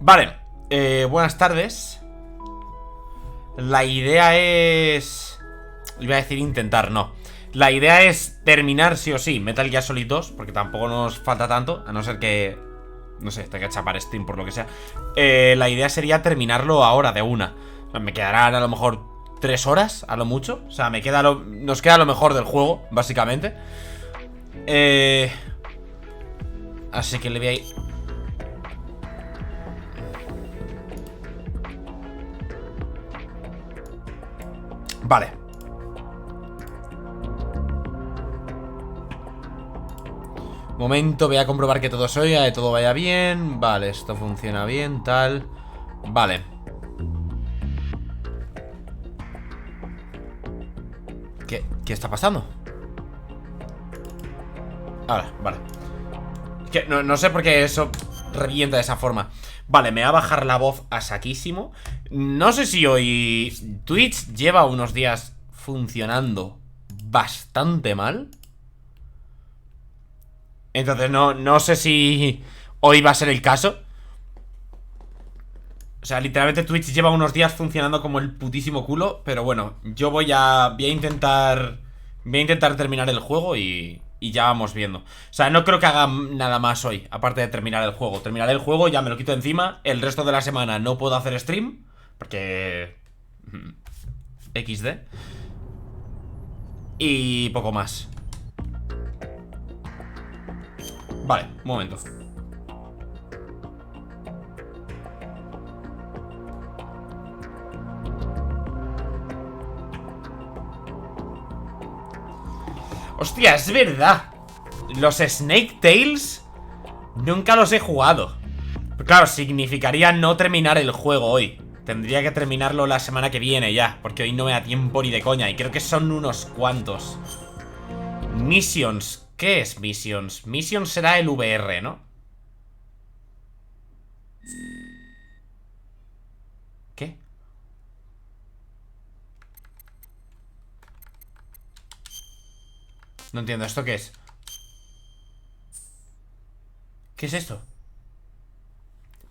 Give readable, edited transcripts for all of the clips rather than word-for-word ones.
Vale, buenas tardes. La idea es... Iba a decir intentar, no. La idea es terminar sí o sí Metal Gear Solid 2, porque tampoco nos falta tanto, a no ser que... no sé, tenga que chapar Steam por lo que sea. La idea sería terminarlo ahora de una. Me quedarán a lo mejor 3 horas, a lo mucho. O sea, nos queda lo mejor del juego, básicamente. Así que le voy a ir... Vale. Momento, voy a comprobar que todo se oiga, que todo vaya bien. Vale, esto funciona bien, tal. Vale. ¿Qué está pasando? Ahora, vale. Que no sé por qué eso revienta de esa forma. Vale, me va a bajar la voz a saquísimo. No sé si hoy Twitch lleva unos días funcionando bastante mal. Entonces no sé si hoy va a ser el caso. O sea, literalmente Twitch lleva unos días funcionando como el putísimo culo. Pero bueno, yo voy a intentar terminar el juego y ya vamos viendo. O sea, no creo que haga nada más hoy, aparte de terminar el juego. Terminaré el juego, ya me lo quito encima. El resto de la semana no puedo hacer stream porque... XD. Y poco más. Vale, un momento. Hostia, es verdad. Los Snake Tales nunca los he jugado. Pero claro, significaría no terminar el juego hoy. Tendría que terminarlo la semana que viene ya, porque hoy no me da tiempo ni de coña. Y creo que son unos cuantos. Missions. ¿Qué es Missions? Missions será el VR, ¿no? ¿Qué? No entiendo, ¿esto qué es? ¿Qué es esto?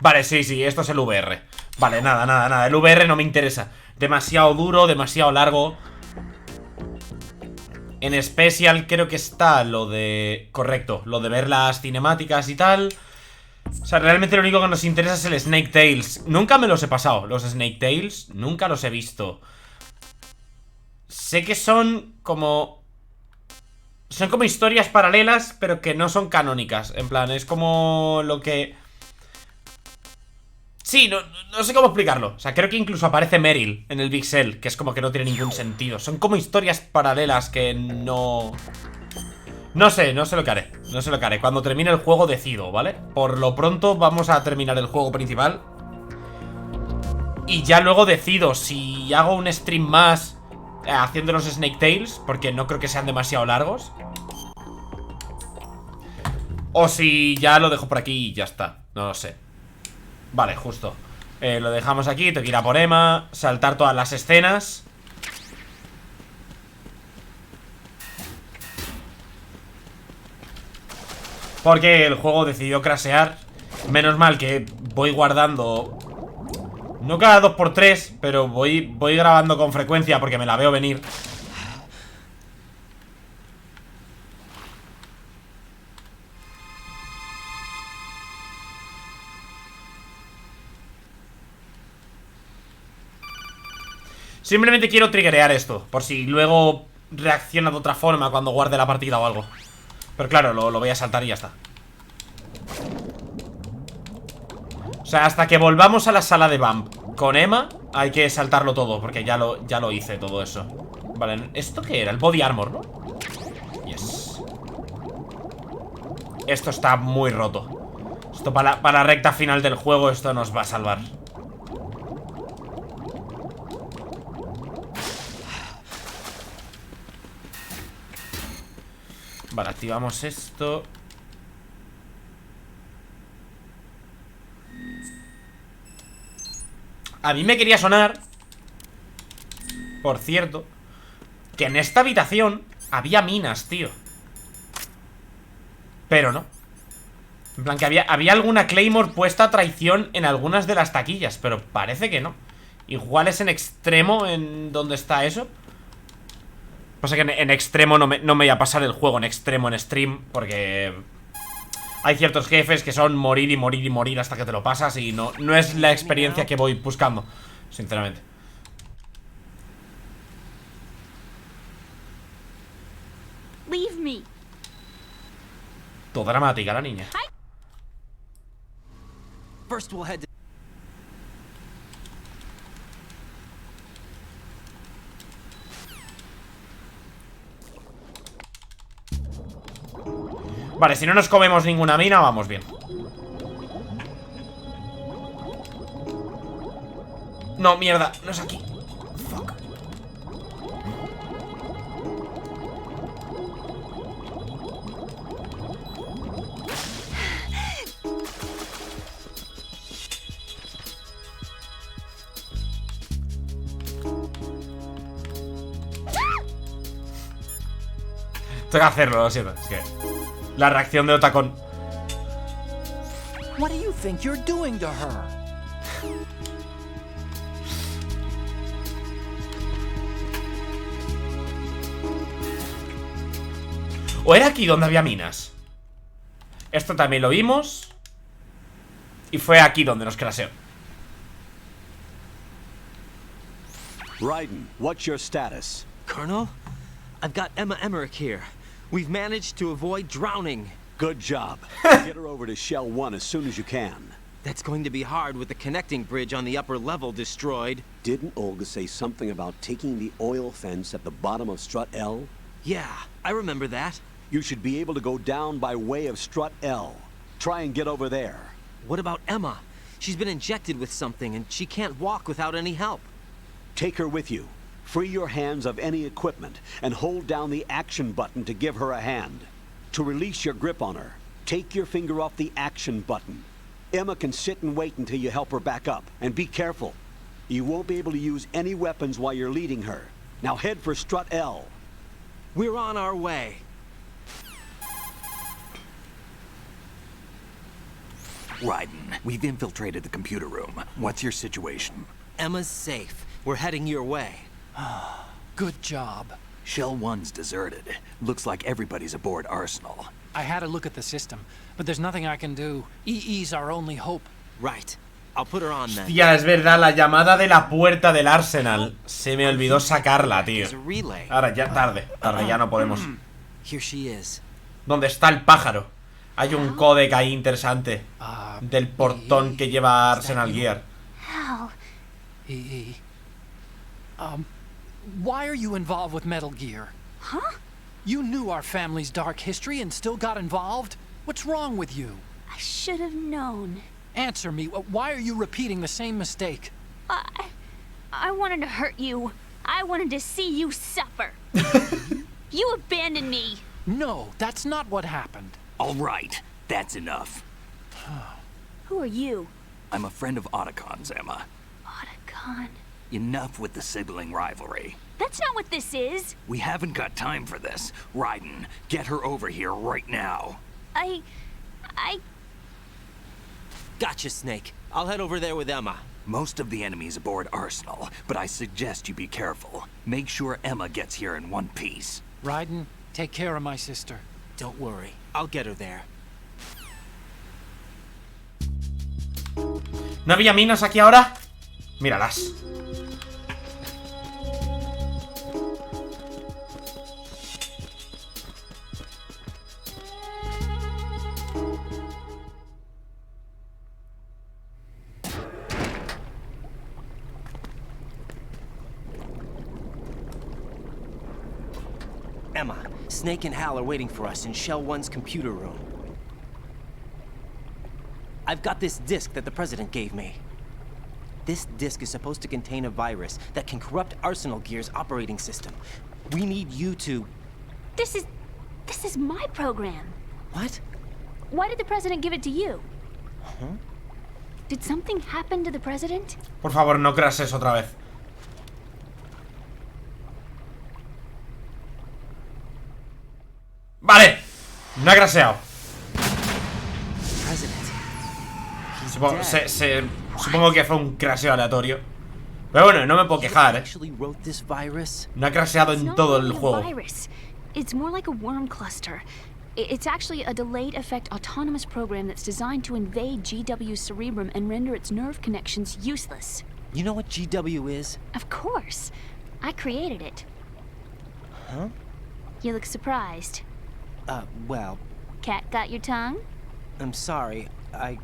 Vale, sí, esto es el VR. Vale, nada, el VR no me interesa. Demasiado duro, demasiado largo. En especial creo que está lo de... Correcto, lo de ver las cinemáticas y tal. O sea, realmente lo único que nos interesa es el Snake Tales. Nunca me los he pasado, los Snake Tales. Nunca los he visto. Sé que son como... Son como historias paralelas, pero que no son canónicas. En plan, es como lo que... Sí, no sé cómo explicarlo. O sea, creo que incluso aparece Meryl en el Big Cell, que es como que no tiene ningún sentido. Son como historias paralelas que no... No sé lo que haré. No sé lo que haré. Cuando termine el juego decido, ¿vale? Por lo pronto vamos a terminar el juego principal. Y ya luego decido si hago un stream más haciendo los Snake Tales, porque no creo que sean demasiado largos. O si ya lo dejo por aquí y ya está. No lo sé. Vale, justo. Lo dejamos aquí, tengo que ir a por Emma. Saltar todas las escenas. Porque el juego decidió crashear. Menos mal que voy guardando... No cada 2×3, pero voy grabando con frecuencia porque me la veo venir. Simplemente quiero triggerear esto, por si luego reacciona de otra forma cuando guarde la partida o algo. Pero claro, lo voy a saltar y ya está. O sea, hasta que volvamos a la sala de Vamp con Emma, hay que saltarlo todo, porque ya lo hice todo eso. Vale, ¿esto qué era? El body armor, ¿no? Yes. Esto está muy roto. Esto para la recta final del juego, esto nos va a salvar. Vale, activamos esto. A mí me quería sonar, por cierto, que en esta habitación había minas, tío. Pero no. En plan que había alguna Claymore puesta a traición en algunas de las taquillas, pero parece que no. Igual es en extremo en donde está eso. Pasa que en extremo no me voy a pasar el juego en extremo en stream, porque hay ciertos jefes que son morir y morir y morir hasta que te lo pasas, y no es la experiencia que voy buscando, sinceramente. Leave me. Toda dramática la niña. First we'll head to... Vale, si no nos comemos ninguna mina, vamos bien. No, mierda, no es aquí. Fuck. Tengo que hacerlo, lo siento. Es que la reacción de Otacón. What do you think you're doing to her? ¿O era aquí donde había minas? Esto también lo vimos. Y fue aquí donde nos craseó. Raiden, what's your status? Colonel, I've got Emma Emmerich here. We've managed to avoid drowning. Good job. Get her over to Shell 1 as soon as you can. That's going to be hard with the connecting bridge on the upper level destroyed. Didn't Olga say something about taking the oil fence at the bottom of Strut L? Yeah, I remember that. You should be able to go down by way of Strut L. Try and get over there. What about Emma? She's been injected with something and she can't walk without any help. Take her with you. Free your hands of any equipment and hold down the action button to give her a hand. To release your grip on her, take your finger off the action button. Emma can sit and wait until you help her back up. And be careful. You won't be able to use any weapons while you're leading her. Now head for Strut L. We're on our way. Raiden, we've infiltrated the computer room. What's your situation? Emma's safe. We're heading your way. Good job. Shell 1's deserted. Looks like everybody's aboard Arsenal. I had a look at the system, but there's nothing I can do. EE's our only hope. Right. I'll put her on then. Hostia, es verdad, la llamada de la puerta del Arsenal. Se me olvidó sacarla, tío. There's a relay. Ahora ya, tarde, ya no podemos. Here she is. ¿Dónde está el pájaro? Hay un códec ahí interesante del portón que lleva Arsenal Gear. How? EE. Why are you involved with Metal Gear? Huh? You knew our family's dark history and still got involved? What's wrong with you? I should have known. Answer me. Why are you repeating the same mistake? I wanted to hurt you. I wanted to see you suffer. You abandoned me. No, that's not what happened. All right, that's enough. Who are you? I'm a friend of Otacon's, Emma. Otacon. Enough with the sibling rivalry. That's not what this is. We haven't got time for this. Raiden, get her over here right now. I... Gotcha, Snake. I'll head over there with Emma. Most of the enemy's aboard Arsenal, but I suggest you be careful. Make sure Emma gets here in one piece. Raiden, take care of my sister. Don't worry. I'll get her there. ¿No había minas aquí ahora? Míralas. Emma, Snake and Hal are waiting for us in Shell 1's computer room. I've got this disk that the President gave me. This disk is supposed to contain a virus that can corrupt Arsenal Gear's operating system. We need you to... This is my program. What? Why did the President give it to you? Huh? Did something happen to the President? Por favor, no crases otra vez. Vale, no ha craseado. Supongo que fue un crasheo aleatorio. Pero bueno, no me puedo quejar, Actually wrote this virus? No ha crasheado It's en not todo el really a juego. virus. It's more like a worm cluster. It's actually a delayed effect autonomous program that's designed to invade GW's cerebrum and render its nerve connections useless. You know what GW is? Of course. I created it. Huh? You look surprised. Well, Cat got your tongue? I'm sorry. How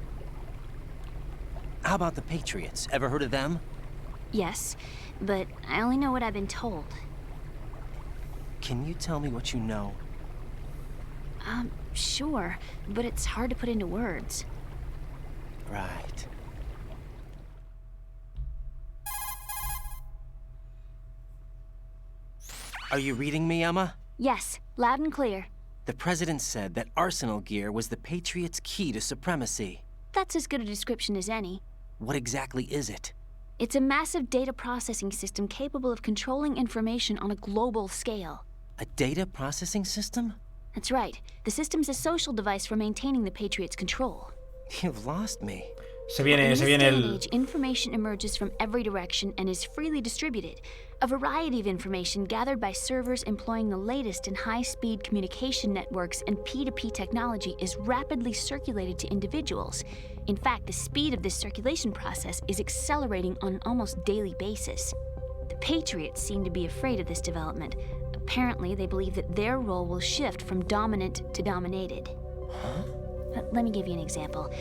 about the Patriots? Ever heard of them? Yes, but I only know what I've been told. Can you tell me what you know? Sure, but it's hard to put into words. Right. Are you reading me, Emma? Yes, loud and clear. The president said that Arsenal gear was the Patriots' key to supremacy. That's as good a description as any. What exactly is it? It's a massive data processing system capable of controlling information on a global scale. A data processing system? That's right. The system's a social device for maintaining the Patriots' control. You've lost me. Se viene In this day and el... age, information emerges from every direction and is freely distributed. A variety of information gathered by servers employing the latest in high-speed communication networks and P2P technology is rapidly circulated to individuals. In fact, the speed of this circulation process is accelerating on an almost daily basis. The Patriots seem to be afraid of this development. Apparently, they believe that their role will shift from dominant to dominated. Huh? Let me give you an example.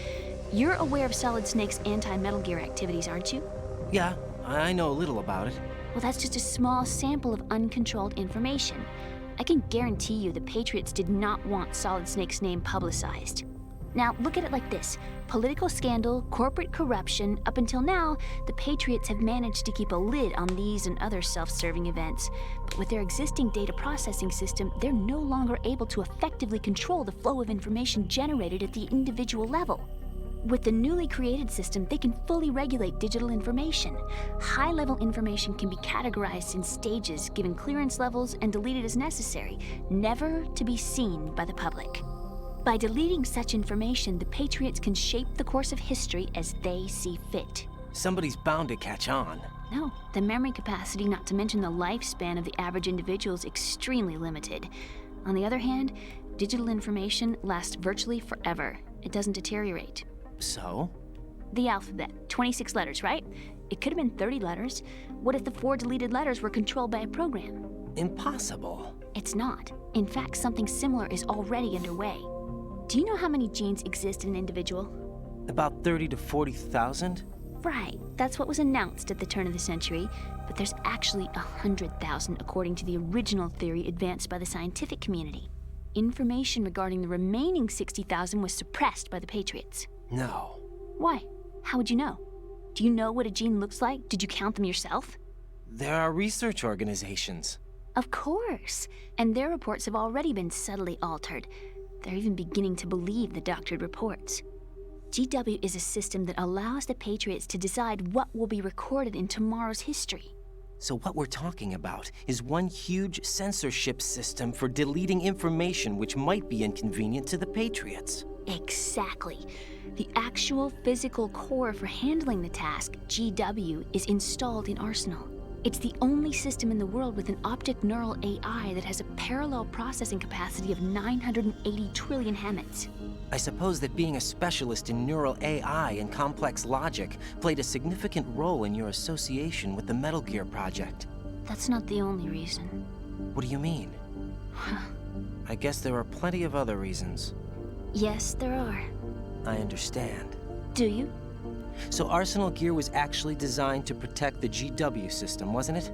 You're aware of Solid Snake's anti-Metal Gear activities, aren't you? Yeah, I know a little about it. Well, that's just a small sample of uncontrolled information. I can guarantee you the Patriots did not want Solid Snake's name publicized. Now, look at it like this. Political scandal, corporate corruption, up until now, the Patriots have managed to keep a lid on these and other self-serving events. But with their existing data processing system, they're no longer able to effectively control the flow of information generated at the individual level. With the newly created system, they can fully regulate digital information. High-level information can be categorized in stages, given clearance levels, and deleted as necessary, never to be seen by the public. By deleting such information, the Patriots can shape the course of history as they see fit. Somebody's bound to catch on. No, the memory capacity, not to mention the lifespan of the average individual, is extremely limited. On the other hand, digital information lasts virtually forever. It doesn't deteriorate. So? The alphabet, 26 letters, right? It could have been 30 letters. What if the 4 deleted letters were controlled by a program? Impossible. It's not. In fact, something similar is already underway. Do you know how many genes exist in an individual? About 30 to 40,000? Right, that's what was announced at the turn of the century, but there's actually 100,000 according to the original theory advanced by the scientific community. Information regarding the remaining 60,000 was suppressed by the Patriots. No. Why? How would you know? Do you know what a gene looks like? Did you count them yourself? There are research organizations. Of course, and their reports have already been subtly altered. They're even beginning to believe the doctored reports. GW is a system that allows the Patriots to decide what will be recorded in tomorrow's history. So what we're talking about is one huge censorship system for deleting information which might be inconvenient to the Patriots. Exactly. The actual physical core for handling the task, GW, is installed in Arsenal. It's the only system in the world with an optic neural AI that has a parallel processing capacity of 980 trillion Hammets. I suppose that being a specialist in neural AI and complex logic played a significant role in your association with the Metal Gear project. That's not the only reason. What do you mean? I guess there are plenty of other reasons. Yes, there are. I understand. Do you? So Arsenal gear was actually designed to protect the GW system, wasn't it?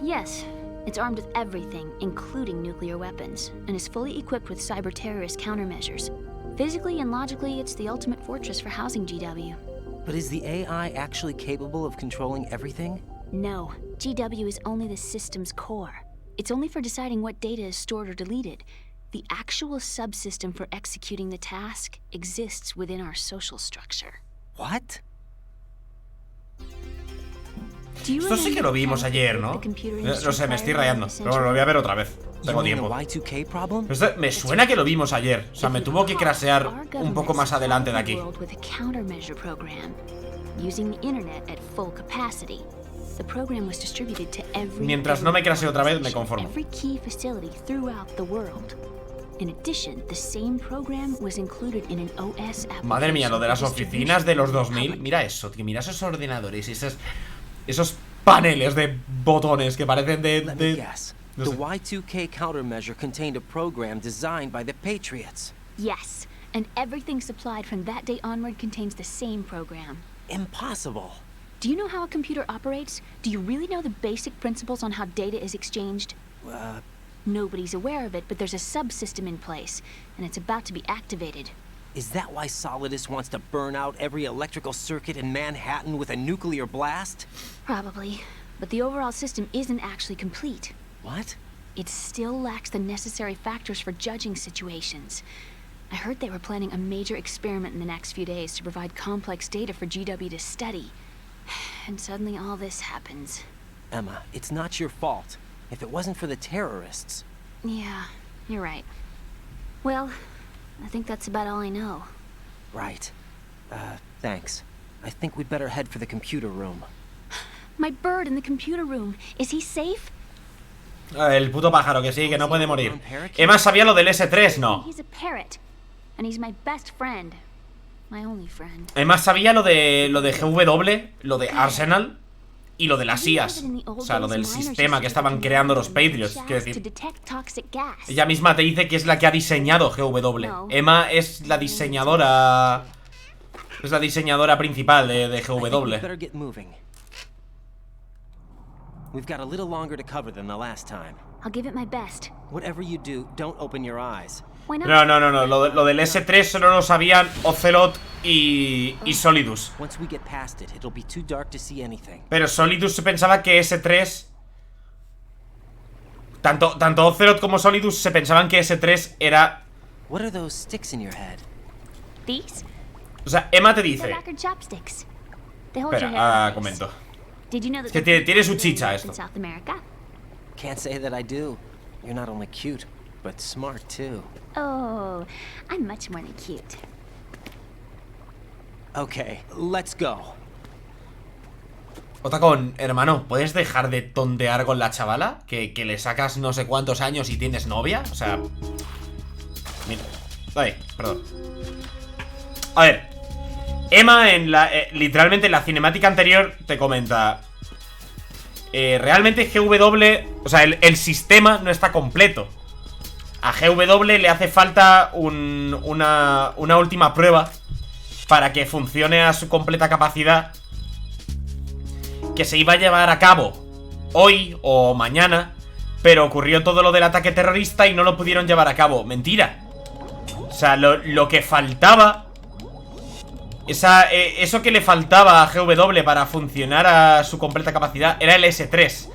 Yes. It's armed with everything, including nuclear weapons, and is fully equipped with cyber-terrorist countermeasures. Physically and logically, it's the ultimate fortress for housing GW. But is the AI actually capable of controlling everything? No. GW is only the system's core. It's only for deciding what data is stored or deleted. The actual subsystem for executing the task exists within our social structure. What? Esto sí que lo vimos ayer, ¿no? No sé, me estoy rayando. Pero bueno, lo voy a ver otra vez. Tengo tiempo. Esto me suena que lo vimos ayer. O sea, me tuvo que crashear un poco más adelante de aquí. Mientras no me crashee otra vez, me conformo. Madre mía, lo de las oficinas de los 2000. Mira eso, tío, mira esos ordenadores, esos paneles de botones que parecen de... The Y2K countermeasure contained a program designed by the Patriots. Yes, and everything supplied from that day onward contains the same program. Impossible. Do you know how a computer operates? Do you really know the basic principles on how data is exchanged? Nobody's aware of it, but there's a subsystem in place, and it's about to be activated. Is that why Solidus wants to burn out every electrical circuit in Manhattan with a nuclear blast? Probably, but the overall system isn't actually complete. What? It still lacks the necessary factors for judging situations. I heard they were planning a major experiment in the next few days to provide complex data for GW to study. And suddenly all this happens. Emma, it's not your fault. If it wasn't for the terrorists... Yeah, you're right. Well, I think that's about all I know. Right. Thanks. I think we'd better head for the computer room. My bird in the computer room. Is he safe? El puto pájaro, que sí, que no puede morir. Emma sabía lo del S3, no. He's a parrot, and he's my best friend. My only friend. Emma sabía lo de GW, lo de Arsenal y lo de las IAs. O sea, lo del sistema que estaban creando los Patriots. Quiero decir, ella misma te dice que es la que ha diseñado GW. Emma es la diseñadora. Es la diseñadora principal de GW. We've got a little longer to cover than the last time. I'll give it my best. Whatever you do, don't open your eyes. Why not? No. Lo del S3 solo lo sabían Ocelot y Solidus. Once we get past it, it'll be too dark to see anything. Pero Solidus se pensaba que S3... Tanto Ocelot como Solidus se pensaban que S3 era... What are those sticks in your head? These? O sea, Emma te dice... They're lacquered chopsticks. They hold your hair Espera, in place. comento. Did you know that Es que tiene su chicha esto. in South America? Can't say that I do. You're not only cute, but smart too. Oh, I'm much more than cute. Okay, let's go. Otacón, hermano, ¿puedes dejar de tontear con la chavala? Que le sacas no sé cuántos años y tienes novia. O sea... Mira. Ay, perdón. A ver. Emma, literalmente en la cinemática anterior, te comenta... realmente GW... O sea, el sistema no está completo. A GW le hace falta una última prueba para que funcione a su completa capacidad, que se iba a llevar a cabo hoy o mañana, pero ocurrió todo lo del ataque terrorista y no lo pudieron llevar a cabo. Mentira. O sea, lo que faltaba... Eso que le faltaba a GW para funcionar a su completa capacidad era el S3.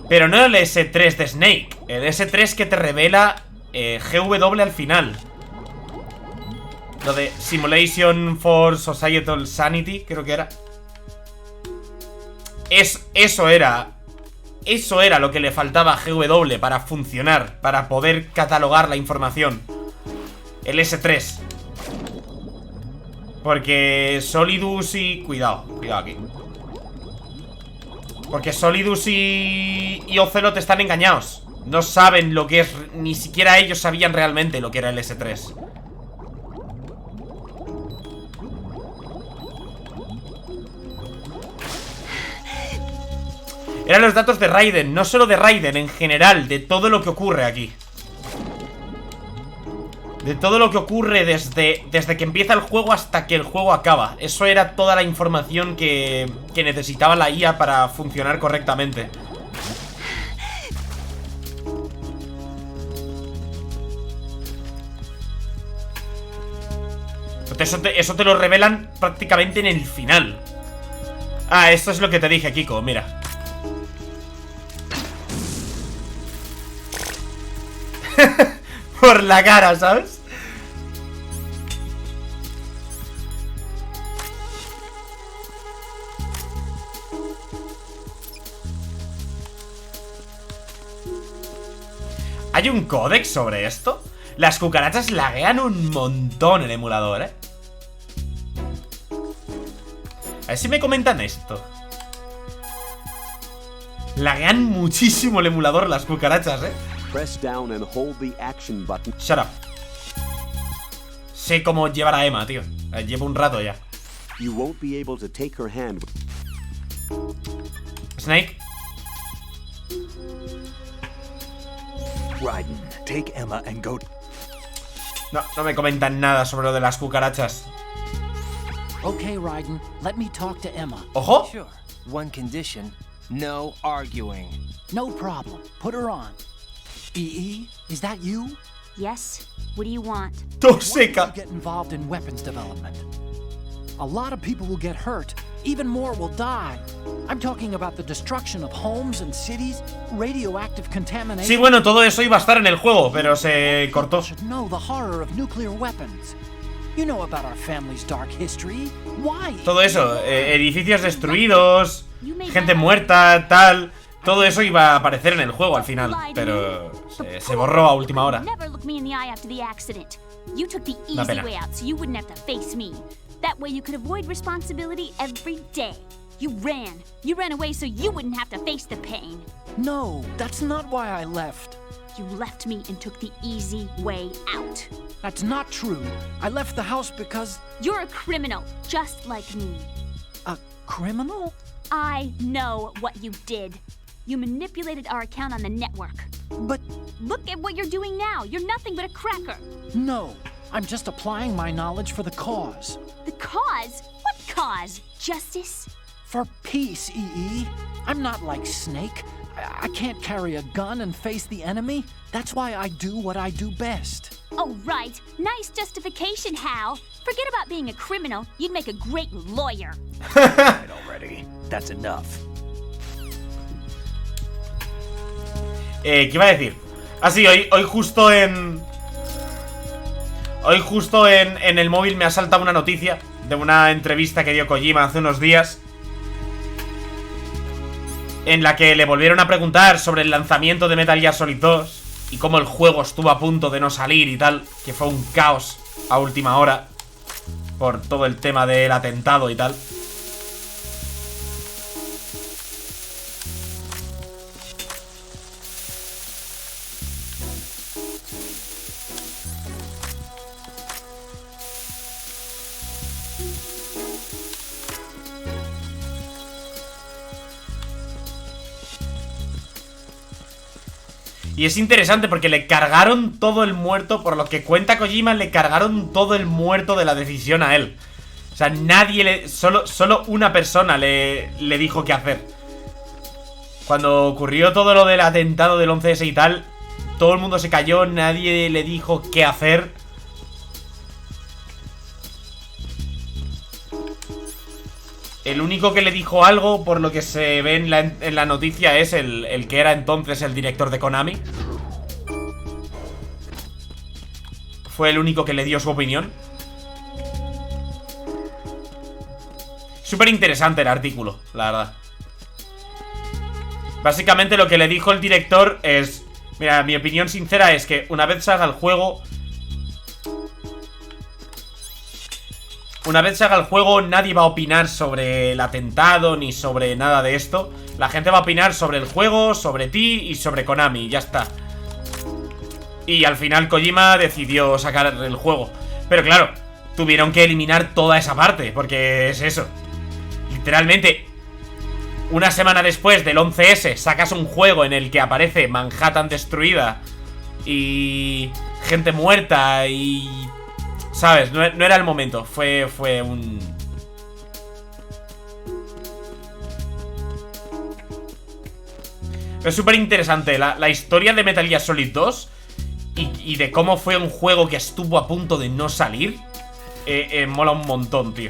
Pero no el S3 de Snake. El S3 que te revela GW al final. Lo de Simulation for Societal Sanity, creo que era. Eso era lo que le faltaba a GW para funcionar, para poder catalogar la información. El S3. Porque Solidus y... Cuidado aquí. Porque Solidus y Ocelot están engañados. No saben lo que es... Ni siquiera ellos sabían realmente lo que era el S3. Eran los datos de Raiden. No solo de Raiden, en general. De todo lo que ocurre aquí. De todo lo que ocurre desde que empieza el juego hasta que el juego acaba. Eso era toda la información que necesitaba la IA para funcionar correctamente. Eso te lo revelan prácticamente en el final. Ah, esto es lo que te dije, Kiko, mira. Por la cara, ¿sabes? ¿Hay un códex sobre esto? Las cucarachas laguean un montón el emulador, ¿eh? A ver si me comentan esto. Laguean muchísimo el emulador las cucarachas, ¿eh? Press down and hold the action button. Shut up. Sé cómo llevar a Emma, tío. Llevo un rato ya. You won't be able to take her hand. Snake. Raiden, take Emma and go. No me comentan nada sobre lo de las cucarachas. Okay, Raiden, let me talk to Emma. ¡Ojo! Sure. One condition. No arguing. No problem. Put her on. EE, is that you? Yes? What do you want? Why don't you Tóxica. get involved in weapons development? A lot of people will get hurt. Even more will die. I'm talking about the destruction of homes and cities, radioactive contamination. Sí, bueno, todo eso iba a estar en el juego, pero se cortó. You should know the horror of nuclear weapons. You know about our family's dark history. Why? Todo eso, edificios destruidos, gente muerta, tal. Todo eso iba a aparecer en el juego al final, pero se borró a última hora. Never look me in the eye after the accident. You took the Una easy pena. way out so you wouldn't have to face me. That way you could avoid responsibility every day. You ran. You ran away so you wouldn't have to face the pain. No, that's not why I left. You left me and took the easy way out. That's not true. I left the house because... You're a criminal, just like me. A criminal? I know what you did. You manipulated our account on the network. But Look at what you're doing now. You're nothing but a cracker. no, I'm just applying my knowledge for the cause. The cause? What cause? Justice? For peace, EE. I'm not like Snake. I can't carry a gun and face the enemy. That's why I do what I do best. Oh, right. Nice justification, Hal. Forget about being a criminal. You'd make a great lawyer. Right already. That's enough. ¿Qué iba a decir? Ah, sí, hoy justo en... Hoy justo en el móvil me ha saltado una noticia de una entrevista que dio Kojima hace unos días, en la que le volvieron a preguntar sobre el lanzamiento de Metal Gear Solid 2 y cómo el juego estuvo a punto de no salir y tal, que fue un caos a última hora por todo el tema del atentado y tal. Y es interesante porque le cargaron todo el muerto. Por lo que cuenta Kojima, le cargaron todo el muerto de la decisión a él. O sea, nadie le... Solo una persona le dijo qué hacer. Cuando ocurrió todo lo del atentado del 11S y tal, todo el mundo se cayó, nadie le dijo qué hacer. El único que le dijo algo, por lo que se ve en la noticia, es el que era entonces el director de Konami. Fue el único que le dio su opinión. Súper interesante el artículo, la verdad. Básicamente lo que le dijo el director es... Mira, mi opinión sincera es que una vez salga el juego... Una vez se haga el juego, nadie va a opinar sobre el atentado ni sobre nada de esto. La gente va a opinar sobre el juego, sobre ti y sobre Konami, ya está. Y al final Kojima decidió sacar el juego. Pero claro, tuvieron que eliminar toda esa parte, porque es eso. Literalmente, una semana después del 11S sacas un juego en el que aparece Manhattan destruida y gente muerta y... ¿Sabes? No era el momento. Fue un... Es súper interesante la historia de Metal Gear Solid 2 y de cómo fue un juego que estuvo a punto de no salir. Mola un montón, tío.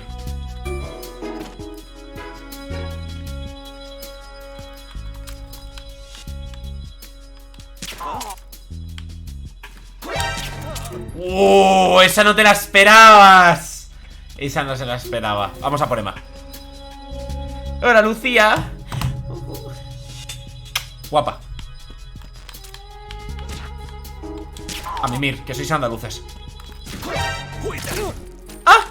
Esa no te la esperabas. Esa no se la esperaba. Vamos a por Emma. Hola, Lucía. Guapa. A mimir, que sois andaluces. ¡Ah!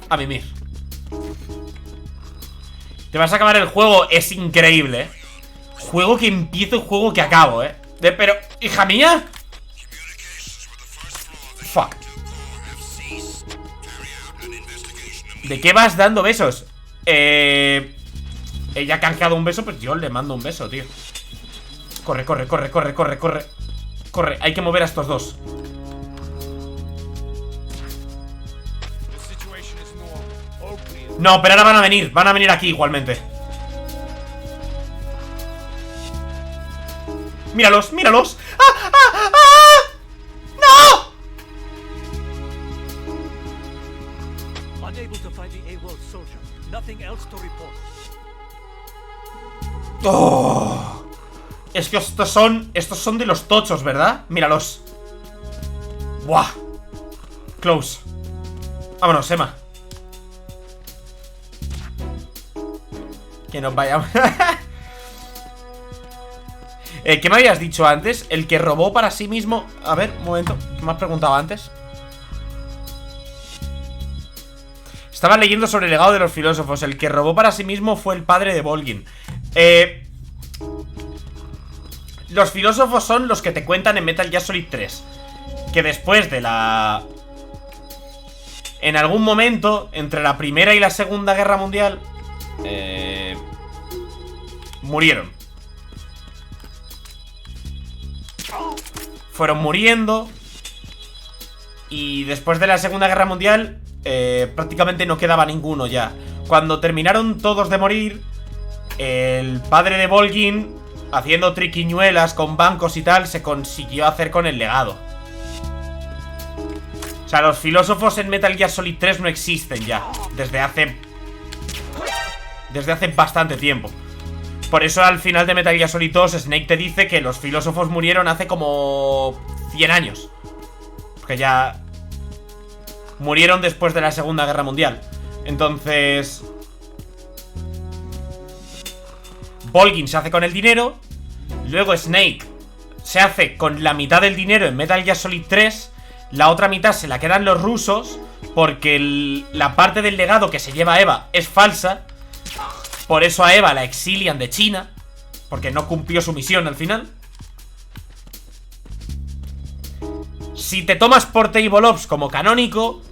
A mimir. Te vas a acabar el juego. Es increíble, ¿eh? Juego que empiezo y juego que acabo, ¿eh? Pero, hija mía. Fuck. ¿De qué vas dando besos? Ella ha canjeado un beso, pues yo le mando un beso, tío. Corre, corre, corre, corre, corre, corre. Corre, hay que mover a estos dos. No, pero ahora van a venir aquí igualmente. Míralos, míralos. ¡Ah, ah, ah! ¡No! Oh. Es que estos son de los tochos, ¿verdad? Míralos. Buah. Close. Vámonos, Emma. Que nos vayamos. ¿Qué me habías dicho antes? El que robó para sí mismo. A ver, un momento. ¿Qué me has preguntado antes? Estaba leyendo sobre el legado de los filósofos. El que robó para sí mismo fue el padre de Volgin. Los filósofos son los que te cuentan en Metal Gear Solid 3. Que después de la... En algún momento, entre la Primera y la Segunda Guerra Mundial, murieron. Fueron muriendo. Y después de la Segunda Guerra Mundial, prácticamente no quedaba ninguno ya. Cuando terminaron todos de morir, el padre de Volgin, haciendo triquiñuelas con bancos y tal, se consiguió hacer con el legado. O sea, los filósofos en Metal Gear Solid 3 no existen ya. Desde hace bastante tiempo. Por eso al final de Metal Gear Solid 2 Snake te dice que los filósofos murieron hace como 100 años. Porque ya murieron después de la Segunda Guerra Mundial. Entonces Volgin se hace con el dinero. Luego Snake se hace con la mitad del dinero en Metal Gear Solid 3. La otra mitad se la quedan los rusos, porque la parte del legado que se lleva a Eva es falsa. Por eso a Eva la exilian de China, porque no cumplió su misión al final. Si te tomas Portable Ops como canónico,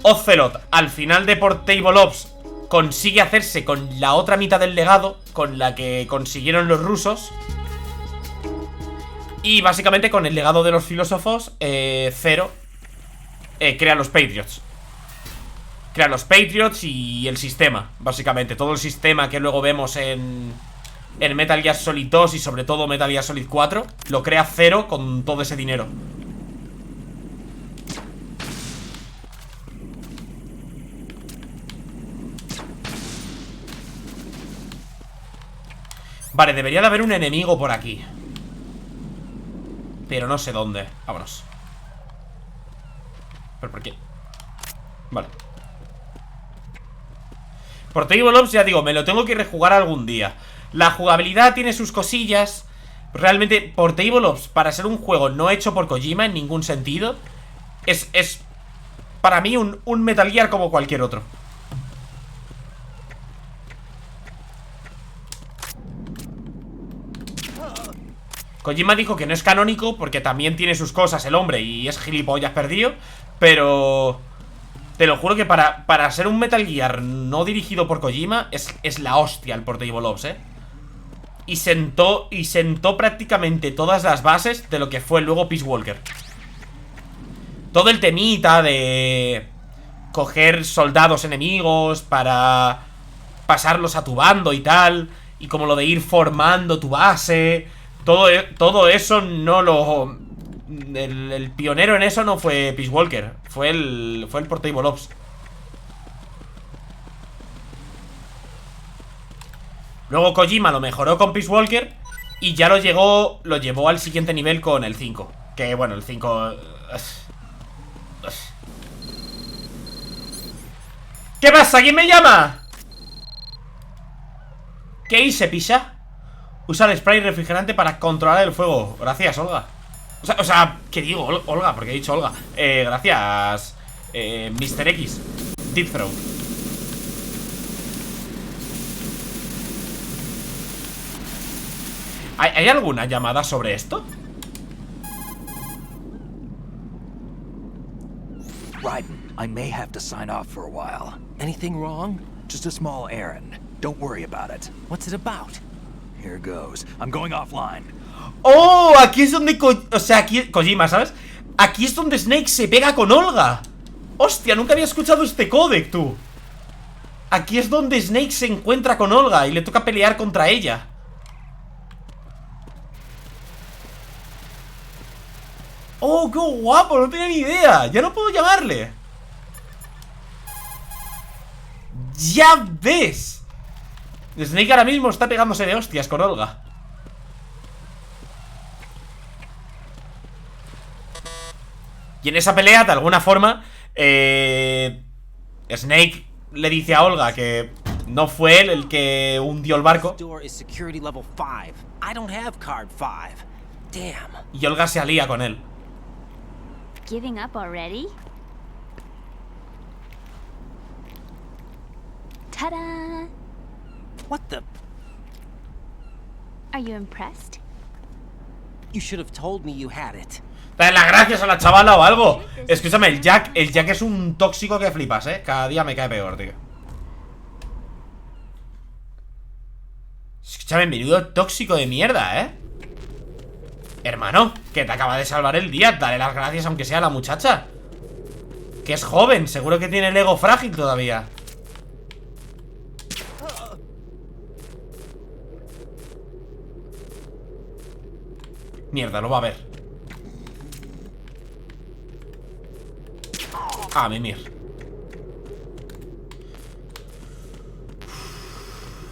Ocelot al final de Portable Ops consigue hacerse con la otra mitad del legado, con la que consiguieron los rusos. Y básicamente con el legado de los filósofos, Zero crea los Patriots. Crea los Patriots y el sistema, básicamente. Todo el sistema que luego vemos en Metal Gear Solid 2 y sobre todo Metal Gear Solid 4, lo crea Zero con todo ese dinero. Vale, debería de haber un enemigo por aquí, pero no sé dónde. Vámonos. ¿Pero por qué? Vale. Portable Ops, ya digo, me lo tengo que rejugar algún día. La jugabilidad tiene sus cosillas. Realmente, Portable Ops, para ser un juego no hecho por Kojima en ningún sentido, es para mí un Metal Gear como cualquier otro. Kojima dijo que no es canónico porque también tiene sus cosas el hombre y es gilipollas perdido. Pero te lo juro que para ser un Metal Gear no dirigido por Kojima es la hostia el Portable Ops, Y sentó prácticamente todas las bases de lo que fue luego Peace Walker. Todo el temita de coger soldados enemigos para pasarlos a tu bando y tal, y como lo de ir formando tu base. Todo eso no lo... El pionero en eso no fue Peace Walker, fue el Portable Ops. Luego Kojima lo mejoró con Peace Walker y ya lo llevó al siguiente nivel con el 5. Que bueno, el 5... ¿Qué pasa? ¿Quién me llama? ¿Qué hice, pisa? Usa el spray refrigerante para controlar el fuego. Gracias, Olga. O sea, ¿qué digo? Olga, porque he dicho Olga. Gracias, Mr. X. Deep Throat. ¿Hay alguna llamada sobre esto? Raiden, I may have to sign off for a while. Anything wrong? Just a small errand. Don't worry about it. What's it about? Here goes. I'm going offline. ¡Oh! Aquí es donde... o sea, aquí... Kojima, ¿sabes? Aquí es donde Snake se pega con Olga. Hostia, nunca había escuchado este códec, tú. Aquí es donde Snake se encuentra con Olga y le toca pelear contra ella. ¡Oh, qué guapo! No tenía ni idea. Ya no puedo llamarle. ¡Ya ves! Snake ahora mismo está pegándose de hostias con Olga. Y en esa pelea, de alguna forma, Snake le dice a Olga que no fue él el que hundió el barco. Y Olga se alía con él. Giving up already? Ta-da! What the? Are you impressed? You should have told me you had it. Dale las gracias a la chavala o algo. Escúchame, el Jack es un tóxico que flipas, Cada día me cae peor, tío. Escúchame, menudo tóxico de mierda, Hermano, que te acaba de salvar el día. Dale las gracias aunque sea a la muchacha. Que es joven, seguro que tiene el ego frágil todavía. Mierda, lo va a ver. Ah, mimir.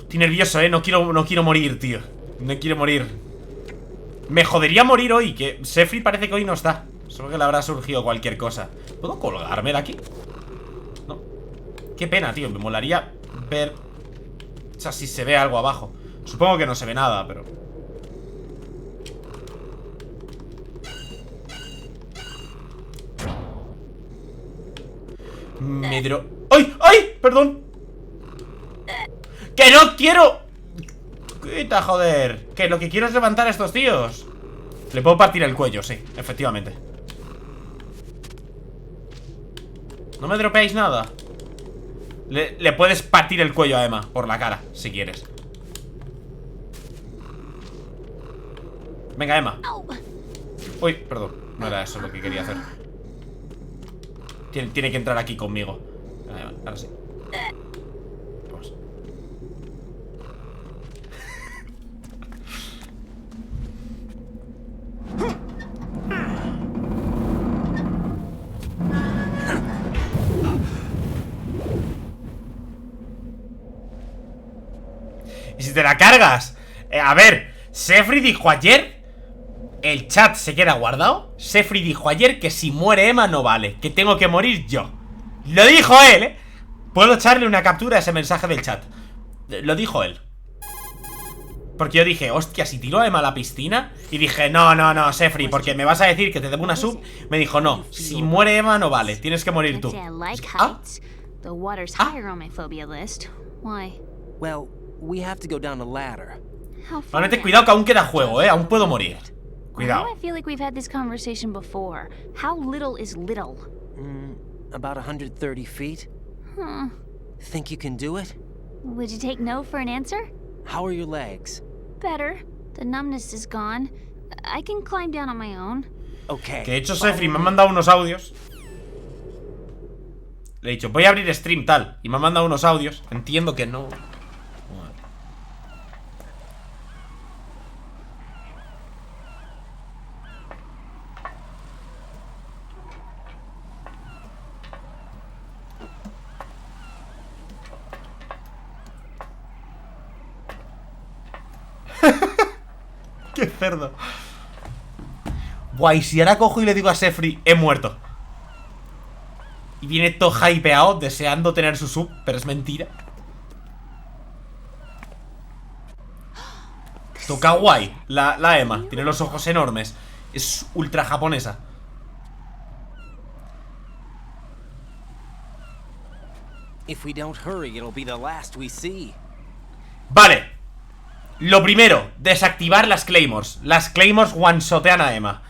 Estoy nervioso, no quiero morir, tío. No quiero morir. Me jodería morir hoy, que Sefri parece que hoy no está. Solo que le habrá surgido cualquier cosa. ¿Puedo colgarme de aquí? No. Qué pena, tío, me molaría ver, o sea, si se ve algo abajo. Supongo que no se ve nada, pero... ¡Ay! ¡Ay! Perdón. ¡Que no quiero! Quita, joder. Que lo que quiero es levantar a estos tíos. Le puedo partir el cuello, sí, efectivamente. No me dropeáis nada. Le puedes partir el cuello a Emma por la cara, si quieres. Venga, Emma. Uy, perdón, no era eso lo que quería hacer. Tiene que entrar aquí conmigo. Ahora sí. Vamos. ¿Y si te la cargas? A ver, Sefri dijo ayer... El chat se queda guardado. Sefri dijo ayer que si muere Emma no vale, que tengo que morir yo. Lo dijo él, Puedo echarle una captura a ese mensaje del chat. Lo dijo él. Porque yo dije, hostia, si tiro a Emma a la piscina. Y dije, no, Sefri, porque me vas a decir que te debo una sub. Me dijo, no, si muere Emma no vale, tienes que morir tú. Realmente cuidado que aún queda juego, aún puedo morir. Cuidado. I feel like we've had this conversation before. How little is little? About 130 feet. Think you can do it? Would you take no for an answer? How are your legs? Better. The numbness is gone. I can climb down on my own. Okay. Que de hecho Sefri me ha mandado unos audios. Le he dicho, voy a abrir stream tal. Y me ha mandado unos audios. Entiendo que no. Qué cerdo. Guay, si ahora cojo y le digo a Sefri, he muerto. Y viene todo hypeado, deseando tener su sub, pero es mentira. Toca guay, la Emma. Tiene los ojos enormes. Es ultra japonesa. If we don't hurry, it'll be the last we see. Vale. Lo primero, desactivar las Claymores. Las Claymores one-shotean a Emma.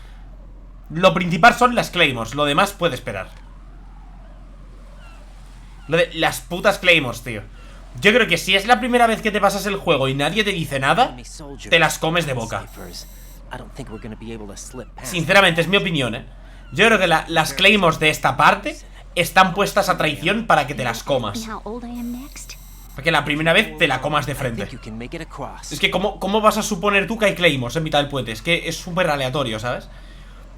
Lo principal son las Claymores. Lo demás puede esperar. Lo de las putas Claymores, tío. Yo creo que si es la primera vez que te pasas el juego y nadie te dice nada, te las comes de boca. Sinceramente, es mi opinión, ¿eh? Yo creo que las Claymores de esta parte están puestas a traición para que te las comas. Para que la primera vez te la comas de frente. Es que ¿cómo vas a suponer tú que hay Claymores en mitad del puente? Es que es súper aleatorio, ¿sabes?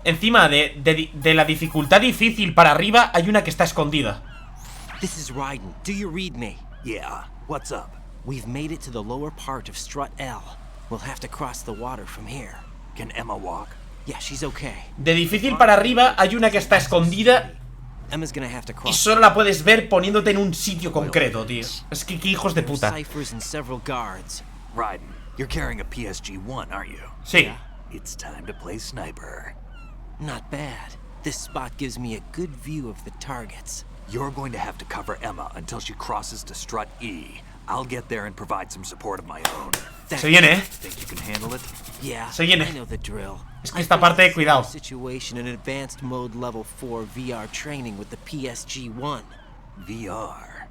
Encima de la dificultad difícil para arriba hay una que está escondida. This is Raiden. Do you read me? Yeah, what's up? We've made it to the lower part of Strut L. We'll have to cross the water from here. Can Emma walk? Yeah, she's okay. De difícil para arriba hay una que está escondida Emma's gonna have to y cross. solo la puedes ver poniéndote en un sitio concreto, tío. Es que qué hijos de puta. Ciphers and several guards. Raiden, you're carrying a PSG-1, aren't you? Sí. It's time to play sniper. Not bad. This spot gives me a good view of the targets. You're going to have to cover Emma until she crosses to Strut E. I'll get there and provide some support of my own. Se viene, ¿eh? Think you can handle it? Yeah, Se viene. I know the drill. Es que esta parte, cuidado. Situation in advanced mode level 4 VR training with the PSG-1. VR.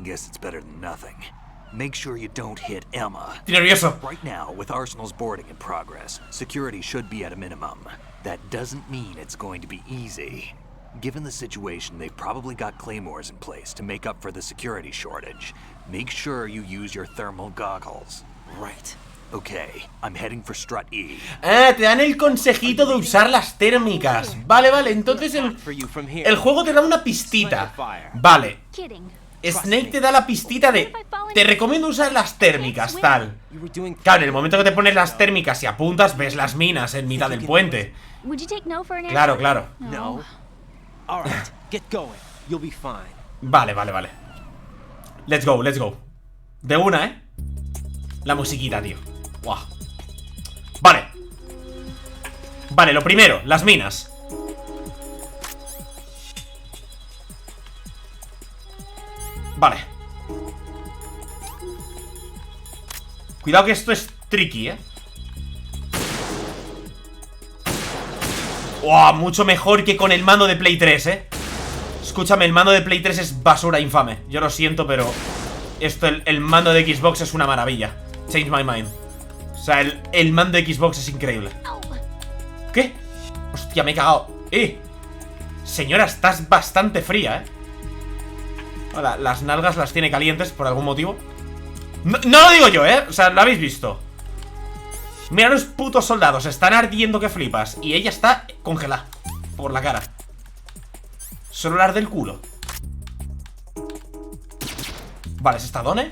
Guess it's better than nothing. Make sure you don't hit Emma. Estoy nervioso. Right now, with Arsenal's boarding in progress, security should be at a minimum. That doesn't mean it's going to be easy. Given the situation, they've probably got claymores in place to make up for the security shortage. Make sure you use your thermal goggles. Right. Okay, I'm heading for Strut E. Ah, te dan el consejito de usar las térmicas. Vale, vale, entonces el juego te da una pistita. Vale. Snake te da la pistita de te recomiendo usar las térmicas, tal. Claro, en el momento que te pones las térmicas y apuntas, ves las minas en mitad del puente. Claro, claro. No. All right, get going. You'll be fine. Vale, vale, vale. Let's go, let's go. De una, ¿eh? La musiquita, tío. Wow. Vale. Vale, lo primero, las minas. Vale. Cuidado que esto es tricky, ¿eh? ¡Wow! Mucho mejor que con el mando de Play 3, ¿eh? Escúchame, el mando de Play 3 es basura infame. Yo lo siento, pero esto, el mando de Xbox es una maravilla. Change my mind. O sea, el mando de Xbox es increíble. ¿Qué? Hostia, me he cagado. Señora, estás bastante fría, ¿eh? Hola, las nalgas las tiene calientes por algún motivo. No lo digo yo, ¿eh? O sea, lo habéis visto. Mira los putos soldados, están ardiendo que flipas. Y ella está congelada por la cara. Solo la arde el culo. Vale, ¿es esta Done?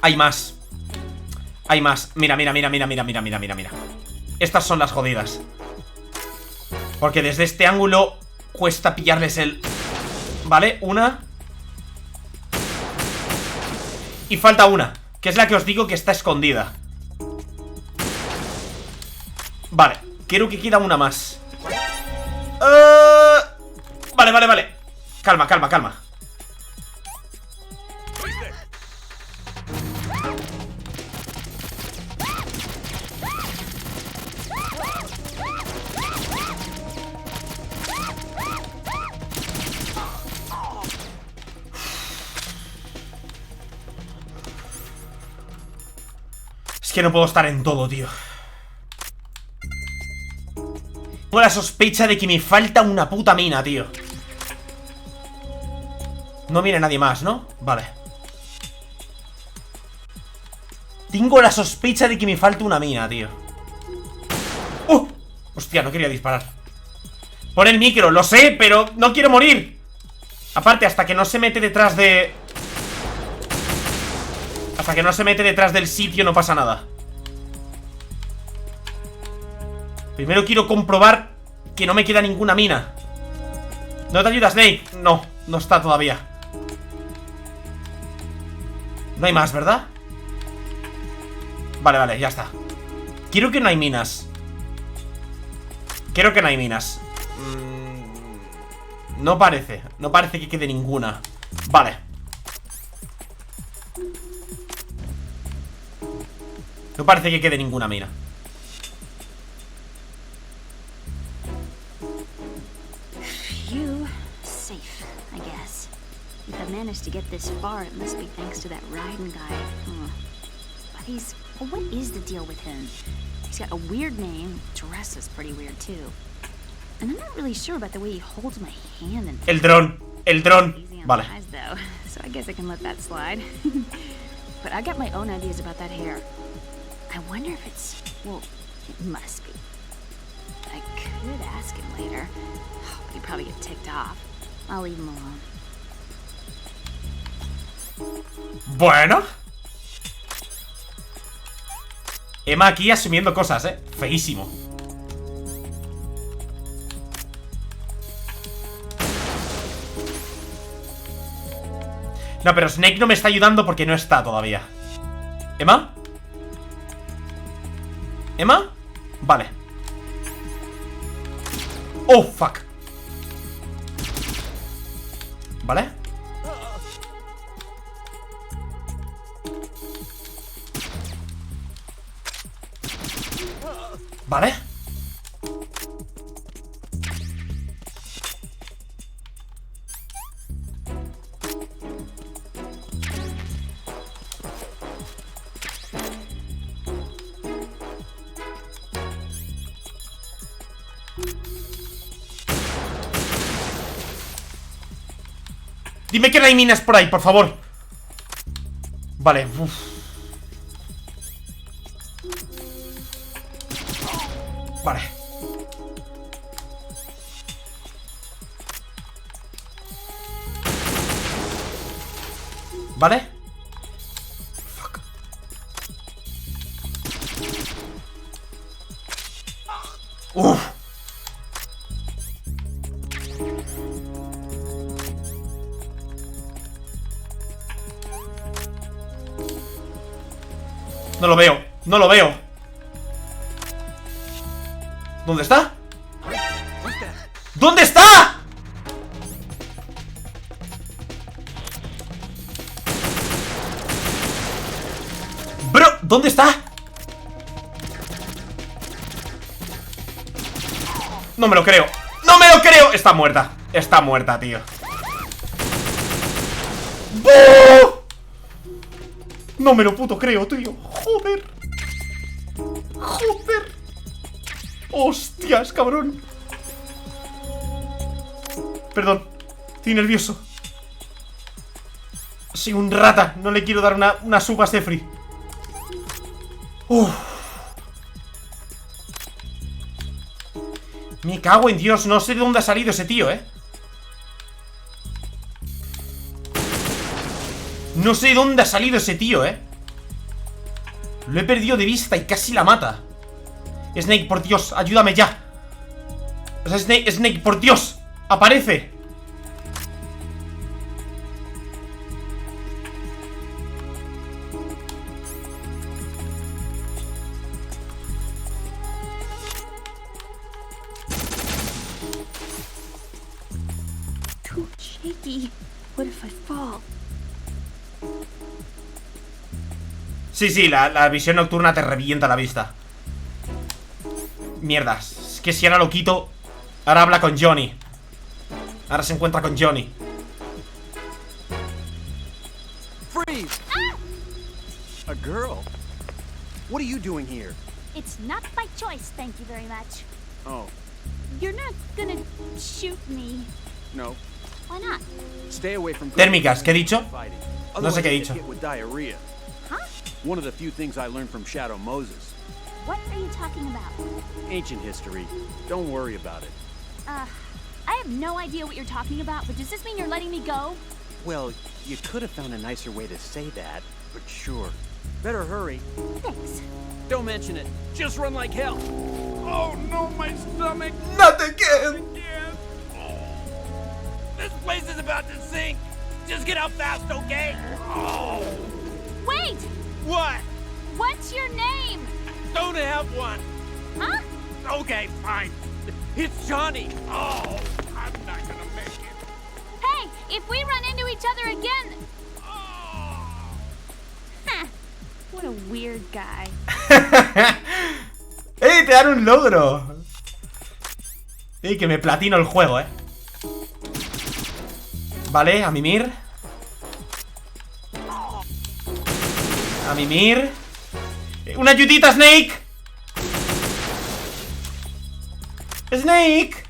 Hay más. Hay más. Mira, mira, mira, mira, mira, mira, mira, mira, mira. Estas son las jodidas. Porque desde este ángulo cuesta pillarles el... Vale, una. Y falta una, que es la que os digo que está escondida. Vale, creo que queda una más. Vale, vale, vale. Calma, calma, calma. Es que no puedo estar en todo, tío. Tengo la sospecha de que me falta una puta mina, tío. No viene nadie más, ¿no? Vale. Tengo la sospecha de que me falta una mina, tío. Hostia, no quería disparar. Pon el micro, lo sé, pero no quiero morir. Aparte, hasta que no se mete detrás de... Hasta que no se mete detrás del sitio no pasa nada. Primero quiero comprobar que no me queda ninguna mina. ¿No te ayuda, Snake? No, no está todavía. No hay más, ¿verdad? Vale, vale, ya está. Creo que no hay minas. Creo que no hay minas. No parece. No parece que quede ninguna. Vale. No parece que quede ninguna mina. Phew. Safe, I guess. If I managed to get this far, it must be thanks to that riding guy. But well, what is the deal with him? He's got a weird name. Dresses pretty weird too. And I'm not really sure about the way he holds my hand and El dron. El dron. easy on Vale. the eyes, though. So I guess I can let that slide. But I got my own ideas about that hair. I wonder if it's, well, it must be. I could ask him later, but he'd probably get ticked off. I'll leave him alone. Bueno. Emma aquí asumiendo cosas, feísimo. No, pero Snake no me está ayudando porque no está todavía. ¿Emma? ¿Emma? Vale. Oh, fuck. ¿Vale? Vale. Dime que no hay minas por ahí, por favor. Vale, uff. Vale. Vale. Fuck. Uff. No lo veo, no lo veo. ¿Dónde está? ¿Dónde está? Bro, ¿dónde está? No me lo creo. ¡No me lo creo! Está muerta. Está muerta, tío. ¡Oh! No me lo puto creo, tío. Joder. Joder. Hostias, cabrón. Perdón. Estoy nervioso. Soy un rata. No le quiero dar una suba a Sefri. Me cago en Dios. No sé de dónde ha salido ese tío, No sé de dónde ha salido ese tío, Lo he perdido de vista y casi la mata. Snake, por Dios, ayúdame ya. O sea, Snake, por Dios, aparece. Too shaky. What if I fall? Sí, sí, la visión nocturna te revienta la vista. Mierdas. Es que si ahora lo quito, ahora habla con Johnny. Ahora se encuentra con Johnny. Freeze! A girl? What are you doing here? It's not by choice, thank you very much. Oh, You're not gonna shoot me. no. Why not? Stay away from Térmicas, ¿qué he dicho? fighting. No sé qué he Otherwise, dicho. you get hit with diarrhea. Huh? One of the few things I learned from Shadow Moses. What are you talking about? Ancient history. Don't worry about it. I have no idea what you're talking about, but does this mean you're letting me go? Well, you could have found a nicer way to say that, but sure. Better hurry. Thanks. Don't mention it. Just run like hell. Oh no, my stomach! Not again. This place is about to sink. Just get out fast, okay? Oh. Wait! What? What's your name? Don't have one. Huh? Okay, fine. It's Johnny. Oh, I'm not gonna make it. Hey, if we run into each other again... Huh. What a weird guy. ¡Ey! Te dan un logro. ¡Ey! Que me platino el juego, Vale, a mimir. A mimir. ¡Una ayudita, Snake! ¡Snake!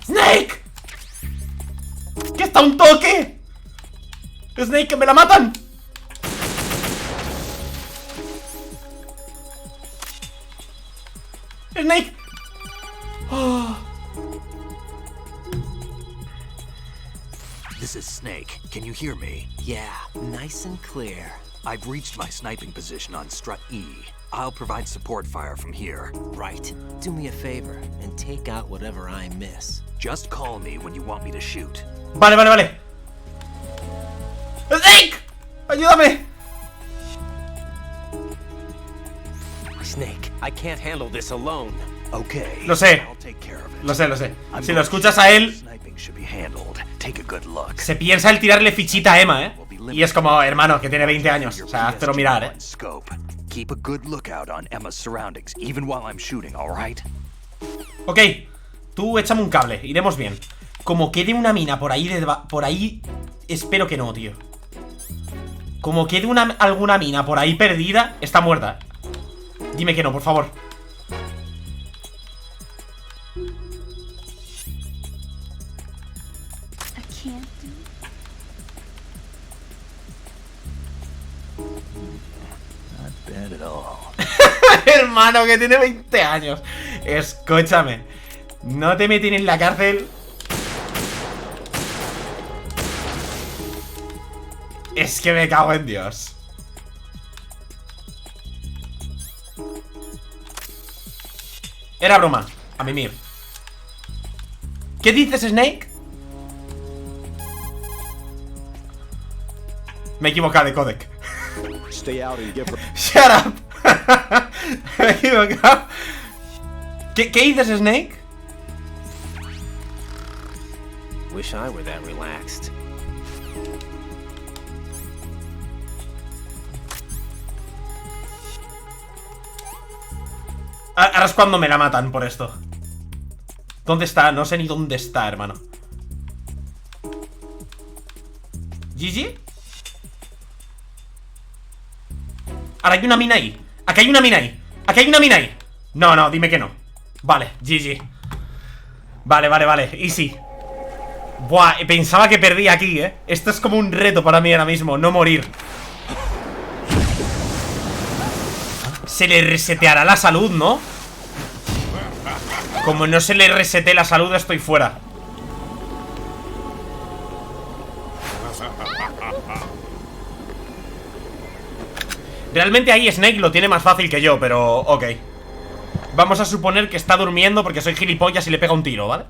¡Snake! ¡Que está un toque! ¡Snake, que me la matan! ¡Snake! Oh. This is Snake. Can you hear me? Yeah, nice and clear. I've reached my sniping position on strut E. I'll provide support fire from here. Right. Do me a favor and take out whatever I miss. Just call me when you want me to shoot. Vale, vale, vale. ¡Snake! ¡Ayúdame! Snake, I can't handle this alone. Okay. Lo sé. I'll take care of it. Lo sé, lo sé. I'm Si lo going escuchas to- a él, Sniping should be handled. Take a good look. se piensa el tirarle fichita a Emma, Y es como, hermano, que tiene 20 años. O sea, háztelo mirar, Scope. Keep a good lookout on Emma's surroundings, even while I'm shooting, all right? Ok, tú échame un cable, iremos bien. Como quede una mina por ahí, por ahí, espero que no, tío. Como quede alguna mina por ahí perdida, está muerta. Dime que no, por favor. I can't do it. Not bad at all. Hermano, que tiene 20 años. Escúchame. No te meten en la cárcel. Es que me cago en Dios. Era broma. A mimir. ¿Qué dices, Snake? Me he equivocado de codec. Stay out and give her... Shut up. Me he equivocado. ¿Qué dices, Snake? Wish I were that relaxed. Ahora es cuando me la matan por esto. ¿Dónde está? No sé ni dónde está, hermano. ¿GG? Ahora hay una mina ahí. Aquí hay una mina ahí. Aquí hay una mina ahí. No, no, dime que no. Vale, GG. Vale, vale, vale, easy. Buah, pensaba que perdía aquí, Esto es como un reto para mí ahora mismo, no morir. Se le reseteará la salud, ¿no? Como no se le resete la salud, estoy fuera. Realmente ahí Snake lo tiene más fácil que yo, pero ok. Vamos a suponer que está durmiendo porque soy gilipollas y le pega un tiro, ¿vale?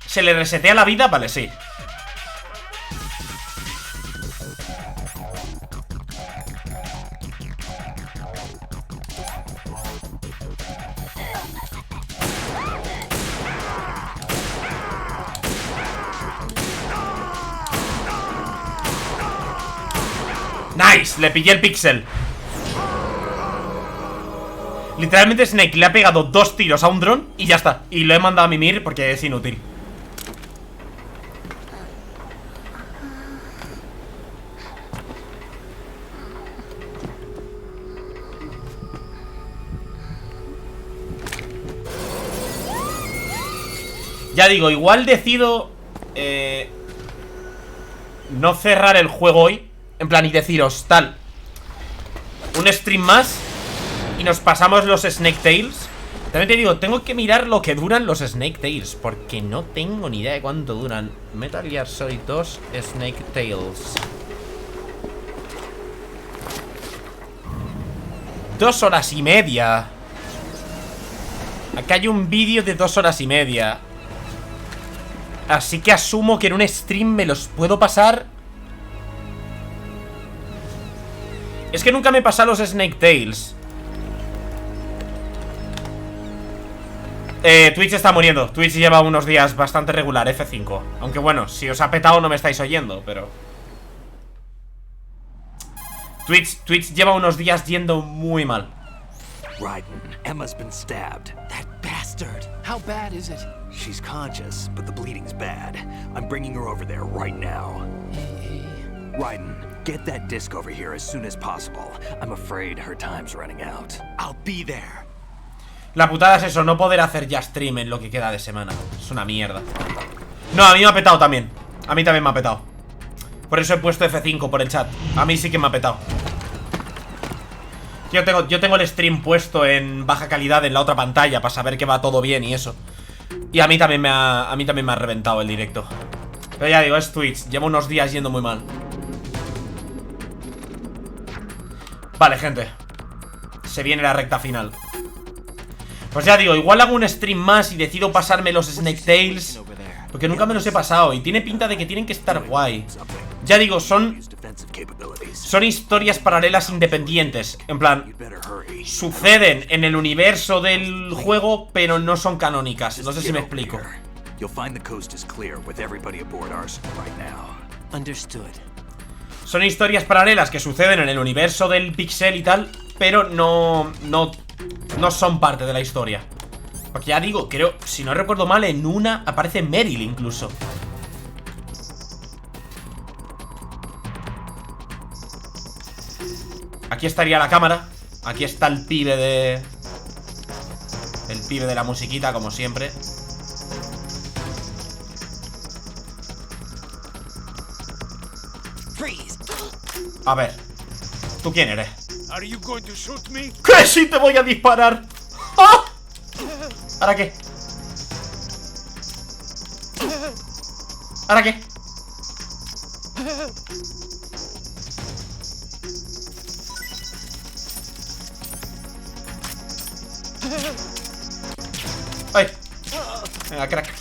¿Se le resetea la vida? Vale, sí. Nice, le pillé el pixel. Literalmente Snake le ha pegado 2 tiros a un dron y ya está. Y lo he mandado a mimir porque es inútil. Ya digo, igual decido no cerrar el juego hoy. En plan, y deciros, tal, un stream más y nos pasamos los Snake Tales. También te digo, tengo que mirar lo que duran los Snake Tales, porque no tengo ni idea de cuánto duran. Metal Gear Solid 2 Snake Tales. 2 horas y media. Acá hay un vídeo de 2 horas y media. Así que asumo que en un stream me los puedo pasar. Es que nunca me he pasado los Snake Tales. Twitch está muriendo. Twitch lleva unos días bastante regular, F5. Aunque bueno, si os ha petado no me estáis oyendo, pero... Twitch lleva unos días yendo muy mal. Raiden, Emma's been stabbed. That bastard. How bad is it? She's conscious, but the bleeding's bad. I'm bringing her over there right now. Raiden, get that disc over here as soon as possible. I'm afraid her time's running out. I'll be there. La putada es eso, no poder hacer ya stream en lo que queda de semana. Es una mierda. No, a mí me ha petado también. A mí también me ha petado. Por eso he puesto F5 por el chat. A mí sí que me ha petado. Yo tengo el stream puesto en baja calidad en la otra pantalla para saber que va todo bien y eso. Y a mí también me ha reventado el directo. Pero ya digo, es Twitch. Llevo unos días yendo muy mal. Vale, gente. Se viene la recta final. Pues ya digo, igual hago un stream más y decido pasarme los Snake Tales, porque nunca me los he pasado y tiene pinta de que tienen que estar guay. Ya digo, son historias paralelas independientes. En plan, suceden en el universo del juego, pero no son canónicas. No sé si me explico. Son historias paralelas que suceden en el universo del pixel y tal, pero no son parte de la historia. Porque ya digo, creo, si no recuerdo mal, en una aparece Meryl incluso. Aquí estaría la cámara. Aquí está el pibe de... El pibe de la musiquita, como siempre. A ver, ¿tú quién eres? Are you going to shoot me? ¡Que sí te voy a disparar! ¡Ah! ¿Ahora qué? ¿Ahora qué? ¡Ay! Venga, crack.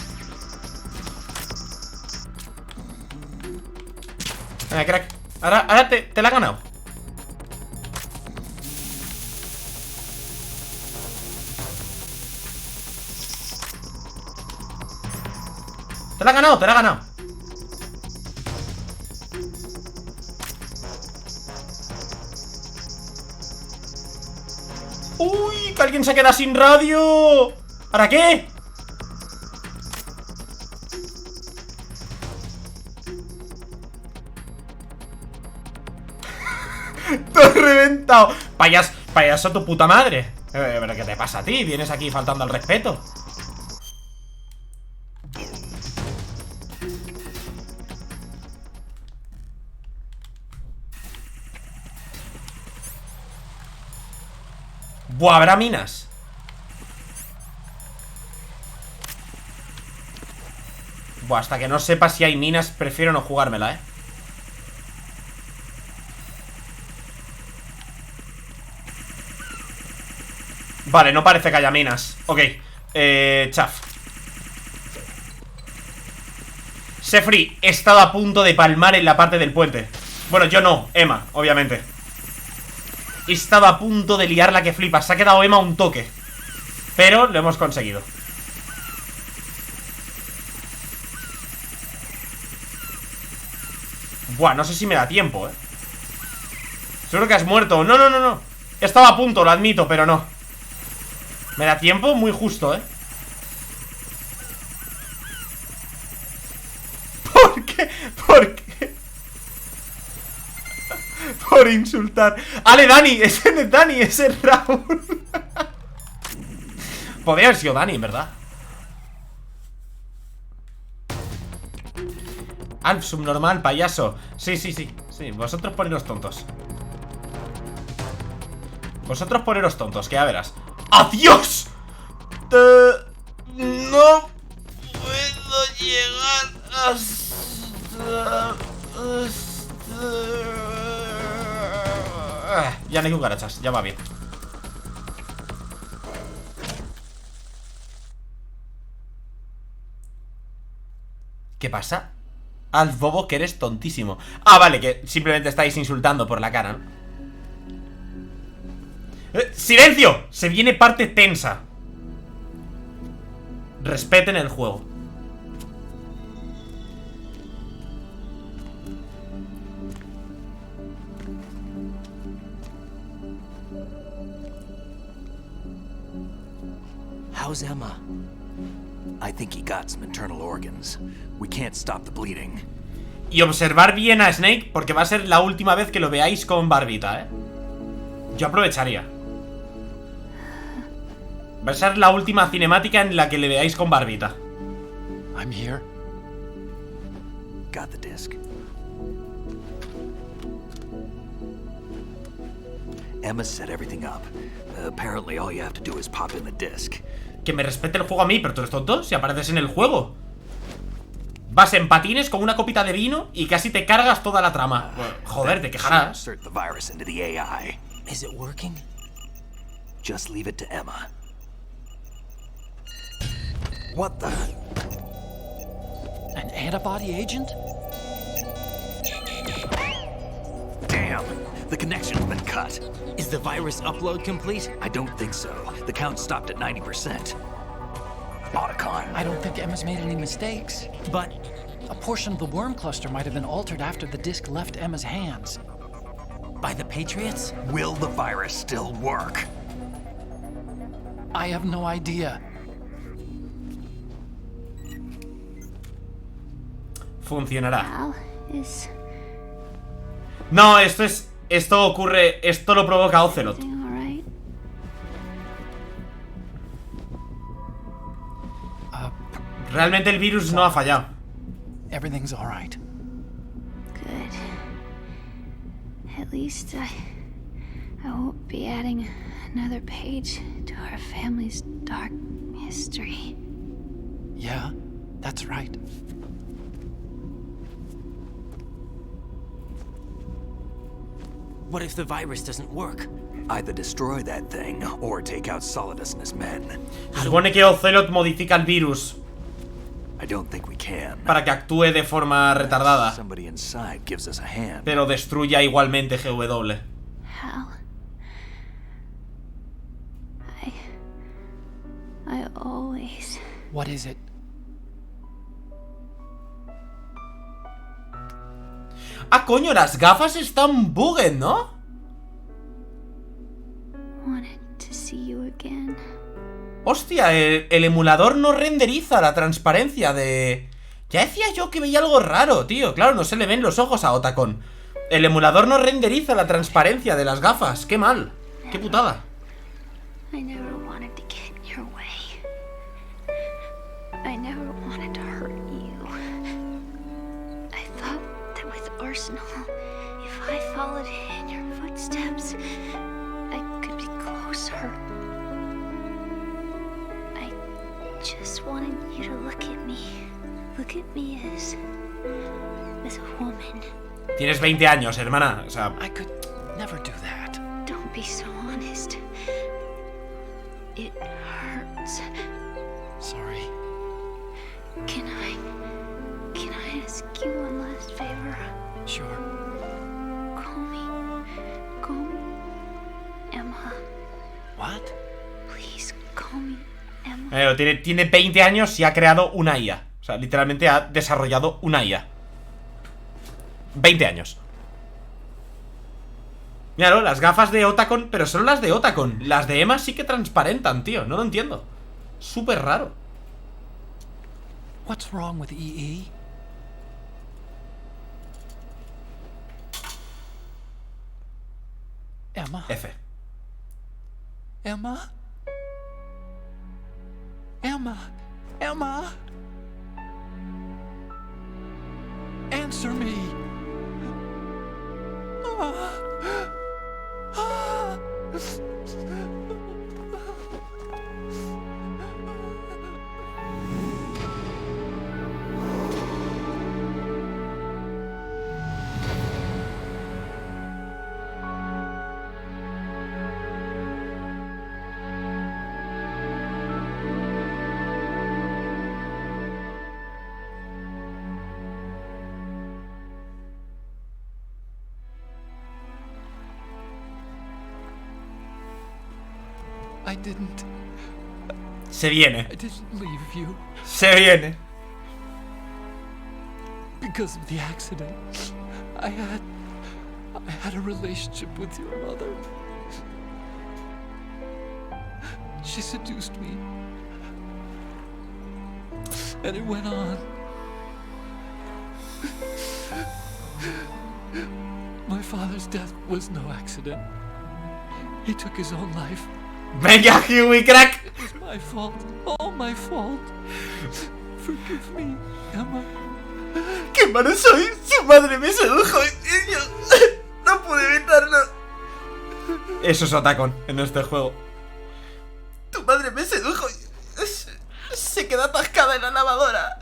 Venga, crack. Ahora te la has ganado. Te la has ganado, te la has ganado. ¡Uy! ¡Que alguien se queda sin radio! ¿Para qué? ¡Te has reventado! Payaso tu puta madre. ¿Pero qué te pasa a ti? Vienes aquí faltando al respeto. Buah, habrá minas. Buah, hasta que no sepa si hay minas, prefiero no jugármela, Vale, no parece que haya minas. Ok, chaf. Sefri, he estado a punto de palmar en la parte del puente. Bueno, yo no, Emma, obviamente. He estado a punto de liarla que flipas. Se ha quedado Emma un toque, pero lo hemos conseguido. Buah, no sé si me da tiempo, Seguro que has muerto. No, no, no, no. Estaba a punto, lo admito, pero no. Me da tiempo muy justo, ¿Por qué? ¿Por qué? Por insultar. ¡Ale, Dani! Ese no es Dani, ese es Raúl. Podría haber sido Dani, en verdad. Alf, subnormal, payaso. Sí, sí, sí. Sí, vosotros poneros tontos. Vosotros poneros tontos, que ya verás. ¡Adiós! No puedo llegar hasta... Ya no hay cucarachas, ya va bien. ¿Qué pasa? Alf bobo, que eres tontísimo. Ah, vale, que simplemente estáis insultando por la cara, ¿no? ¡Silencio! Se viene parte tensa. Respeten el juego. How's Emma? I think he got some internal organs. We can't stop the bleeding. Y observar bien a Snake, porque va a ser la última vez que lo veáis con barbita, ¿eh? Yo aprovecharía. Va a ser la última cinemática en la que le veáis con barbita. I'm here. Got the disc. Emma set everything up. Apparently all you have to do is pop in the disc. Que me respete el juego a mí, pero tú eres tonto si apareces en el juego. Vas en patines con una copita de vino y casi te cargas toda la trama. Bueno, joder, te quejarás. Insert the virus into the AI. Is it working? Just leave it to Emma. What the? An antibody agent? Damn! The connection's been cut. Is the virus upload complete? I don't think so. The count stopped at 90%. Otacon. I don't think Emma's made any mistakes. But A portion of the worm cluster might have been altered after the disc left Emma's hands. by the Patriots? Will the virus still work? I have no idea. Funcionará. Al is No, esto ocurre, esto lo provoca Ocelot. everything all right? Realmente el virus no ha fallado. Everything's all right. Good. At least I won't be adding another page to our family's dark history. Yeah, that's right. What if the virus doesn't work? Either destroy that thing, or take out Solidus and his men. Se supone que Ocelot modifica el virus I don't think we can. para que actúe de forma retardada, Somebody inside gives us a hand. pero destruya igualmente GW. Hal. I always... What is it? Ah, coño, las gafas están bugged, ¿no? wanted to see you again. Hostia, el emulador no renderiza la transparencia de... Ya decía yo que veía algo raro, tío. Claro, no se le ven los ojos a Otacon. El emulador no renderiza la transparencia de las gafas. Qué mal. Qué putada. I never wanted to get in your way. I never wanted to hurt you. I thought that with Arsenal, if I followed in your footsteps, I could be closer. I just wanted you to look at me. Look at me as a woman. Tienes 20 años, hermana. O sea, I could never do that. Don't be so honest. It hurts. Sorry. Can I ask you one last favor? Sure. Call me Emma. What? Please call me Emma. tiene 20 años y ha creado una IA. O sea, literalmente ha desarrollado una IA. 20 años. Míralo, las gafas de Otacon, pero solo las de Otacon. Las de Emma sí que transparentan, tío. No lo entiendo. Súper raro. What's wrong with EE? Emma? F. Emma? Emma? Emma? Answer me. I didn't Se viene. leave you Se viene. because of the accident. I had a relationship with your mother. She seduced me. And it went on. My father's death was no accident. He took his own life. Venga, Huey, crack. It was my fault. All my fault. Forgive me, Emma. ¡Qué malo soy! Su madre me sedujo y yo no pude evitarlo. Eso es Otacon en este juego. Tu madre me sedujo y se quedó atascada en la lavadora.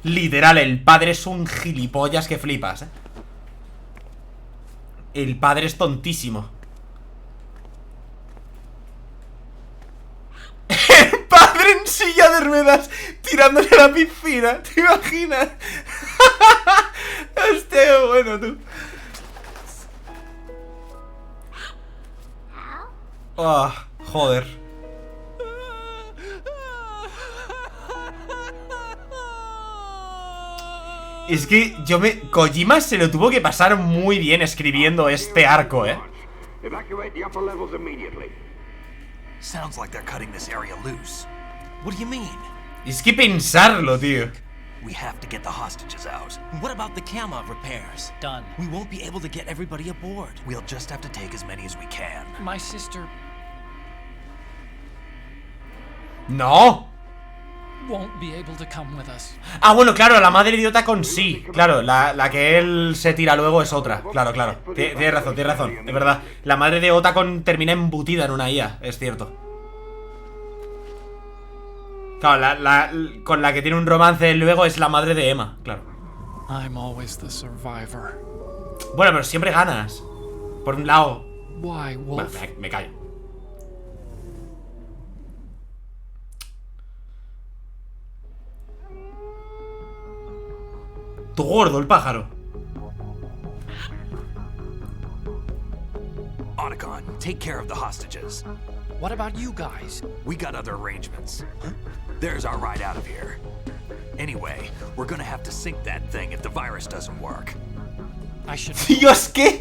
Literal, el padre es un gilipollas que flipas, ¿eh? El padre es tontísimo. El padre en silla de ruedas tirándole a la piscina. ¿Te imaginas? Hostia, bueno, tú. Oh, joder. Es que Kojima se lo tuvo que pasar muy bien escribiendo este arco, ¿eh? Evacuate the upper levels immediately. Sounds like they're cutting this area loose. What do you mean? Es que pensarlo, tío. We have to get the hostages out. What about the camo repairs? Done. We won't be able to get everybody aboard. We'll just have to take as many as we can. My sister ¡No! won't be able to come with us. Ah, bueno, claro, la madre idiota con sí. Claro, la que él se tira luego es otra. Claro, claro. Tienes razón, es verdad. La madre de Otacon termina embutida en una IA, es cierto. Claro, con la que tiene un romance luego es la madre de Emma, claro. I'm always the survivor. Bueno, pero siempre ganas. Por un lado. Why, Bueno, Wolf? me callo. Tu gordo, el pájaro. Otacon, take care of the hostages. What about you guys? We got other arrangements. There's our ride out of here. Anyway, we're gonna have to sink that thing if the virus doesn't work. I should. Dios, qué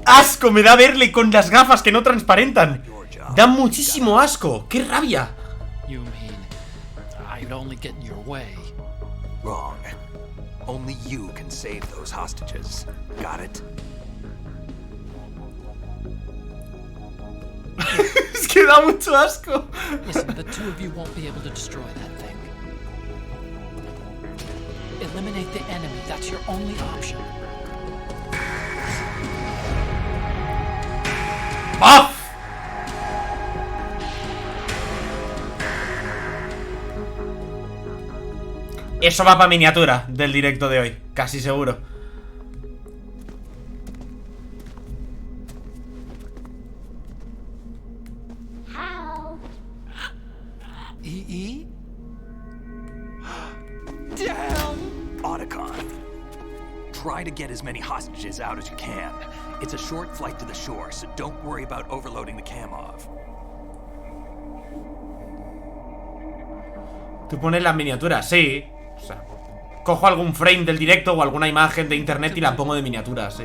asco me da verle con las gafas que no transparentan. Da muchísimo asco. ¡Qué rabia! You mean I'd only get in your way? Wrong. Only you can save those hostages. Got it? Es que da mucho asco. Listen, the two of you won't be able to destroy that thing. Eliminate the enemy. That's your only option. ¡Buff! Eso va para miniatura del directo de hoy, casi seguro. EE? Damn! Otacon, try to get as many hostages out as you can. It's a short flight to the shore, so don't worry about overloading the Kamov. Tú pones las miniaturas, sí. O sea, cojo algún frame del directo o alguna imagen de internet y la pongo de miniatura, sí.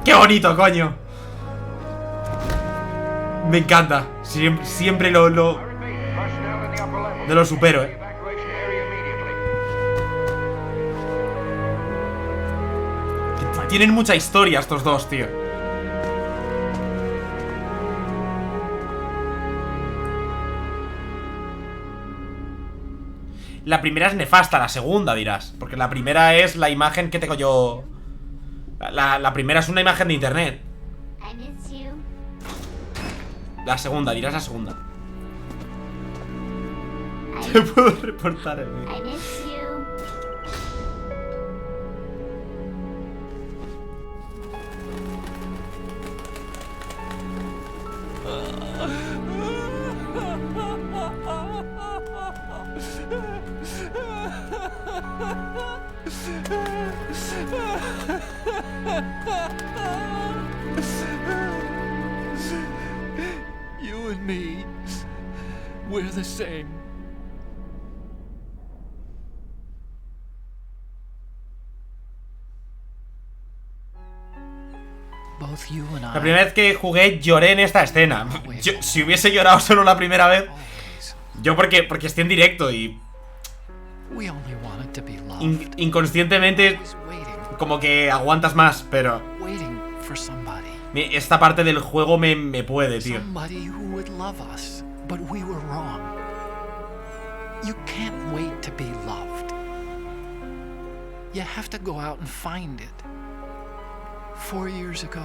¡Qué bonito, coño! Me encanta. Siempre no lo supero, eh. Tienen mucha historia estos dos, tío. La primera es nefasta, la segunda dirás. Porque la primera es la imagen que tengo yo. La primera es una imagen de internet. La segunda, dirás la segunda. Te puedo reportar el vídeo. You and me, we're the same. Both you and I. La primera vez que jugué lloré en esta escena. Si hubiese llorado solo la primera vez, yo porque estoy en directo y inconscientemente como que aguantas más, pero esta parte del juego me puede, tío. You can't wait to be loved. You have to go out and find it. 4 years ago.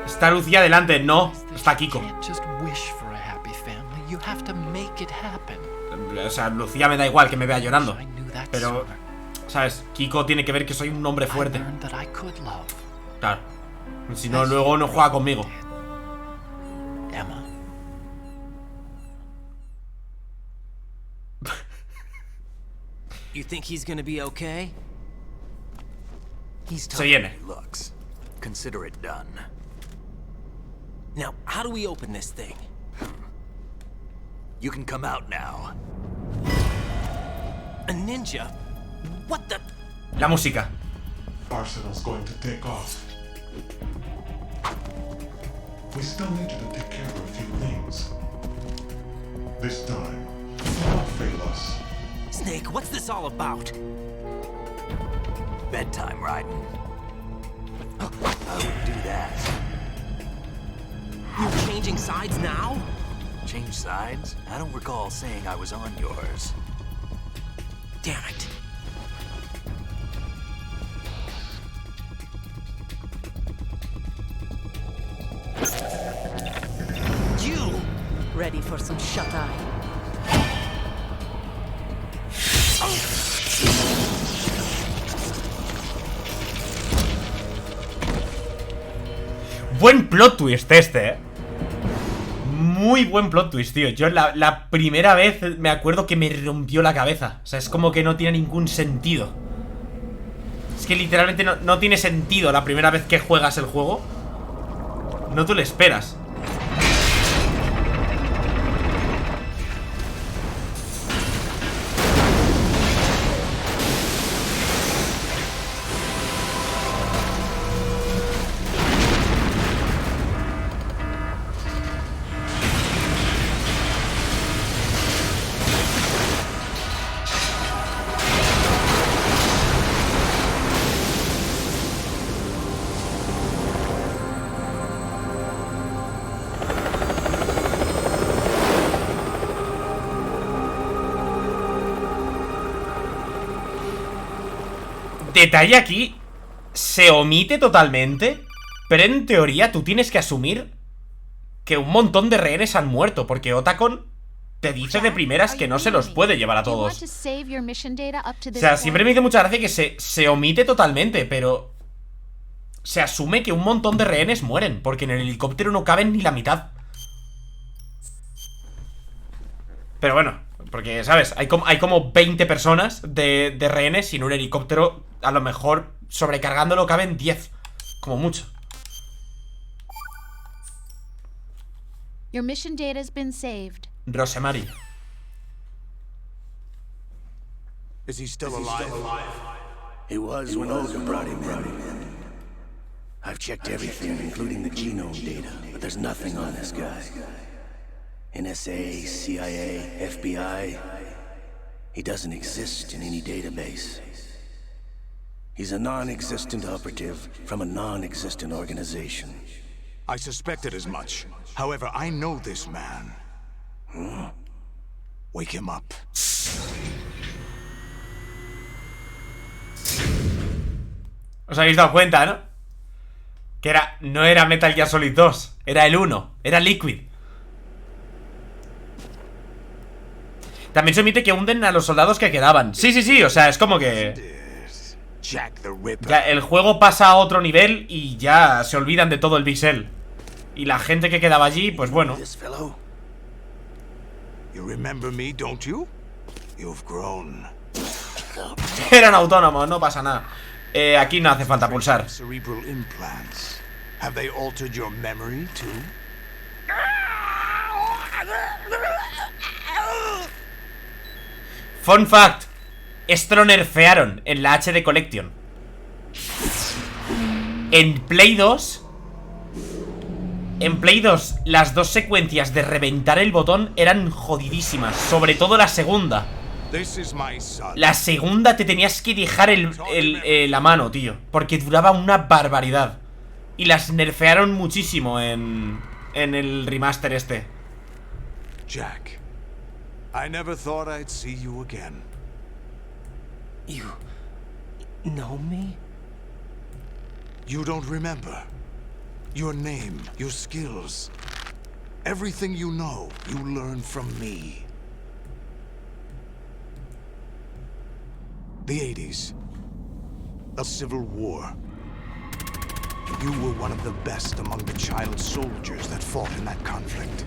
Está Lucía delante, no, está Kiko. You can't just wish for a happy family. You have to make it happen. O sea, Lucía me da igual que me vea llorando, pero, ¿sabes? Kiko tiene que ver que soy un hombre fuerte. Claro. Si no, luego no juega conmigo. Emma. You think he's gonna be okay? He's Se viene. looks. Consider it done. Now, how do we open this thing? You can come out now. A ninja? What the? La música. Arsenal's going to take off. We still need you to take care of a few things. This time, do not fail us. Snake, what's this all about? Bedtime, Raiden. I wouldn't do that. You're changing sides now? Change sides? I don't recall saying I was on yours. Damn it. You! Ready for some shut-eye? Buen plot twist este, Muy buen plot twist, tío. Yo la primera vez me acuerdo que me rompió la cabeza. O sea, es como que no tiene ningún sentido. Es que literalmente no tiene sentido la primera vez que juegas el juego. No te lo esperas. Detalle aquí, se omite totalmente, pero en teoría tú tienes que asumir que un montón de rehenes han muerto, porque Otacon te dice de primeras que no se los puede llevar a todos. O sea, siempre me hizo mucha gracia que se omite totalmente, pero se asume que un montón de rehenes mueren, porque en el helicóptero no caben ni la mitad. Pero bueno, porque, ¿sabes? Hay como 20 personas de rehenes y en un helicóptero, a lo mejor, sobrecargándolo caben 10. Como mucho. Your mission data has been saved. Rosemary. Is he still alive? He was when Olga brought him in. I've checked everything, including the genome data, but there's nothing on this guy. NSA, CIA, FBI. He doesn't exist in any database. He's a non-existent operative from a non-existent organization. I suspected as much. However, I know this man. Wake him up. Os habéis dado cuenta, ¿no? Que no era Metal Gear Solid 2, era el 1, era Liquid. También se omite que hunden a los soldados que quedaban. Sí, o sea, es como que ya el juego pasa a otro nivel y ya se olvidan de todo el bisel. Y la gente que quedaba allí, pues bueno. Eran autónomos, no pasa nada. Aquí no hace falta pulsar. Have they altered your memory too? Fun fact. Esto lo nerfearon en la HD Collection. En Play 2, las dos secuencias de reventar el botón eran jodidísimas. Sobre todo la segunda. La segunda te tenías que dejar la mano, tío, porque duraba una barbaridad. Y las nerfearon muchísimo en el remaster este. Jack, I never thought I'd see you again. You know me? You don't remember. Your name, your skills. Everything you know, you learned from me. The 80s. A civil war. You were one of the best among the child soldiers that fought in that conflict.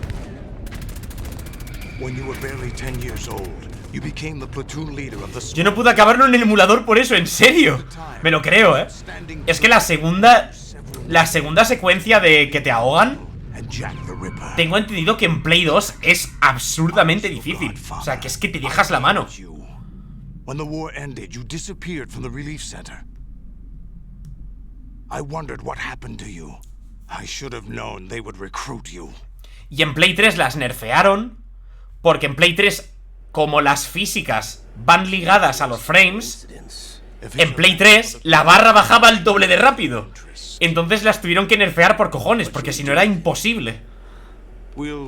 When you were barely 10 years old, you became the platoon leader of the... Yo no pude acabarlo en el emulador por eso, en serio. Me lo creo, Es que la segunda secuencia de que te ahogan, tengo entendido que en Play 2 es absurdamente difícil. O sea, que es que te dejas la mano. When the war ended, you disappeared from the relief center. I wondered what happened to you. I should have known they would recruit you. Y en Play 3 las nerfearon, porque en Play 3, como las físicas van ligadas a los frames, en Play 3 la barra bajaba el doble de rápido. Entonces las tuvieron que nerfear por cojones, porque si no era imposible.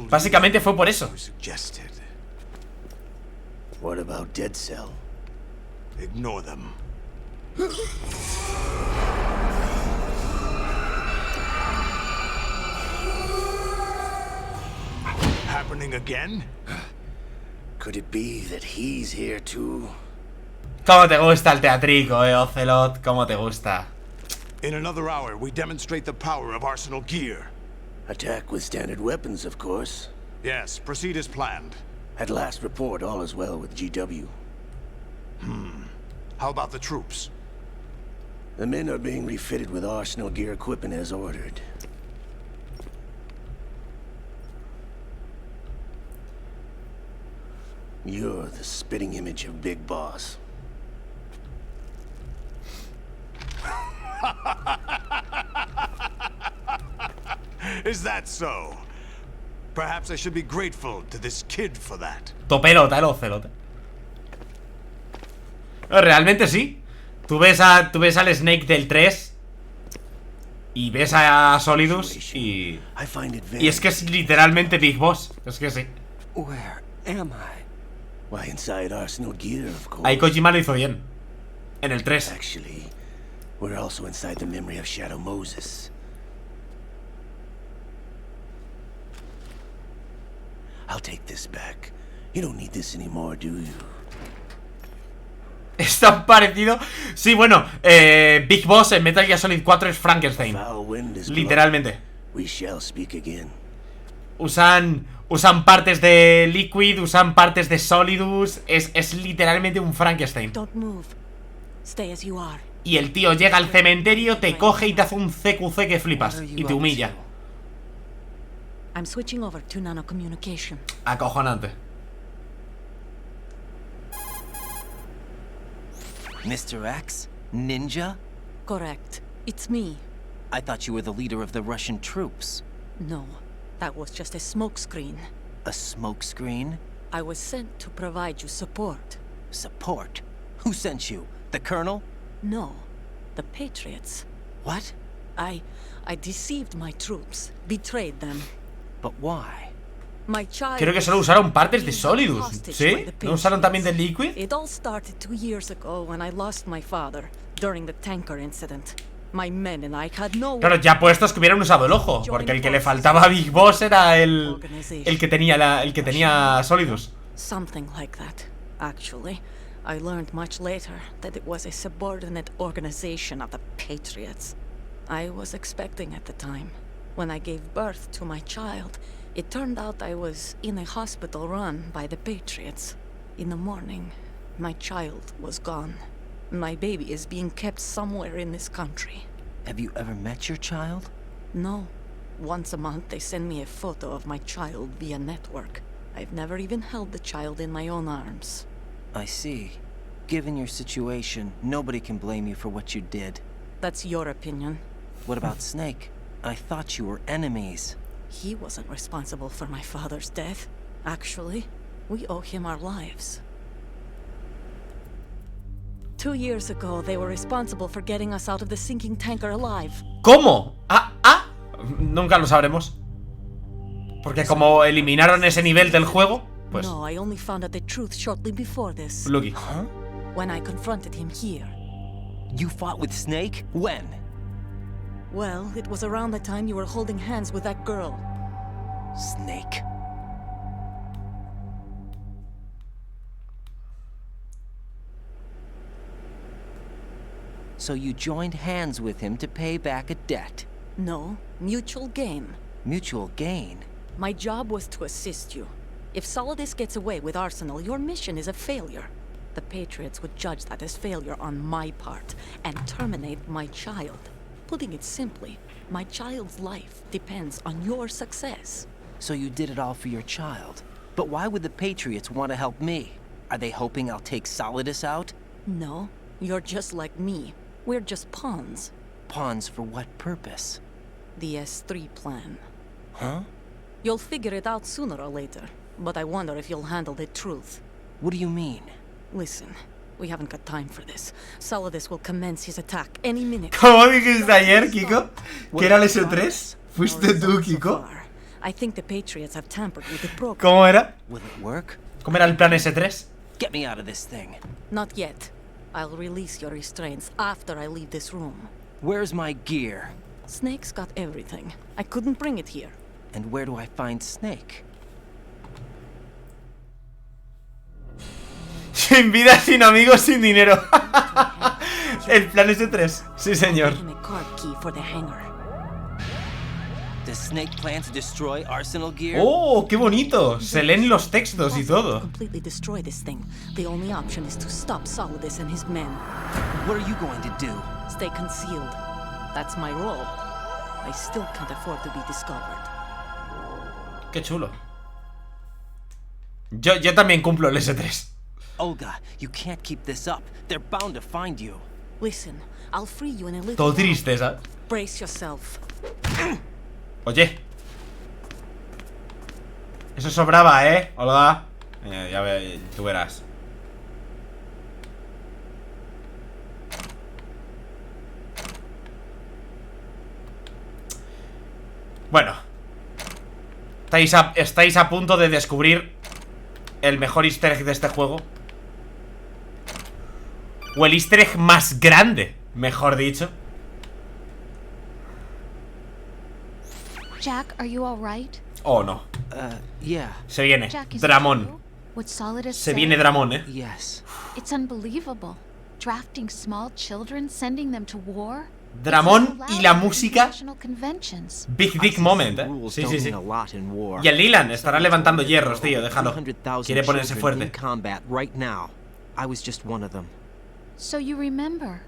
Básicamente fue por eso. What about Dead Cell? Ignore them. Happening again? Could it be that he's here too? ¿Cómo te gusta el teatrico, Ocelot? ¿Cómo te gusta? In another hour, we demonstrate the power of Arsenal gear. Attack with standard weapons, of course. Yes, proceed as planned. At last report, all is well with GW. How about the troops? The men are being refitted with Arsenal gear equipment as ordered. You're the spitting image of Big Boss. Is that so? Perhaps I should be grateful to this kid for that. Topelota, el Ocelot. Realmente sí. Tú ves al Snake del 3 y ves a Solidus y es que es literalmente Big Boss. Es que sí. Where am I? Why, inside Arsenal gear, of course. Ahí Kojima lo hizo bien. En el 3. Actually, we're also inside the memory of Shadow Moses. I'll take this back. You don't need this anymore, do you? Es tan parecido. Sí, bueno, Big Boss en Metal Gear Solid 4 es Frankenstein. Literalmente. We shall speak again. Usan partes de Liquid, usan partes de Solidus. Es literalmente un Frankenstein. Don't move. Stay as you are. Y el tío llega al cementerio, te coge y te hace un CQC que flipas. Y te humilla. I'm switching over to nanocommunication. Acojonante. Mr. X? Ninja? Correct. It's me. I thought you were the leader of the Russian troops. No, that was just a smokescreen. A smokescreen? I was sent to provide you support. Support? Who sent you? The Colonel? No, the Patriots. What? I deceived my troops, betrayed them. But why? Creo que solo usaron partes de Solidus. ¿Sí? ¿No usaron también de Liquid? It all started 2 years ago when I lost my father during the tanker incident. My men and I had no... Claro, ya puestos que hubieran usado el ojo, porque el que le faltaba a Big Boss era el que tenía Solidus. Something like that. Actually, I learned much later that it was a subordinate organization of the Patriots. I was expecting at the time. When I gave birth to my child, it turned out I was in a hospital run by the Patriots. In the morning, my child was gone. My baby is being kept somewhere in this country. Have you ever met your child? No. Once a month, they send me a photo of my child via network. I've never even held the child in my own arms. I see. Given your situation, nobody can blame you for what you did. That's your opinion. What about Snake? I thought you were enemies. He wasn't responsible for my father's death. Actually, we owe him our lives. 2 years ago, they were responsible for getting us out of the sinking tanker alive. ¿Cómo? Nunca lo sabremos. Porque como eliminaron ese nivel del juego, pues... No, I only found out the truth shortly before this. Lucky. Huh? When I confronted him here. You fought with Snake? When? Well, it was around the time you were holding hands with that girl. Snake. So you joined hands with him to pay back a debt? No, mutual gain. Mutual gain? My job was to assist you. If Solidus gets away with Arsenal, your mission is a failure. The Patriots would judge that as failure on my part and terminate my child. Putting it simply, my child's life depends on your success. So you did it all for your child. But why would the Patriots want to help me? Are they hoping I'll take Solidus out? No, you're just like me. We're just pawns. Pawns for what purpose? The S3 plan. Huh? You'll figure it out sooner or later, but I wonder if you'll handle the truth. What do you mean? Listen, we haven't got time for this. Solidus will commence his attack any minute. ¿Cómo dijiste ayer, Kiko? ¿Que era el S3? ¿Fuiste tú, Kiko? I think the Patriots have tampered with the program. ¿Cómo era? Will it work? ¿Cómo era el plan S3? Get me out of this thing. Not yet. I'll release your restraints after I leave this room. Where's my gear? Snake's got everything. I couldn't bring it here. And where do I find Snake? Sin vida, sin amigos, sin dinero. El plan S3. Sí, señor. Does Snake plan to destroy Arsenal gear? Oh, qué bonito. Se leen los textos y todo. Completely destroy this thing. The only option is to stop Solidus and his men. What are you going to do? Stay concealed. That's my role. I still can't afford to be discovered. Qué chulo. Yo también cumplo el S3. Olga, you can't keep this up. They're bound to find you. Listen, I'll free you in a little Todo triste, ¿sabes? Brace yourself. Oye. Eso sobraba, ¿eh? Olga. Ya ve, tú verás. Bueno. Estáis a punto de descubrir el mejor easter egg de este juego. O el easter egg más grande, mejor dicho. Jack, are you all right? Oh, no. Yeah. Se viene. Jack, is Dramón. What Solidus Se viene Dramón, ¿eh? Yes. It's unbelievable. Drafting small children, sending them to war. Dramón y la música. Big moment, ¿eh? Sí, sí, sí. Y el Leland estará levantando hierros, tío, déjalo. Quiere ponerse fuerte. So you remember?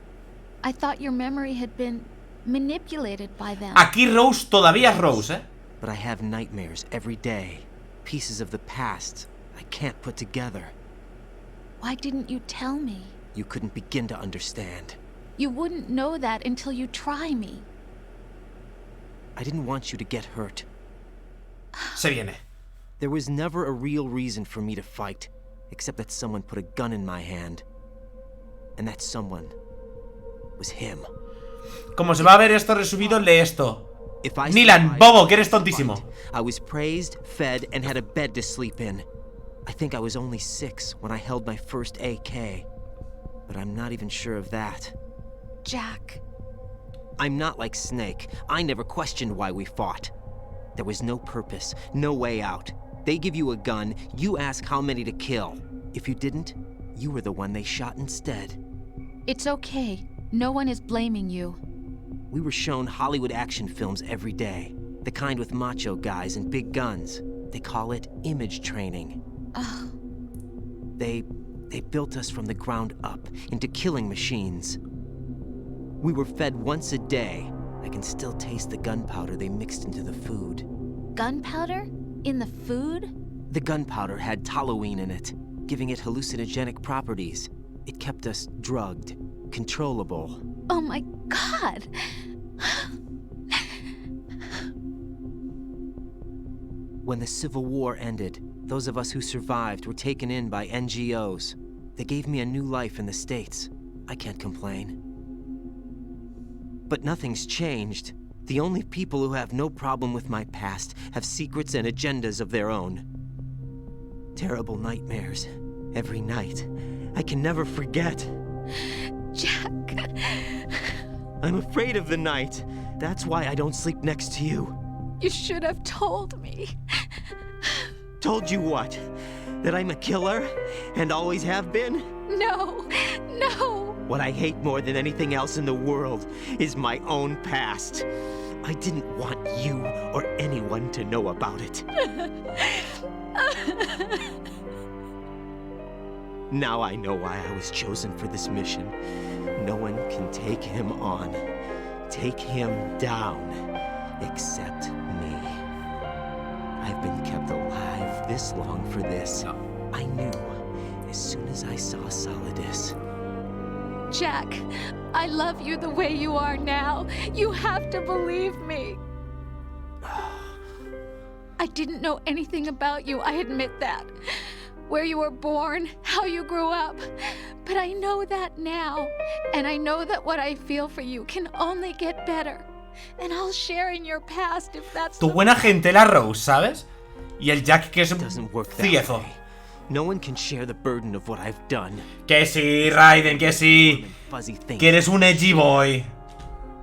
I thought your memory had been manipulated by them. Aquí Rose todavía es Rose, ¿eh? But I have nightmares every day. Pieces of the past I can't put together. Why didn't you tell me? You couldn't begin to understand. You wouldn't know that until you try me. I didn't want you to get hurt. Se viene. There was never a real reason for me to fight, except that someone put a gun in my hand. And that someone was him. Como se va a ver esto resubido, lee esto. Nilan, bobo, que eres tontísimo. I was praised, fed, and had a bed to sleep in. I think I was only 6 when I held my first AK. But I'm not even sure of that. Jack. I'm not like Snake. I never questioned why we fought. There was no purpose, no way out. They give you a gun, you ask how many to kill. If you didn't, you were the one they shot instead. It's okay. No one is blaming you. We were shown Hollywood action films every day. The kind with macho guys and big guns. They call it image training. They built us from the ground up into killing machines. We were fed once a day, I can still taste the gunpowder they mixed into the food. Gunpowder? In the food? The gunpowder had toluene in it, giving it hallucinogenic properties. It kept us drugged, controllable. Oh my God! When the Civil War ended, those of us who survived were taken in by NGOs. They gave me a new life in the States. I can't complain. But nothing's changed. The only people who have no problem with my past have secrets and agendas of their own. Terrible nightmares. Every night. I can never forget. Jack. I'm afraid of the night. That's why I don't sleep next to you. You should have told me. Told you what? That I'm a killer? And always have been? No, no. What I hate more than anything else in the world is my own past. I didn't want you or anyone to know about it. Now I know why I was chosen for this mission. No one can take him on, take him down, except me. I've been kept alive this long for this. I knew as soon as I saw Solidus. Jack, I love you the way you are now. You have to believe me. I didn't know anything about you, I admit that. Where you were born, how you grew up. But I know that now. And I know that what I feel for you can only get better. And I'll share in your past if that's Tu buena gente la Rose, ¿sabes? Y el Jack que es un ciezo. No one can share the burden of what I've done. Que sí, Raiden, que sí. Que eres un edgy boy.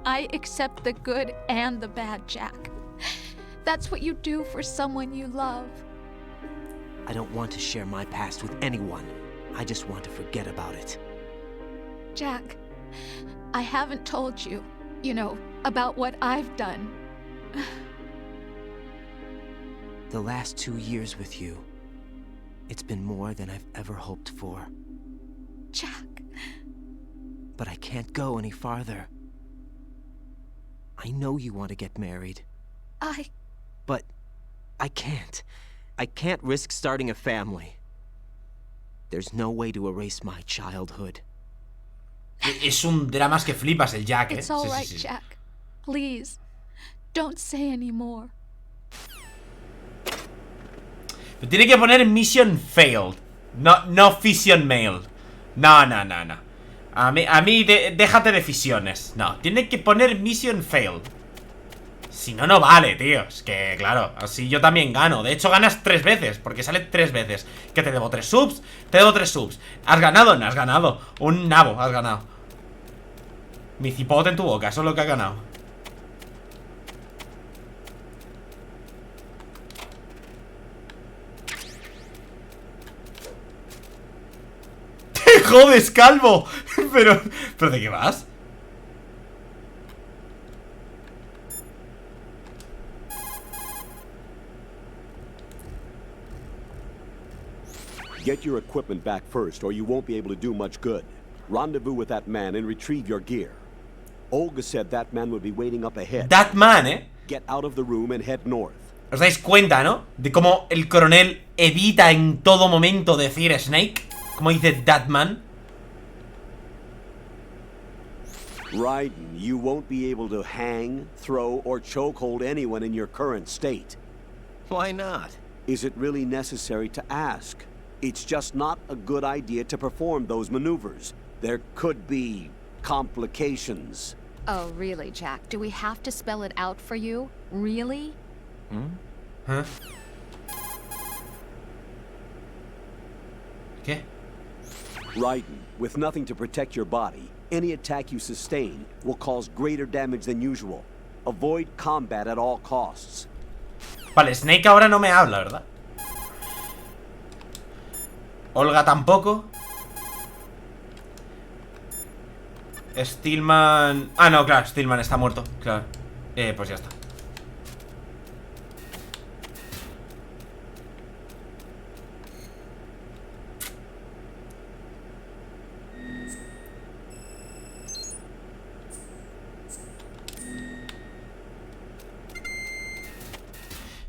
I accept the good and the bad, Jack. That's what you do for someone you love. I don't want to share my past with anyone. I just want to forget about it. Jack, I haven't told you, about what I've done. The last 2 years with you, it's been more than I've ever hoped for. Jack. But I can't go any farther. I know you want to get married. But I can't. I can't risk starting a family. There's no way to erase my childhood. Es un drama que flipas el Jack, It's all right, Jack. Please, don't say anymore. Pero tiene que poner mission failed. No fission mail. No. A mí déjate de fisiones. No, tiene que poner mission failed. Si no, no vale, tío. Es que, claro, así yo también gano. De hecho, ganas 3 veces, porque sale 3 veces. ¿Que te debo 3 subs? Te debo 3 subs. ¿Has ganado? No has ganado. Un nabo, has ganado. Mi cipote en tu boca, eso es lo que has ganado. ¡Te jodes, calvo! ¿Pero de qué vas? Get your equipment back first, or you won't be able to do much good. Rendezvous with that man and retrieve your gear. Olga said that man would be waiting up ahead. That man, Get out of the room and head north. ¿Os dais cuenta, no? De cómo el coronel evita en todo momento decir Snake. Como dice that man. Raiden, you won't be able to hang, throw, or chokehold anyone in your current state. Why not? Is it really necessary to ask? It's just not a good idea to perform those maneuvers. There could be complications. Oh, really, Jack? Do we have to spell it out for you? Really? Huh? ¿Qué? Raiden, with nothing to protect your body, any attack you sustain will cause greater damage than usual. Avoid combat at all costs. Vale, Snake ahora no me habla, ¿verdad? Olga tampoco. Stillman... Ah, no, claro, Stillman está muerto. Claro. Pues ya está.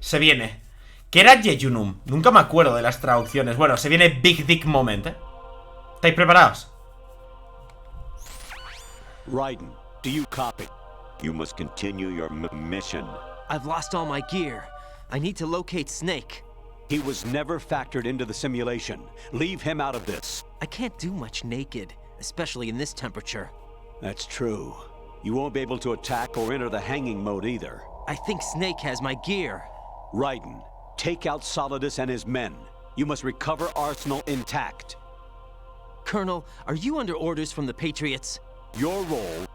Se viene. ¿Qué era Yejunum? Nunca me acuerdo de las traducciones. Bueno, se viene Big Dick Moment, ¿eh? ¿Estáis preparados? Raiden, do you copy? You must continue your mission. I've lost all my gear. I need to locate Snake. He was never factored into the simulation. Leave him out of this. I can't do much naked, especially in this temperature. That's true. You won't be able to attack or enter the hanging mode either. I think Snake has my gear. Raiden, take out Solidus and his men. You must recover Arsenal intact. Colonel, are you under orders from the Patriots? Your role,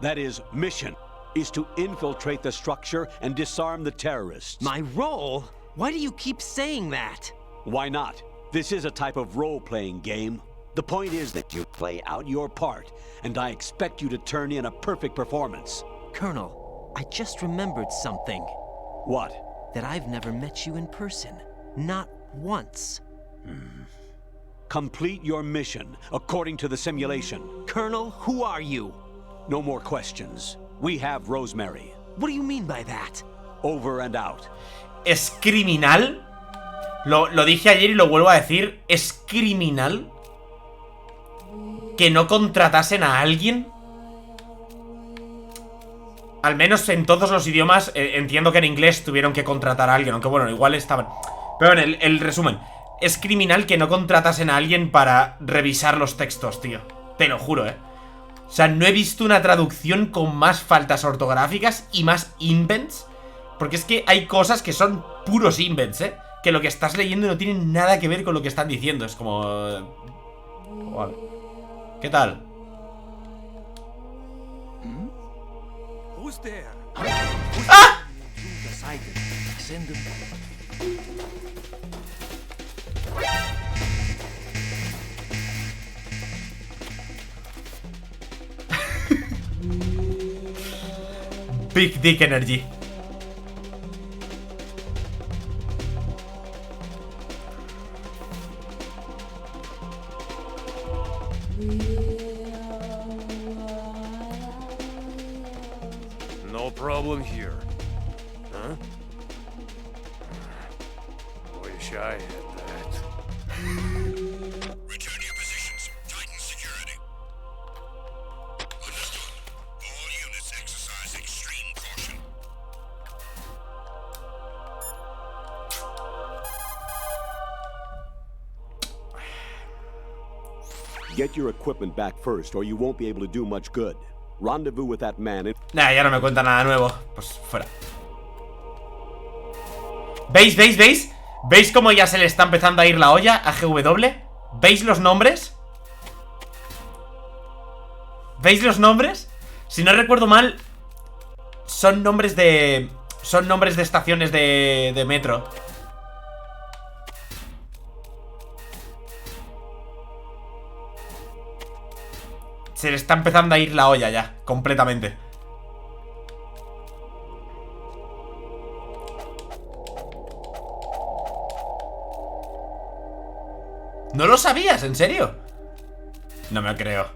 that is, mission, is to infiltrate the structure and disarm the terrorists. My role? Why do you keep saying that? Why not? This is a type of role-playing game. The point is that you play out your part, and I expect you to turn in a perfect performance. Colonel, I just remembered something. What? That I've never met you in person. Not once. Complete your mission, according to the simulation. Colonel, who are you? No more questions. We have Rosemary. What do you mean by that? Over and out. ¿Es criminal? Lo dije ayer y lo vuelvo a decir. ¿Es criminal que no contratasen a alguien? Al menos en todos los idiomas. Entiendo que en inglés tuvieron que contratar a alguien, aunque bueno, igual estaban. Pero bueno, el resumen. Es criminal que no contratasen a alguien para revisar los textos, tío. Te lo juro, O sea, no he visto una traducción con más faltas ortográficas y más invents. Porque es que hay cosas que son puros invents, que lo que estás leyendo no tiene nada que ver con lo que están diciendo. Es como... Vale. ¿Qué tal? ¡Ah! Big Dick Energy. No problem here. Huh? Wish I had that. Return to your positions. Tighten security. Understood. All units exercise extreme caution. Get your equipment back first, or you won't be able to do much good. Rendezvous with that man. Nah, ya no me cuenta nada nuevo. Pues fuera. ¿Veis? ¿Veis? ¿Veis? ¿Veis cómo ya se le está empezando a ir la olla a GW? ¿Veis los nombres? ¿Veis los nombres? Si no recuerdo mal, son nombres de... Son nombres de estaciones de metro. Se le está empezando a ir la olla ya, completamente. ¿No lo sabías? ¿En serio? No me lo creo.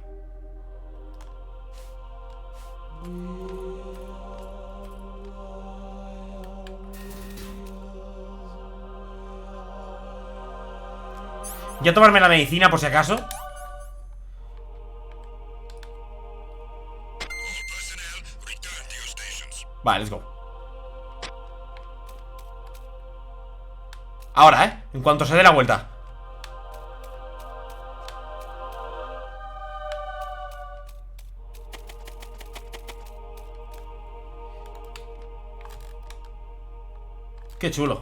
Voy a tomarme la medicina por si acaso. Vale, let's go. Ahora, en cuanto se dé la vuelta. Qué chulo.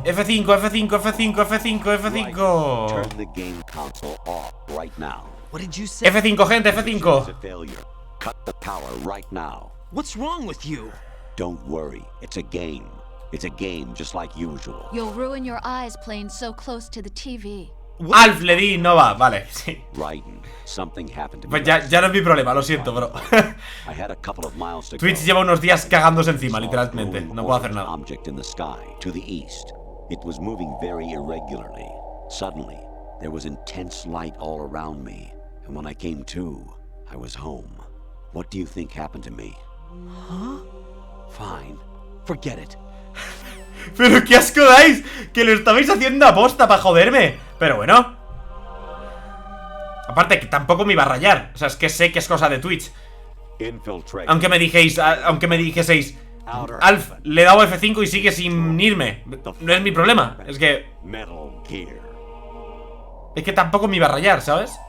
F5, F5, F5, F5, F5. Turn the game console off right now. What did you say? F5, gente, F5. It's a failure. Cut the power right now. What's wrong with you? Don't worry. It's a game. It's a game just like usual. You'll ruin your eyes playing so close to the TV. Alf, le di, no va, vale, sí. Raiden, something happened to me. Pues ya no es mi problema, lo siento, bro. I had a couple of miles to Twitch go. lleva unos días cagándose encima, literalmente. No puedo hacer nada. Object in the sky to the east. It was moving very irregularly. Suddenly, there was intense light all around me, and when I came to, I was home. What do you think happened to me? Huh? Fine. Forget it. Pero qué asco dais, que lo estabais haciendo aposta para joderme. Pero bueno. Aparte que tampoco me iba a rayar. O sea, es que sé que es cosa de Twitch. Aunque me dijeseis, Alf, le he dado F5 y sigue sin irme. No es mi problema. Es que tampoco me iba a rayar, ¿sabes?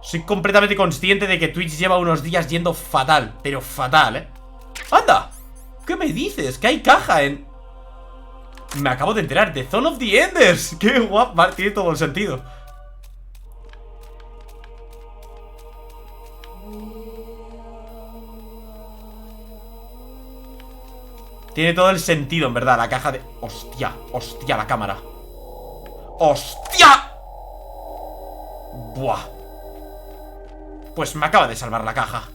Soy completamente consciente de que Twitch lleva unos días yendo fatal. Pero fatal, ¿eh? ¡Anda! ¿Qué me dices? Que hay caja en... Me acabo de enterar, de Zone of the Enders. ¡Qué guapo! Vale, tiene todo el sentido. Tiene todo el sentido, en verdad, la caja de... Hostia, hostia, la cámara. ¡Hostia! Buah. Pues me acaba de salvar la caja.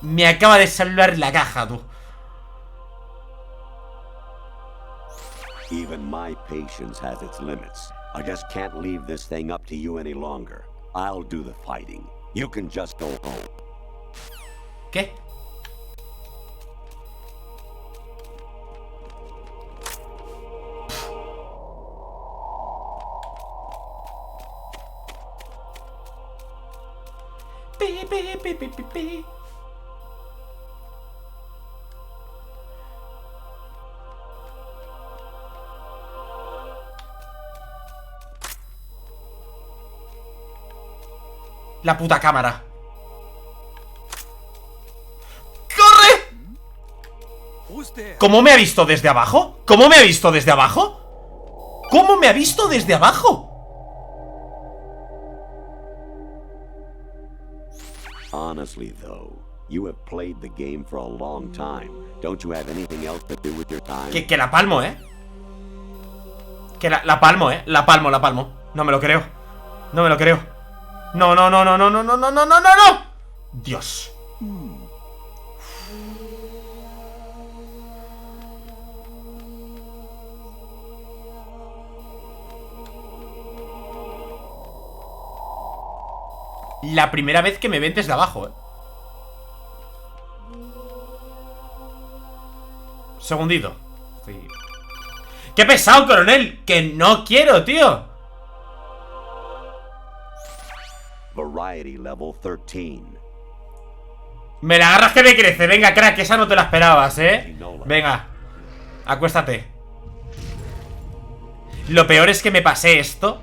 Me acaba de salvar la caja, tú. Even my patience has its limits. I just can't leave this thing up to you any longer. I'll do the fighting. You can just go home. ¿Qué? Pi. La puta cámara. ¿Cómo me ha visto desde abajo? ¿Cómo me ha visto desde abajo? ¿Cómo me ha visto desde abajo? Honestly, though, you have played the game for a long time. Don't you have anything else to do with your time? Que la palmo, ¿eh? Que la palmo, ¿eh? La palmo. No me lo creo. No me lo creo. No. Dios. La primera vez que me ven desde abajo, ¿eh? Segundito. Sí. ¡Qué pesado, coronel! ¡Que no quiero, tío! Variety level 13. Me la agarras que me crece. Venga, crack, esa no te la esperabas, ¿eh? Venga, acuéstate. Lo peor es que me pasé esto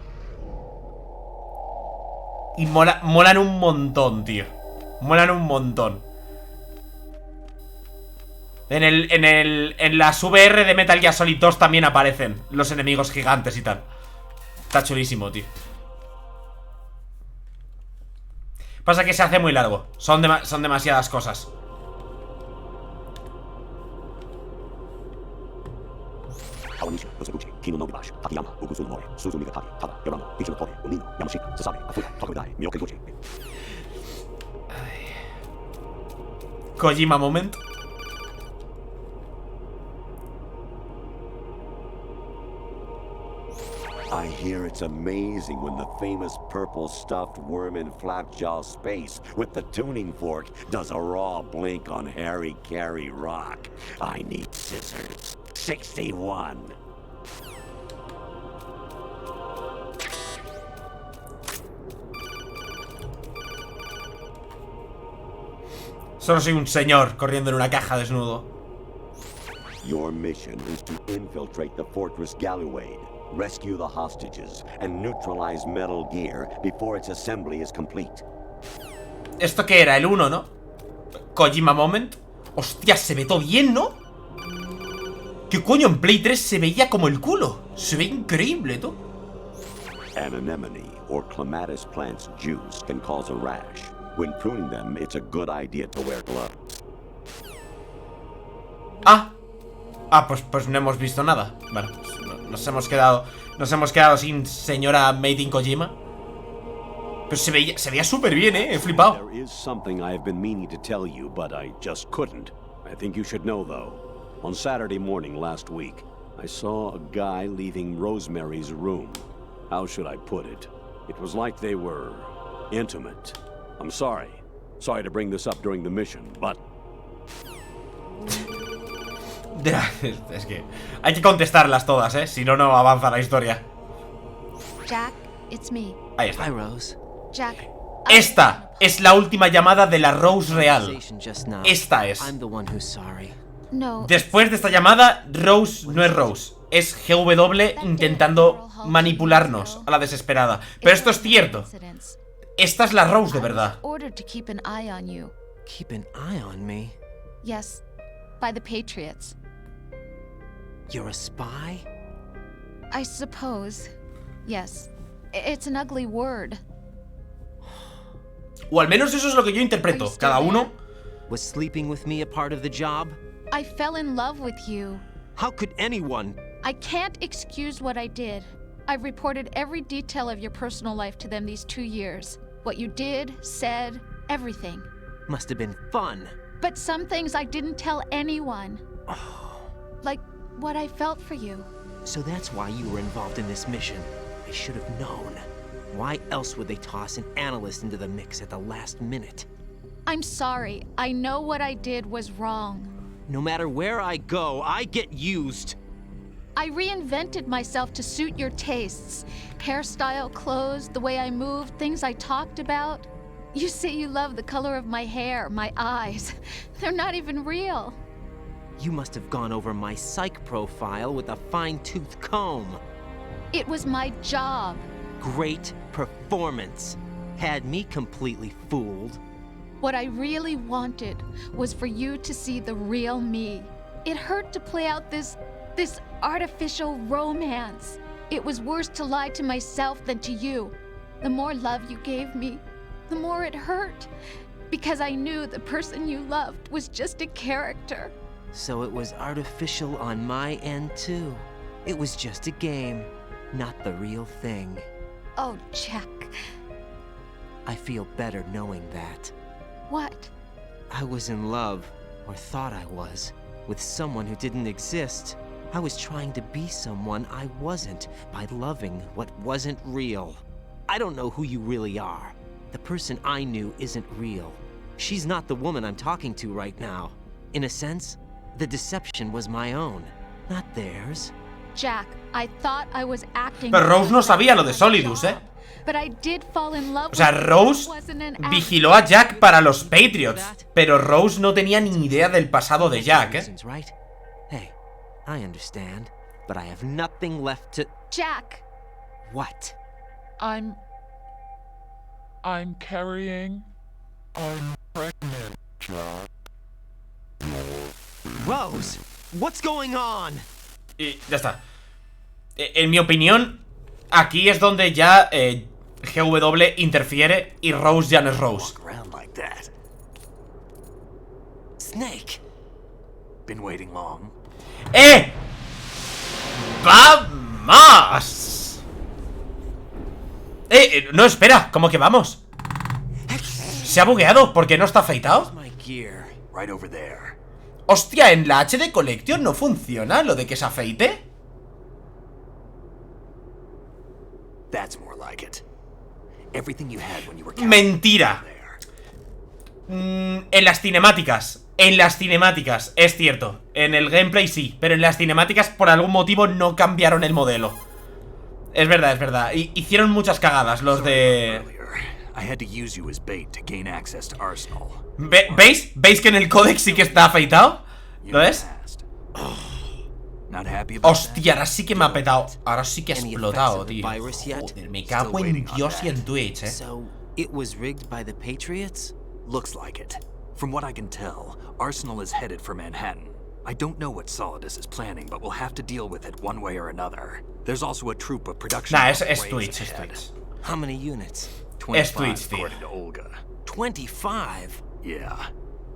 y molan un montón, tío. Molan un montón. En las VR de Metal Gear Solid 2 también aparecen los enemigos gigantes y tal. Está chulísimo, tío. Pasa que se hace muy largo. Son demasiadas cosas. Kojima moment. I hear it's amazing when the famous purple stuffed worm in Flapjaw space with the tuning fork does a raw blink on Harry Carey rock. I need scissors. 61. Solo soy un señor corriendo en una caja desnudo. Your mission is to infiltrate the Fortress Gallowade, rescue the hostages, and neutralize Metal Gear before its assembly is complete. ¿Esto qué era? El 1, ¿no? Kojima moment. Hostia, se ve todo bien, ¿no? ¿Qué coño? En Play 3 se veía como el culo. Se ve increíble, ¿tú? An anemone or clematis plant's juice can cause a rash. When pruning them, it's a good idea to wear gloves. Pues no hemos visto nada. Bueno, nos hemos quedado sin señora Made in Kojima. Pero se veía súper bien, He flipado. There is something I have been meaning to tell you, but I just couldn't. I think you should know, though. On Saturday morning last week, I saw a guy leaving Rosemary's room. How should I put it? It was like they were intimate. I'm sorry. Sorry to bring this up during the mission, but... Es que hay que contestarlas todas, si no, no avanza la historia. Jack, it's me. Ahí está. Hi, Rose. Jack. Esta es la última llamada de la Rose real. Esta es. No. Después de esta llamada, Rose no es Rose. Es GW intentando manipularnos a la desesperada. Pero esto es cierto. Esta es la Rose de verdad. Keep an eye on you. Keep an eye on me? Yes, by the Patriots. You're a spy? I suppose. Yes. It's an ugly word. O al menos eso es lo que yo interpreto. Cada uno. Was sleeping with me a part of the job? I fell in love with you. How could anyone? I can't excuse what I did. I've reported every detail of your personal life to them these 2 years. What you did, said, everything. Must have been fun. But some things I didn't tell anyone. Like what I felt for you. So that's why you were involved in this mission. I should have known. Why else would they toss an analyst into the mix at the last minute? I'm sorry. I know what I did was wrong. No matter where I go, I get used. I reinvented myself to suit your tastes. Hairstyle, clothes, the way I moved, things I talked about. You say you love the color of my hair, my eyes. They're not even real. You must have gone over my psych profile with a fine-tooth comb. It was my job. Great performance. Had me completely fooled. What I really wanted was for you to see the real me. It hurt to play out this artificial romance. It was worse to lie to myself than to you. The more love you gave me, the more it hurt. Because I knew the person you loved was just a character. So it was artificial on my end too. It was just a game, not the real thing. Oh, Jack. I feel better knowing that. What? I was in love, or thought I was, with someone who didn't exist. I was trying to be someone I wasn't by loving what wasn't real. I don't know who you really are. The person I knew isn't real. She's not the woman I'm talking to right now. In a sense, the deception was my own, not theirs. Jack, I thought I was acting. Pero Rose no sabía lo de Solidus, But I did fall in love. O sea, Rose vigiló a Jack para los Patriots, pero Rose no tenía ni idea del pasado de Jack, Hey, I understand, but I have nothing left to... Jack! What? I'm carrying... I'm pregnant, Jack. Rose, what's going on? Y ya está. En mi opinión, aquí es donde ya GW interfiere y Rose ya no es Rose. Snake. Been waiting long. ¡Vamos! No, espera, ¿cómo que vamos? ¿Se ha bugueado? ¿Por qué no está afeitado? Right over there. Hostia, en la HD Collection no funciona lo de que se afeite. That's more like it. Everything you had when you were Mentira. En las cinemáticas. En las cinemáticas, es cierto. En el gameplay sí, pero en las cinemáticas por algún motivo no cambiaron el modelo. Es verdad, es verdad. Hicieron muchas cagadas los de... ¿Veis? ¿Veis que en el códex sí que está afeitado? ¿Lo ves? Hostia, ahora sí que me ha petado. Ahora sí que ha explotado, tío. Joder, me cago en Dios y en Twitch, So, it was rigged by the Patriots? Looks like it. From what I can tell, Arsenal is headed for Manhattan. I don't know what Solidus is planning, but we'll have to deal with it one way or another. There's also a troop of production. Nah, es Twitch, es Twitch. How many units? 25, according to Olga. 25? Yeah.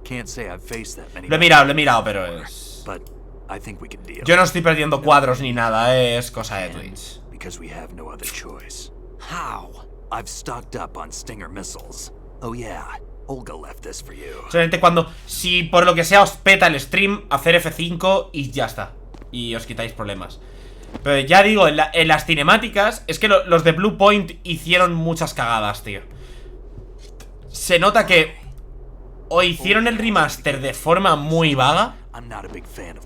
Can't say I've faced that many. Lo he mirado, pero es... But I think we can deal. Yo no estoy perdiendo cuadros ni nada, es cosa de Twitch. Because we have no other choice. How? I've stocked up on Stinger missiles. Oh yeah. Olga left this for you. Solamente cuando, si por lo que sea os peta el stream, hacer F5 y ya está. Y os quitáis problemas. Pero ya digo, en las cinemáticas es que los de Blue Point hicieron muchas cagadas, tío. Se nota que o hicieron el remaster de forma muy vaga,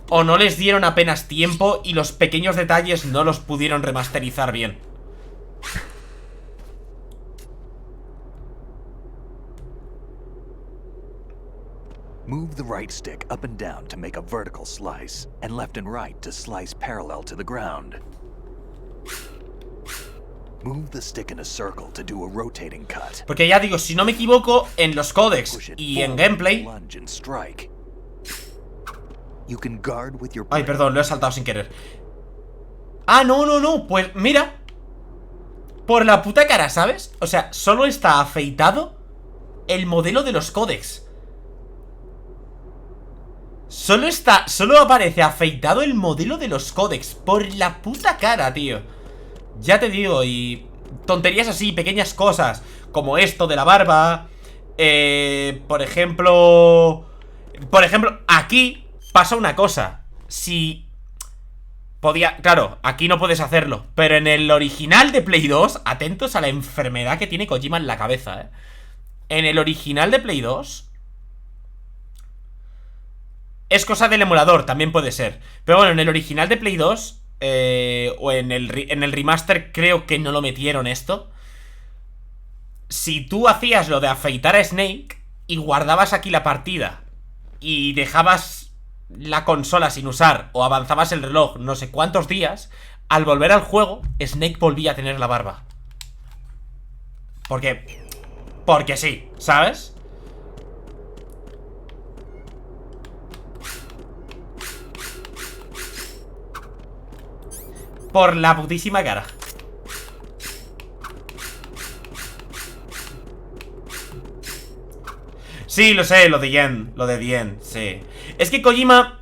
o no les dieron apenas tiempo y los pequeños detalles no los pudieron remasterizar bien. Move the right stick up and down to make a vertical slice, and left and right to slice parallel to the ground. Move the stick in a circle to do a rotating cut. Porque ya digo, si no me equivoco, en los códex y en gameplay... Ay, perdón, lo he saltado sin querer. Ah, no, pues mira. Por la puta cara, ¿sabes? O sea, solo está afeitado el modelo de los códex. Solo aparece afeitado el modelo de los códex. Por la puta cara, tío. Ya te digo, y tonterías así, pequeñas cosas, como esto de la barba. Por ejemplo, aquí pasa una cosa. Si podía... Claro, aquí no puedes hacerlo, pero en el original de Play 2, atentos a la enfermedad que tiene Kojima en la cabeza, En el original de Play 2... Es cosa del emulador, también puede ser. Pero bueno, en el original de Play 2 o en el remaster creo que no lo metieron esto. Si tú hacías lo de afeitar a Snake y guardabas aquí la partida y dejabas la consola sin usar o avanzabas el reloj no sé cuántos días, al volver al juego, Snake volvía a tener la barba. Porque sí, ¿sabes? Por la putísima cara. Sí, lo sé, lo de Yen, sí. Es que Kojima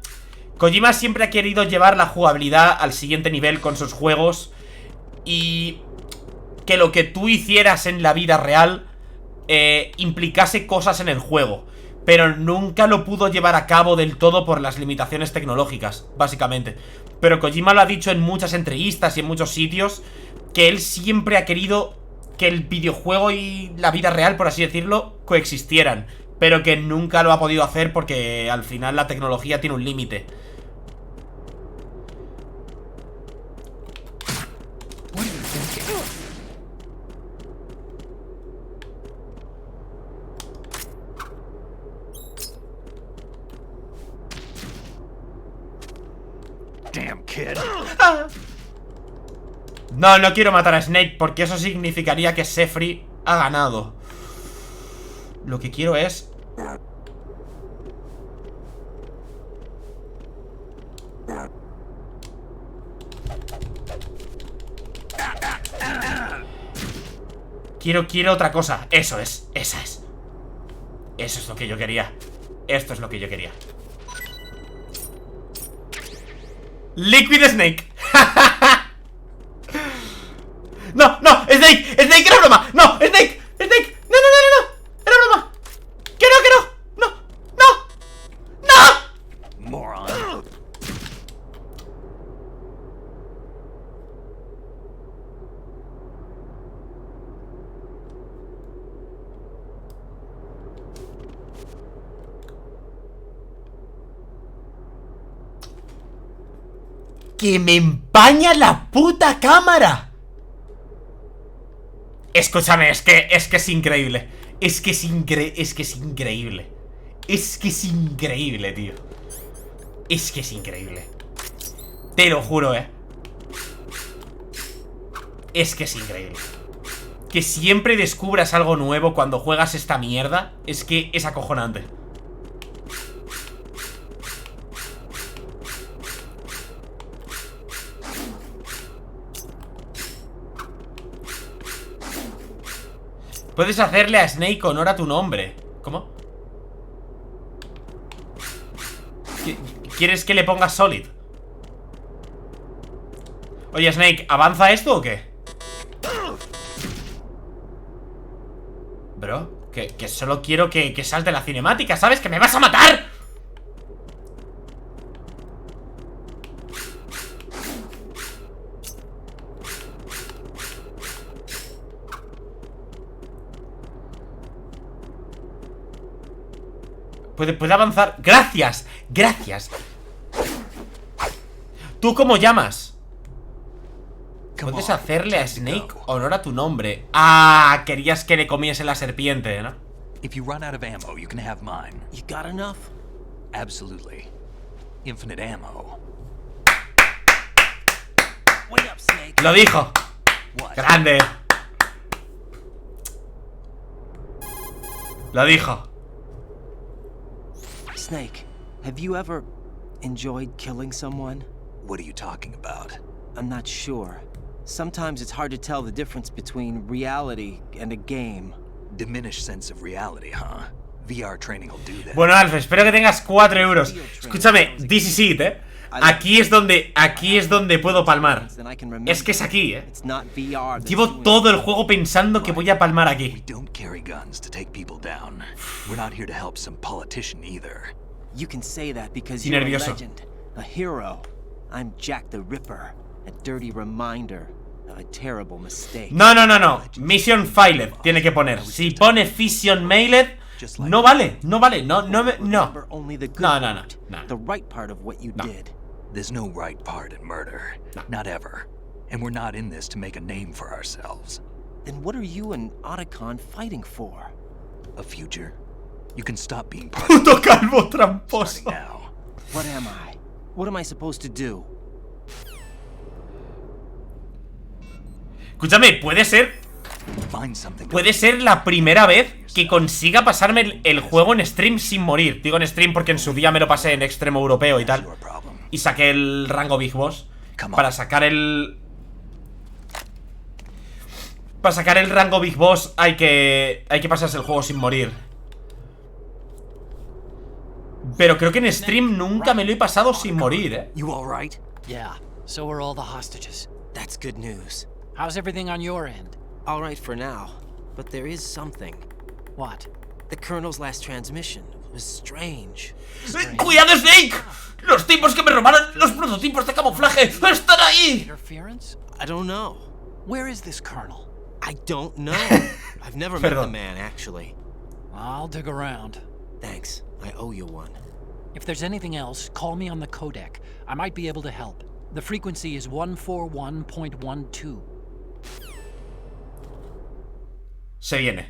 siempre ha querido llevar la jugabilidad al siguiente nivel con sus juegos. Y que lo que tú hicieras en la vida real implicase cosas en el juego. Pero nunca lo pudo llevar a cabo del todo por las limitaciones tecnológicas, básicamente. Pero Kojima lo ha dicho en muchas entrevistas y en muchos sitios, que él siempre ha querido que el videojuego y la vida real, por así decirlo, coexistieran. Pero que nunca lo ha podido hacer porque al final la tecnología tiene un límite. Damn kid. No quiero matar a Snake porque eso significaría que Sefri ha ganado. Lo que quiero es... Quiero otra cosa. Eso es, esa es. Eso es lo que yo quería. Esto es lo que yo quería. Liquid Snake. No, Snake, era broma. No, Snake, no, era broma. Que no. Moron. Que me empaña la puta cámara. Escúchame, es que es increíble. Es que es increíble. Es que es increíble, tío. Es que es increíble. Te lo juro, Es que es increíble. Que siempre descubras algo nuevo cuando juegas esta mierda. Es que es acojonante. Puedes hacerle a Snake honor a tu nombre. ¿Cómo? ¿Quieres que le ponga Solid? Oye, Snake, ¿avanza esto o qué? Bro, que solo quiero que salte la cinemática, ¿sabes? ¡Que me vas a matar! Puede avanzar. ¡Gracias! ¡Gracias! ¿Tú cómo llamas? Puedes hacerle a Snake honor a tu nombre. Ah, querías que le comiese la serpiente, ¿no? If you run out of ammo, you can have mine. You got enough? Absolutely. Infinite ammo. Wait up, Snake. Lo dijo. Grande. Lo dijo. Snake, have you ever enjoyed killing someone? What are you talking about? I'm not sure. Sometimes it's hard to tell the difference between reality and a game. Diminished sense of reality, huh? VR training will do that. Bueno, Alf, espero que tengas 4 euros. Escúchame, this is it, Aquí es donde puedo palmar. Es que es aquí, Llevo todo el juego pensando que voy a palmar aquí. We don't carry guns to take people down. We're not here to help some politician either. You can say that because you're a legend, a hero. I'm Jack the Ripper, a dirty reminder of a terrible mistake. No. Mission failed tiene que poner. Si pone Fission mailed, no vale. No. The right part of what you did. There's no right part in murder. Not ever. And we're not in this to make a name for ourselves. Then what are you and Otacon fighting for? A future? You can stop being part Puto calvo tramposo. now. What am I? What am I supposed to do? Escúchame, puede ser la primera vez que consiga pasarme el juego en stream sin morir. Digo en stream porque en su día me lo pasé en extremo europeo y tal. Y saqué el rango Big Boss. Para sacar el rango Big Boss hay que pasarse el juego sin morir. Pero creo que en stream nunca me lo he pasado sin morir, You all right? Yeah, so are all the hostages. That's good news. How's everything on your end? All right for now, but there is something. What? The Colonel's last transmission was strange. ¡Cuidado, Snake! ¡Los tipos que me robaron los prototipos de camuflaje están ahí! Interference? I don't know. Where is this Colonel? I don't know. I've never met the man, actually. I'll dig around. Thanks. I owe you one. If there's anything else, call me on the codec. I might be able to help. The frequency is 141.12. Se viene.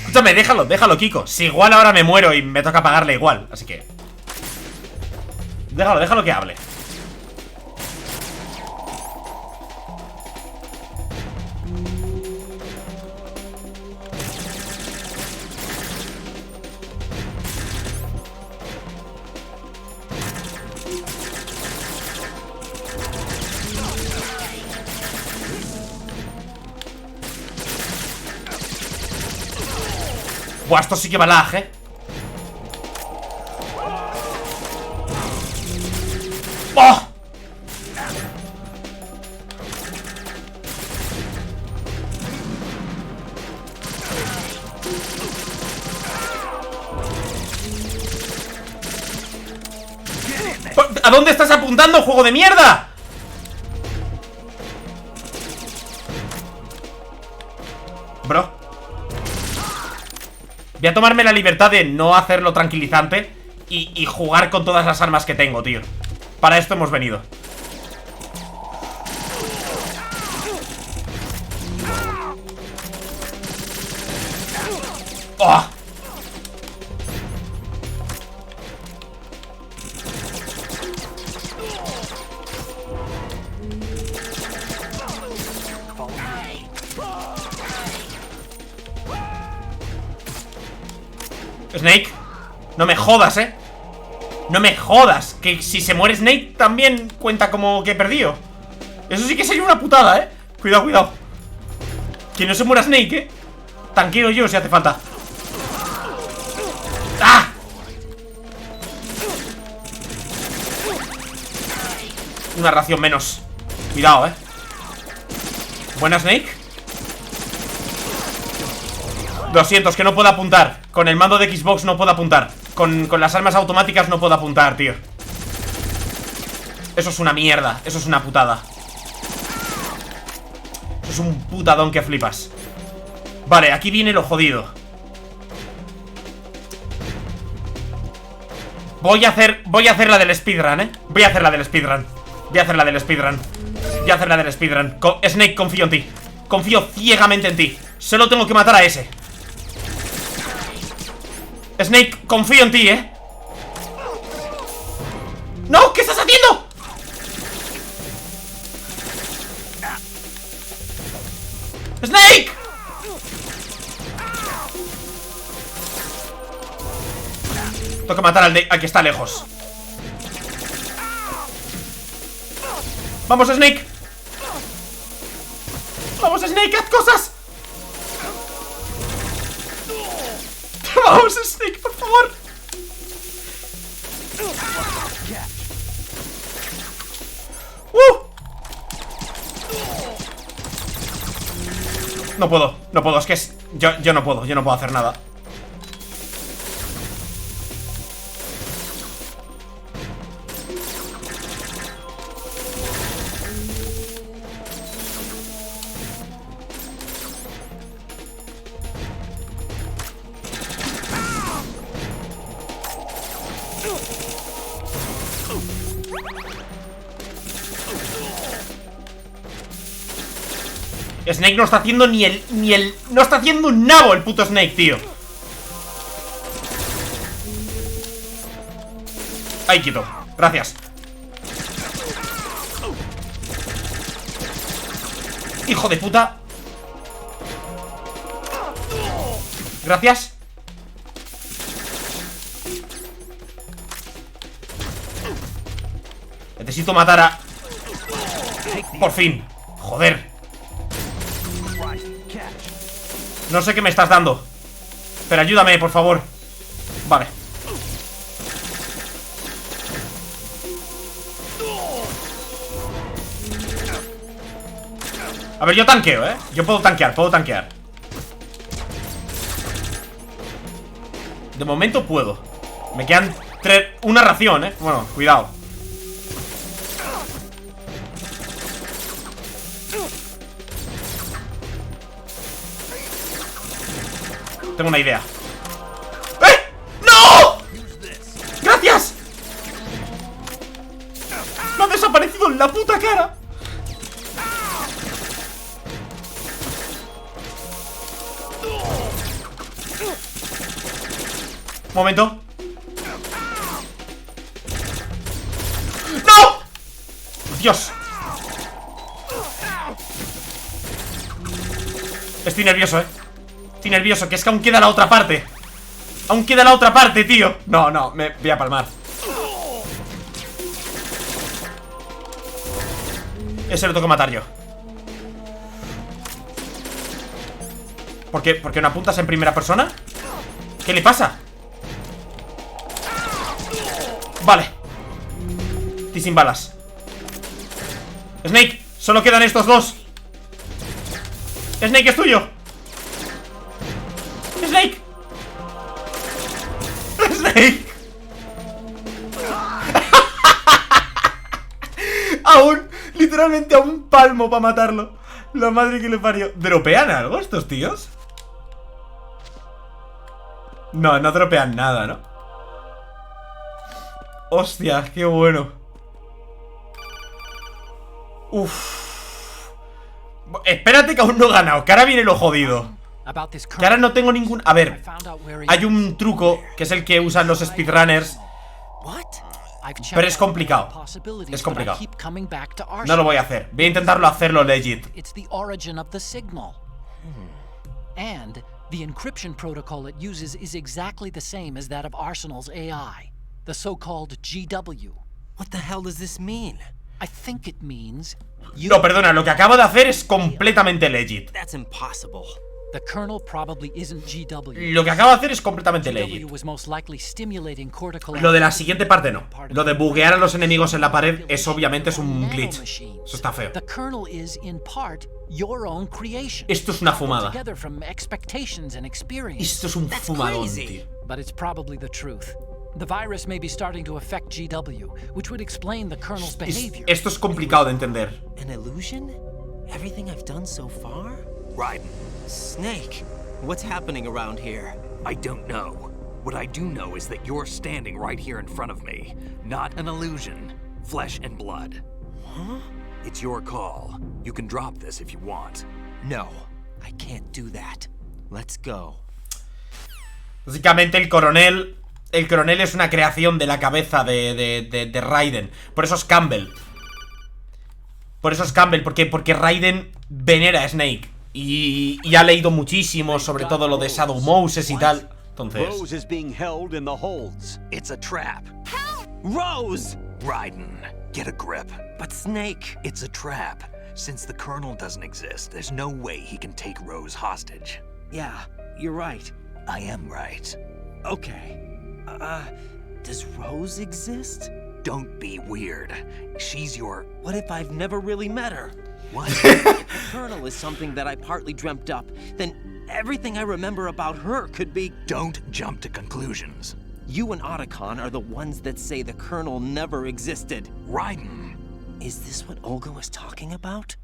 Escúchame, déjalo, Kiko. Si igual ahora me muero y me toca pagarle igual. Así que déjalo que hable. Buah, esto sí que va lag, ¡Oh! ¿A dónde estás apuntando, juego de mierda? Bro, voy a tomarme la libertad de no hacerlo tranquilizante y jugar con todas las armas que tengo, tío. Para esto hemos venido. ¡Oh! Snake, no me jodas, no me jodas. Que si se muere Snake también cuenta como que he perdido. Eso sí que sería una putada, Cuidado. Que no se muera Snake, Tanqueo yo si hace falta. ¡Ah! Una ración menos. Cuidado, Buena, Snake. Lo siento, es que no puedo apuntar. Con el mando de Xbox no puedo apuntar. Con las armas automáticas no puedo apuntar, tío. Eso es una mierda. Eso es una putada. Esto es un putadón que flipas. Vale, aquí viene lo jodido. Voy a hacer la del speedrun, Voy a hacer la del speedrun. Snake, confío en ti. Confío ciegamente en ti. Solo tengo que matar a ese. Snake, confío en ti, ¡No! ¿Qué estás haciendo? ¡Snake! Tengo que matar al que está lejos. ¡Vamos, Snake! ¡Vamos, Snake! ¡Haz cosas! ¡Vamos, Snake, por favor! No puedo, es que es... Yo no puedo hacer nada. Snake no está haciendo ni el... No está haciendo un nabo el puto Snake, tío. Ahí, quieto. Gracias. Hijo de puta. Gracias. Necesito matar a... Por fin. Joder. No sé qué me estás dando, pero ayúdame, por favor. Vale. A ver, yo tanqueo, Yo puedo tanquear. De momento puedo. Me quedan una ración, Bueno, cuidado. Tengo una idea. ¡No! ¡Gracias! Me ha desaparecido en la puta cara. Momento. ¡No! Dios. Estoy nervioso, Estoy nervioso, que es que aún queda la otra parte. Aún queda la otra parte, tío. No, me voy a palmar. Ese lo tengo que matar yo. ¿Por qué no apuntas en primera persona? ¿Qué le pasa? Vale. Estoy sin balas. Snake, solo quedan estos dos. Snake, es tuyo. Snake. Snake. Literalmente a un palmo para matarlo. La madre que le parió. ¿Dropean algo estos tíos? No dropean nada, ¿no? Hostia, qué bueno. Espérate que aún no he ganado, que ahora viene lo jodido. Que ahora no tengo ningún... A ver, hay un truco que es el que usan los speedrunners, pero es complicado. Es complicado. No lo voy a hacer. Voy a intentarlo hacerlo legit. And the encryption protocol it uses is exactly the same as that of Arsenal's AI, the so-called GW. What the hell does this mean? I think it means No, perdona, lo que acabo de hacer es completamente legit. That's impossible. The kernel probably isn't GW. Lo que acabo de hacer es completamente legit. Lo de la siguiente parte no. Lo de buguear a los enemigos en la pared es obviamente es un glitch. Eso está feo. Esto es una fumada. Esto es un fumadón, tío. But it's probably the truth. The virus may be starting to affect GW, which would explain the kernel's behavior. Esto es complicado de entender. An illusion? Everything I've done so far? Raiden. Snake, what's happening around here? I don't know. What I do know is that you're standing right here in front of me. Not an illusion. Flesh and blood. Huh? It's your call. You can drop this if you want. No, I can't do that. Let's go. Básicamente el coronel es una creación de la cabeza de Raiden. Por eso es Campbell. Porque Raiden venera a Snake. Y ha leído muchísimo sobre todo lo de Shadow Moses y tal. Entonces... Rose is being held in the holds. It's a trap. Help! Rose! Raiden, get a grip. But Snake... It's a trap. Since the Colonel doesn't exist, there's no way he can take Rose hostage. Yeah, you're right. I am right. Okay. Does Rose exist? Don't be weird. She's your... What if I've never really met her? What? If the Colonel is something that I partly dreamt up, then everything I remember about her could be... Don't jump to conclusions. You and Otacon are the ones that say the Colonel never existed. Raiden. Is this what Olga was talking about?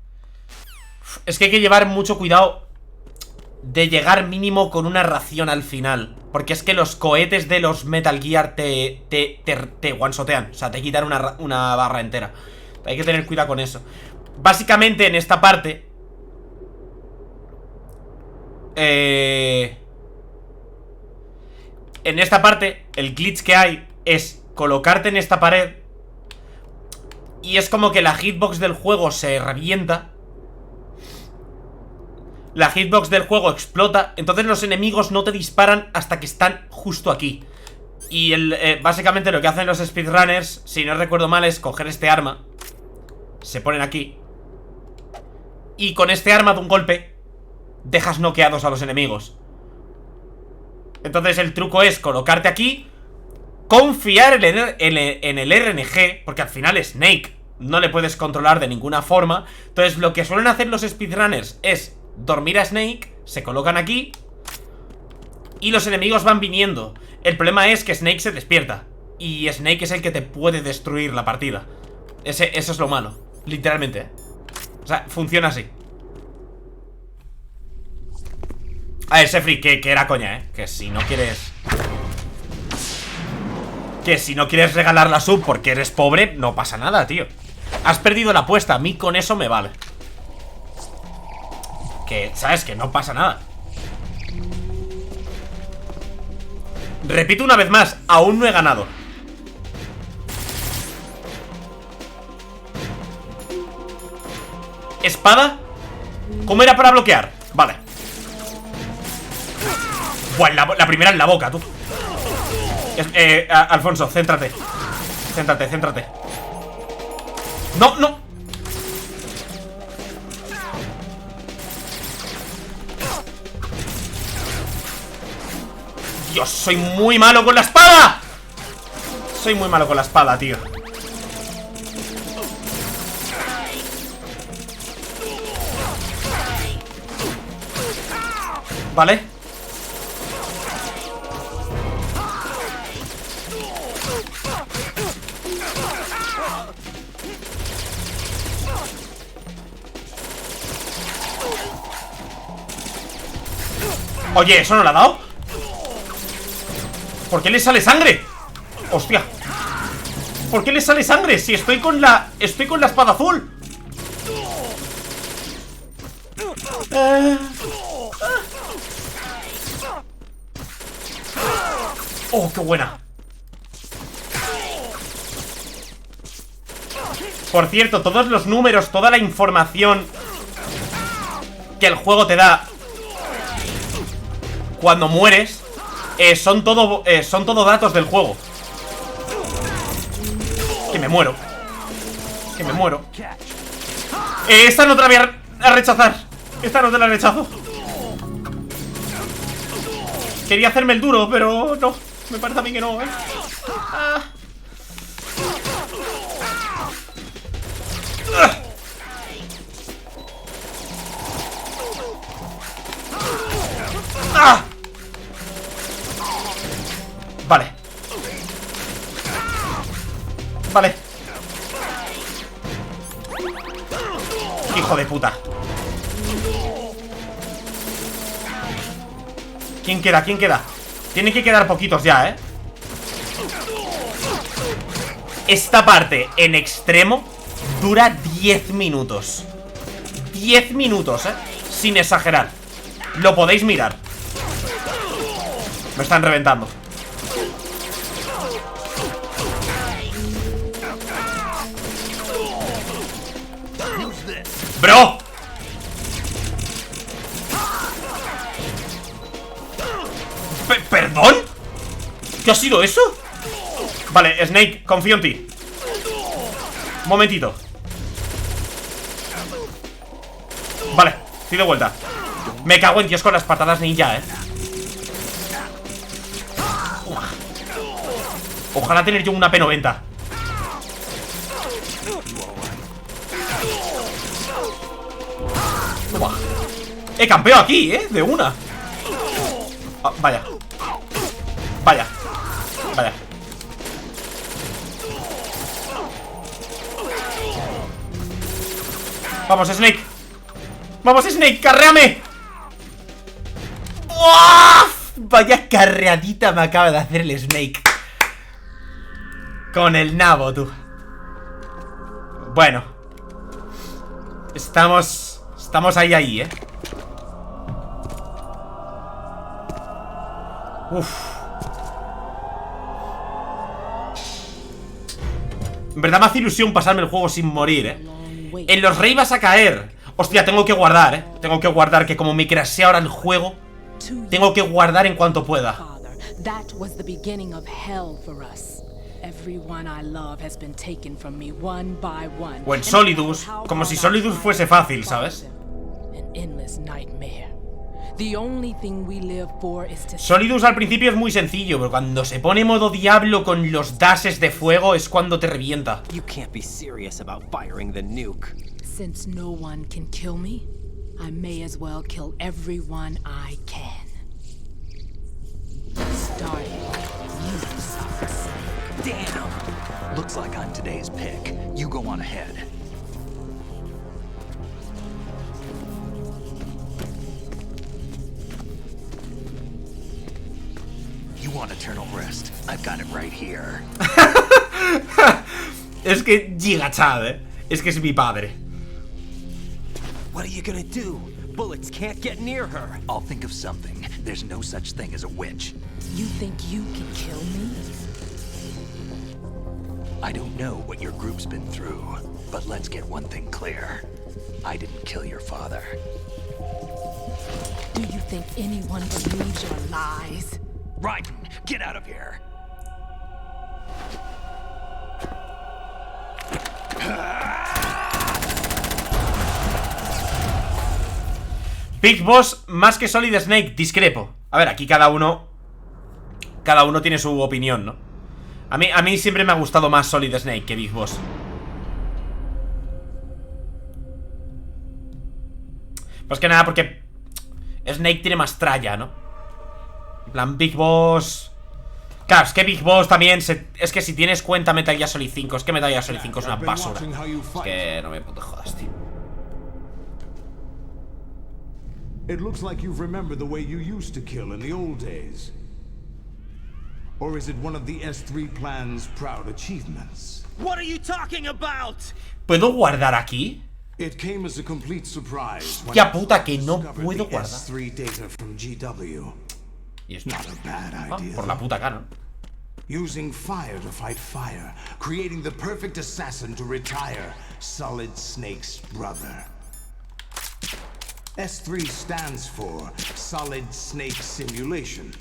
Es que hay que llevar mucho cuidado de llegar mínimo con una ración al final. Porque es que los cohetes de los Metal Gear te one-shotean. O sea, te quitan una barra entera. Hay que tener cuidado con eso. Básicamente en esta parte el glitch que hay es colocarte en esta pared y es como que la hitbox del juego se revienta. La hitbox del juego explota. Entonces los enemigos no te disparan hasta que están justo aquí. Y básicamente lo que hacen los speedrunners, si no recuerdo mal, es coger este arma. Se ponen aquí y con este arma de un golpe dejas noqueados a los enemigos. Entonces el truco es colocarte aquí, confiar en el RNG, porque al final Snake no le puedes controlar de ninguna forma. Entonces lo que suelen hacer los speedrunners es dormir a Snake, se colocan aquí y los enemigos van viniendo. El problema es que Snake se despierta y Snake es el que te puede destruir la partida. Eso es lo malo, literalmente. O sea, funciona así. A ver, Sefri, que era coña, que si no quieres... Que si no quieres regalar la sub porque eres pobre, no pasa nada, tío. Has perdido la apuesta, a mí con eso me vale. Que, ¿sabes? Que no pasa nada. Repito una vez más, aún no he ganado. ¿Espada? ¿Cómo era para bloquear? Vale. Buah, la primera en la boca, tú. Alfonso, céntrate. Céntrate. No. Dios, soy muy malo con la espada. Soy muy malo con la espada, tío. Vale. Oye, ¿eso no le ha dado? ¿Por qué le sale sangre? Hostia. ¿Por qué le sale sangre? Si estoy con la espada azul. Oh, qué buena. Por cierto, todos los números, toda la información que el juego te da cuando mueres son todo datos del juego. Que me muero. Esta no te la voy a rechazar. Esta no te la rechazo. Quería hacerme el duro, pero no. Me parece a mí que no, Vale. Hijo de puta. ¿Quién queda? ¿Quién queda? Tienen que quedar poquitos ya, Esta parte en extremo dura 10 minutos. 10 minutos, sin exagerar. Lo podéis mirar. Me están reventando. ¡Bro! ¿Perdón? ¿Qué ha sido eso? Vale, Snake, confío en ti. Un momentito. Vale, estoy de vuelta. Me cago en Dios con las patadas ninja, Ojalá tener yo una P90. Campeo aquí, de una. Vaya. Vaya. Vaya. Vamos, Snake. Vamos, Snake, carréame. ¡Uaf! Vaya carreadita me acaba de hacer el Snake. Con el nabo, tú. Bueno. Estamos ahí, Uf. En verdad me hace ilusión pasarme el juego sin morir, En los rey vas a caer. Hostia, tengo que guardar, Tengo que guardar, que como me crashe ahora el juego, tengo que guardar en cuanto pueda. O en Solidus, como si Solidus fuese fácil, ¿sabes? Solidus al principio es muy sencillo, pero cuando se pone modo diablo con los dashes de fuego es cuando te revienta. Since no one can kill me, I may as well kill everyone I can. Starting you, sucks. Damn! Looks like I'm today's pick. You go on ahead. You want eternal rest? I've got it right here. Es que Gigachad, Es que es mi padre. What are you gonna do? Bullets can't get near her. I'll think of something. There's no such thing as a witch. You think you can kill me? I don't know what your group's been through, but let's get one thing clear. I didn't kill your father. Do you think anyone believes your lies? Raiden, get out of here! Big Boss más que Solid Snake, discrepo. A ver, aquí cada uno tiene su opinión, ¿no? A mí siempre me ha gustado más Solid Snake que Big Boss. Pues que nada, porque Snake tiene más tralla, ¿no? En plan, Big Boss... Claro, es que Big Boss también es que si tienes cuenta Metal Gear Solid 5, es que Metal Gear Solid 5 es una basura. Es que no me puto jodas, tío. It looks like you've remembered the way you used to kill in the old days. Or is it one of the S3 plan's proud achievements? What are you talking about? ¿Puedo guardar aquí? It came as a complete surprise. Hostia puta, que no puedo guardar. S3 data from GW. Y esto. Not a bad idea. Por la puta cara. Using fire to fight fire, creating the perfect assassin to retire Solid Snake's brother. S3 stands for Solid Snake Simulation.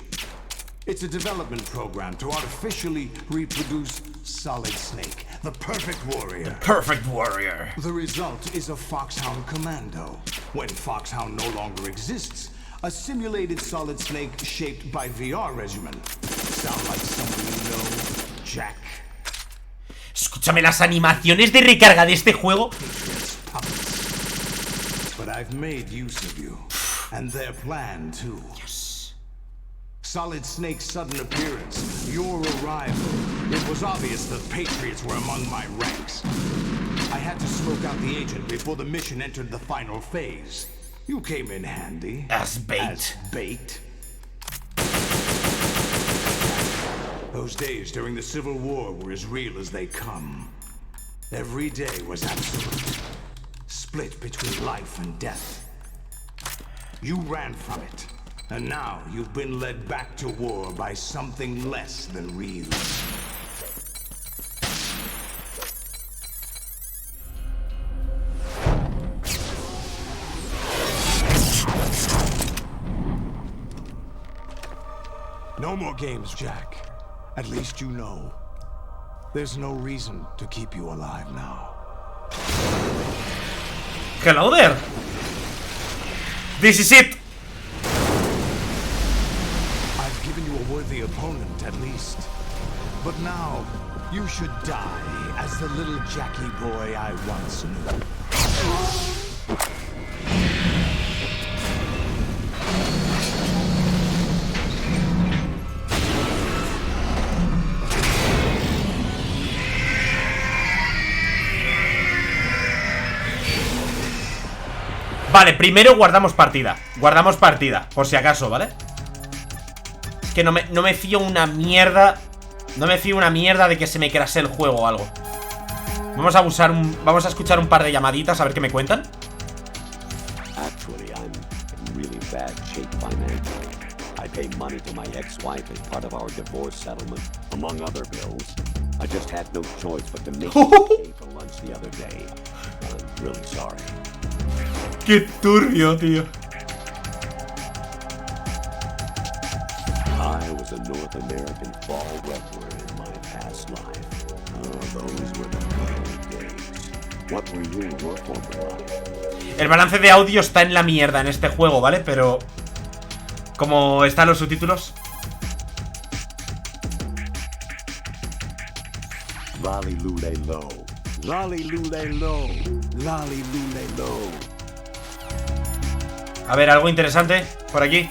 It's a development program to artificially reproduce Solid Snake, the perfect warrior. The perfect warrior. The result is a Foxhound commando. When Foxhound no longer exists, a simulated Solid Snake shaped by VR regimen. Sound like someone you know, Jack? Escúchame, las animaciones de recarga de este juego. But I've made use of you, and their plan too. Yes. Solid Snake's sudden appearance, your arrival. It was obvious the Patriots were among my ranks. I had to smoke out the agent before the mission entered the final phase. You came in handy. As bait. As bait. Those days during the Civil War were as real as they come. Every day was absolute. Split between life and death. You ran from it. And now you've been led back to war by something less than real. No more games, Jack. At least you know. There's no reason to keep you alive now. Hello there. This is it. I've given you a worthy opponent, at least. But now, you should die as the little Jackie boy I once knew. Vale, primero guardamos partida. Guardamos partida, por si acaso, ¿vale? Es que no me fío una mierda. No me fío una mierda de que se me crashe el juego o algo. Vamos a escuchar un par de llamaditas a ver qué me cuentan. Actually, I'm in really bad shape financially. I pay money to my ex-wife as part of our divorce settlement, among other bills. I just had no choice but to make it for lunch the other day. I'm really sorry. Qué turbio, tío. I was a North American fall wrestler in my past life. Oh, those were the good days. What were you in your former life? El balance de audio está en la mierda en este juego, ¿vale? Pero como están los subtítulos. Lolly lule low. Lolly lule low. Lolly lule low. A ver, algo interesante por aquí.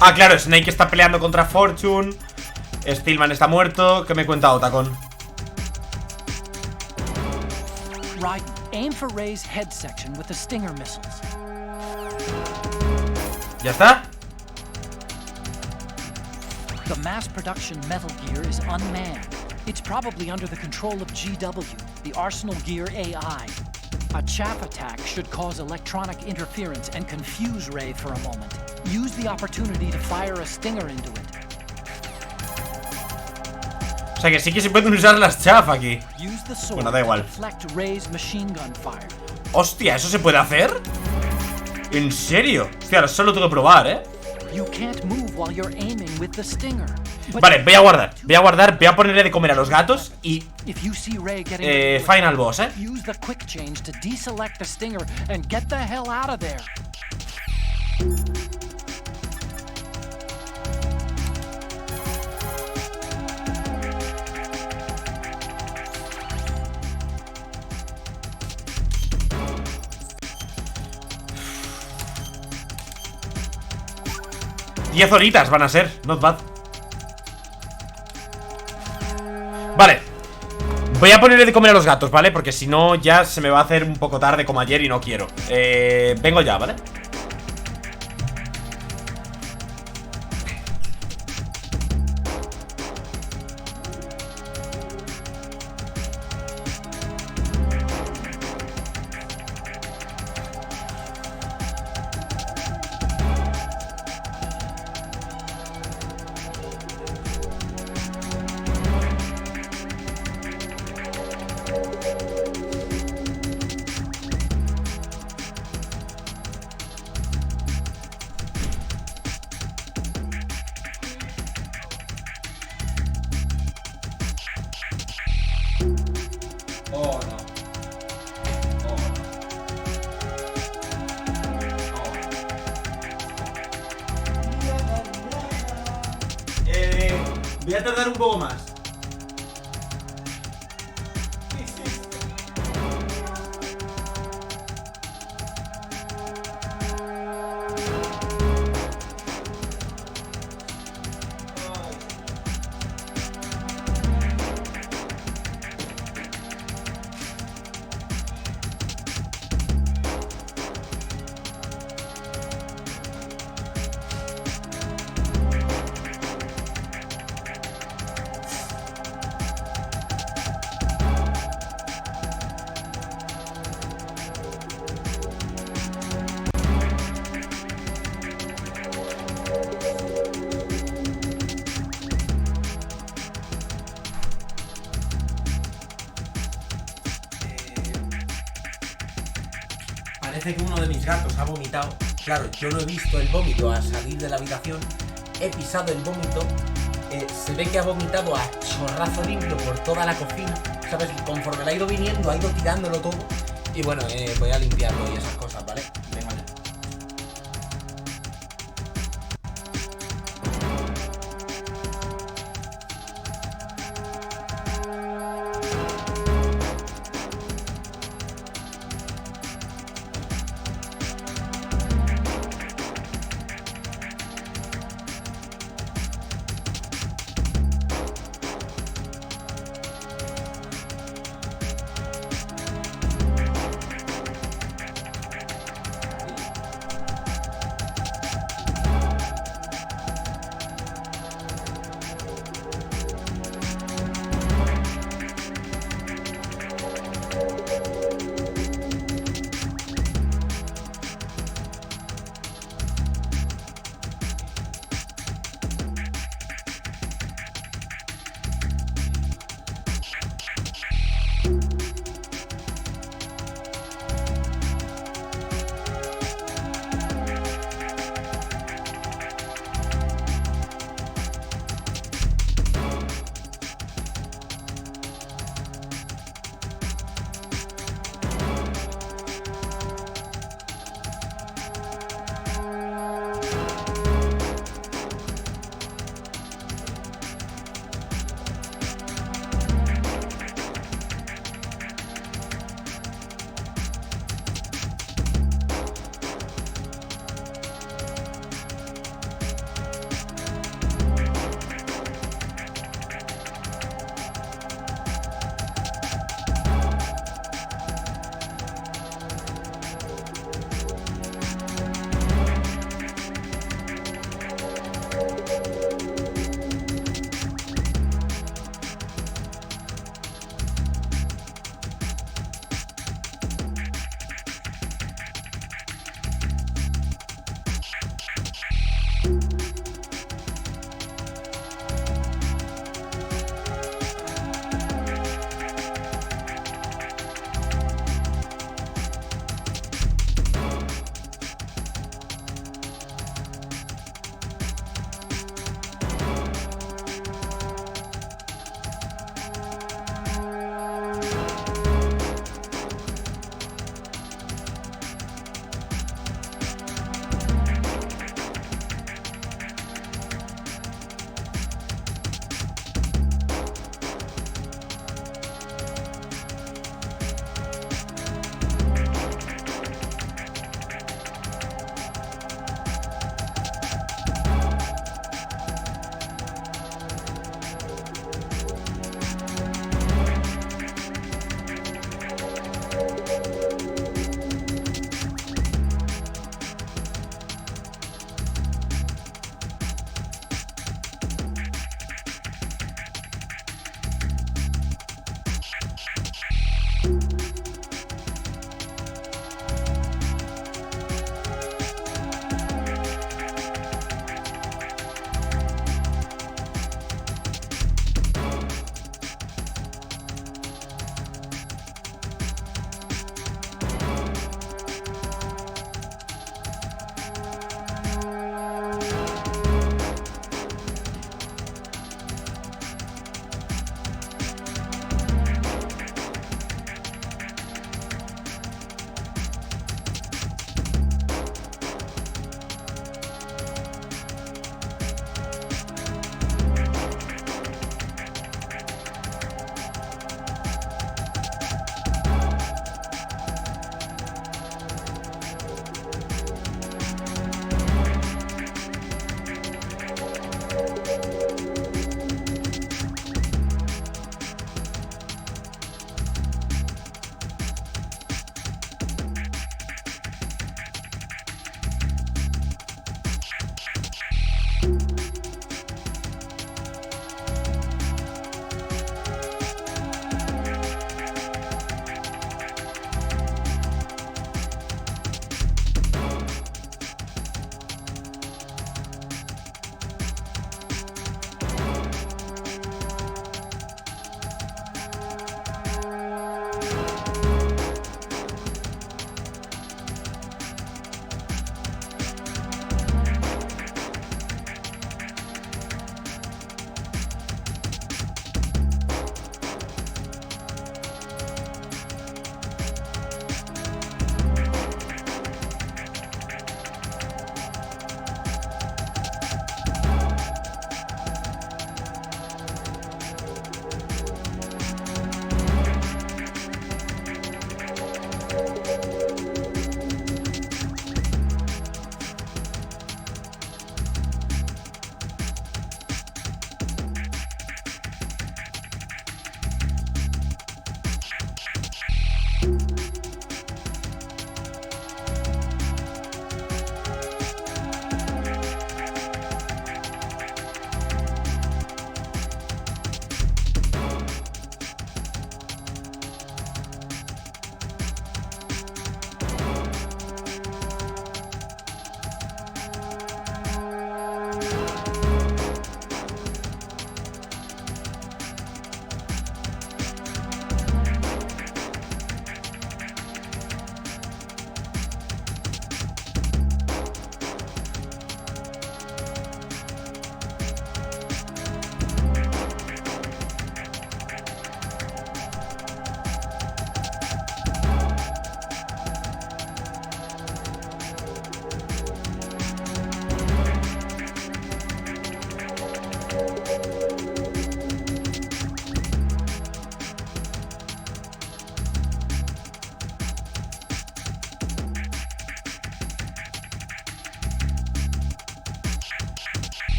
Ah, claro, Snake está peleando contra Fortune. Stillman está muerto. ¿Qué me cuenta Otacon? Right, aim for Ray's head section with the Stinger missiles. ¿Ya está? The mass production Metal Gear is unmanned. It's probably under the control of GW, the Arsenal Gear AI. A chaff attack should cause electronic interference and confuse Ray for a moment. Use the opportunity to fire a stinger into it. O sea que sí que se pueden usar las chaff aquí. Bueno, da igual. Hostia, ¿eso se puede hacer? ¿En serio? Hostia, ahora solo tengo que probar, ¿eh? Vale, voy a guardar. Voy a ponerle de comer a los gatos. Y final boss, ¿eh? Diez horitas van a ser, not bad. Vale. Voy a ponerle de comer a los gatos, ¿vale? Porque si no ya se me va a hacer un poco tarde como ayer y no quiero. Vengo ya, ¿vale? Voy a tardar un poco más. parece que uno de mis gatos ha vomitado. Claro, yo no he visto el vómito al salir de la habitación. He pisado el vómito. Se ve que ha vomitado a chorrazo limpio por toda la cocina. ¿Sabes? Conforme la ha ido viniendo, ha ido tirándolo todo. Y bueno, voy a limpiarlo y esas cosas, ¿vale? Venga ya.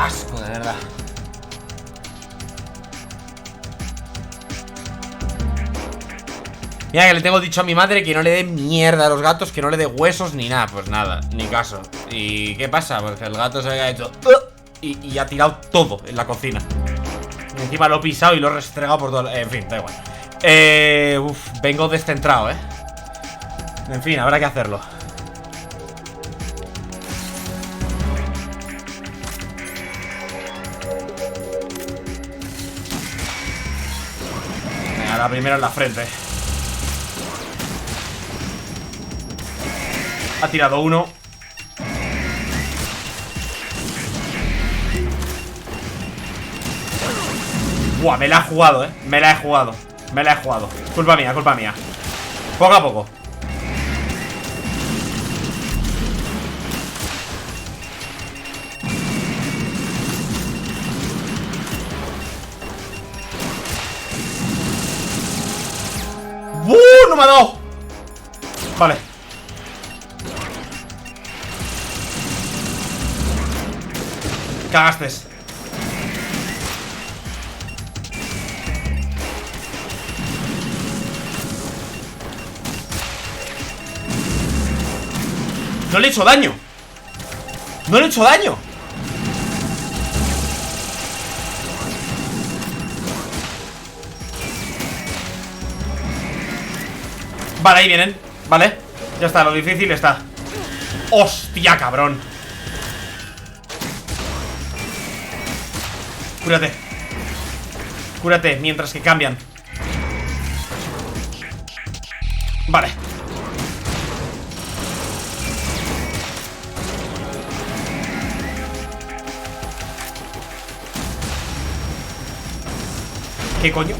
asco, de verdad. Mira que le tengo dicho a mi madre que no le dé mierda a los gatos, que no le dé huesos ni nada. Pues nada, ni caso. ¿Y qué pasa? Porque el gato se había hecho y ha tirado todo en la cocina. Y encima lo he pisado y lo he restregado por todo. En fin, da igual. Vengo descentrado, En fin, habrá que hacerlo. Venga, la primera en la frente. Ha tirado uno. Buah, me la he jugado, me la he jugado. Me la he jugado. Culpa mía, culpa mía. Poco a poco. ¡No me ha dado! Vale. Cagaste. No le he hecho daño. No le he hecho daño. Vale, ahí vienen. Vale, ya está, lo difícil está. Hostia, cabrón. Cúrate. Cúrate mientras que cambian. Vale. ¿Qué coño?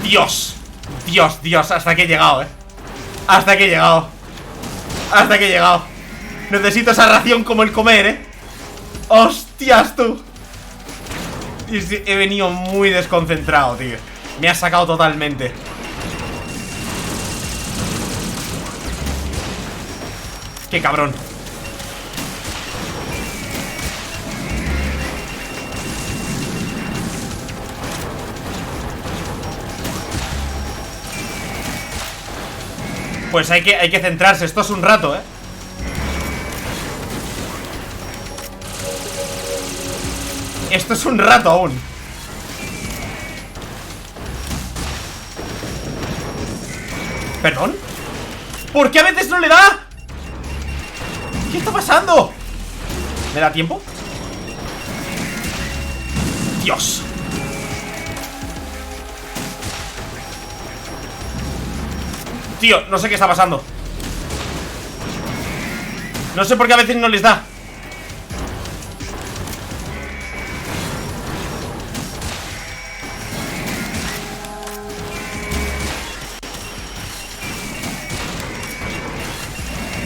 Dios. Dios, Dios, hasta que he llegado, Hasta que he llegado. Hasta que he llegado. Necesito esa ración como el comer, Hostias, tú. Y he venido muy desconcentrado, tío. Me ha sacado totalmente. Qué cabrón. Pues hay que centrarse. Esto es un rato, Esto es un rato aún. ¿Perdón? ¿Por qué a veces no le da? ¿Qué está pasando? ¿Me da tiempo? Dios. Tío, no sé qué está pasando. No sé por qué a veces no les da.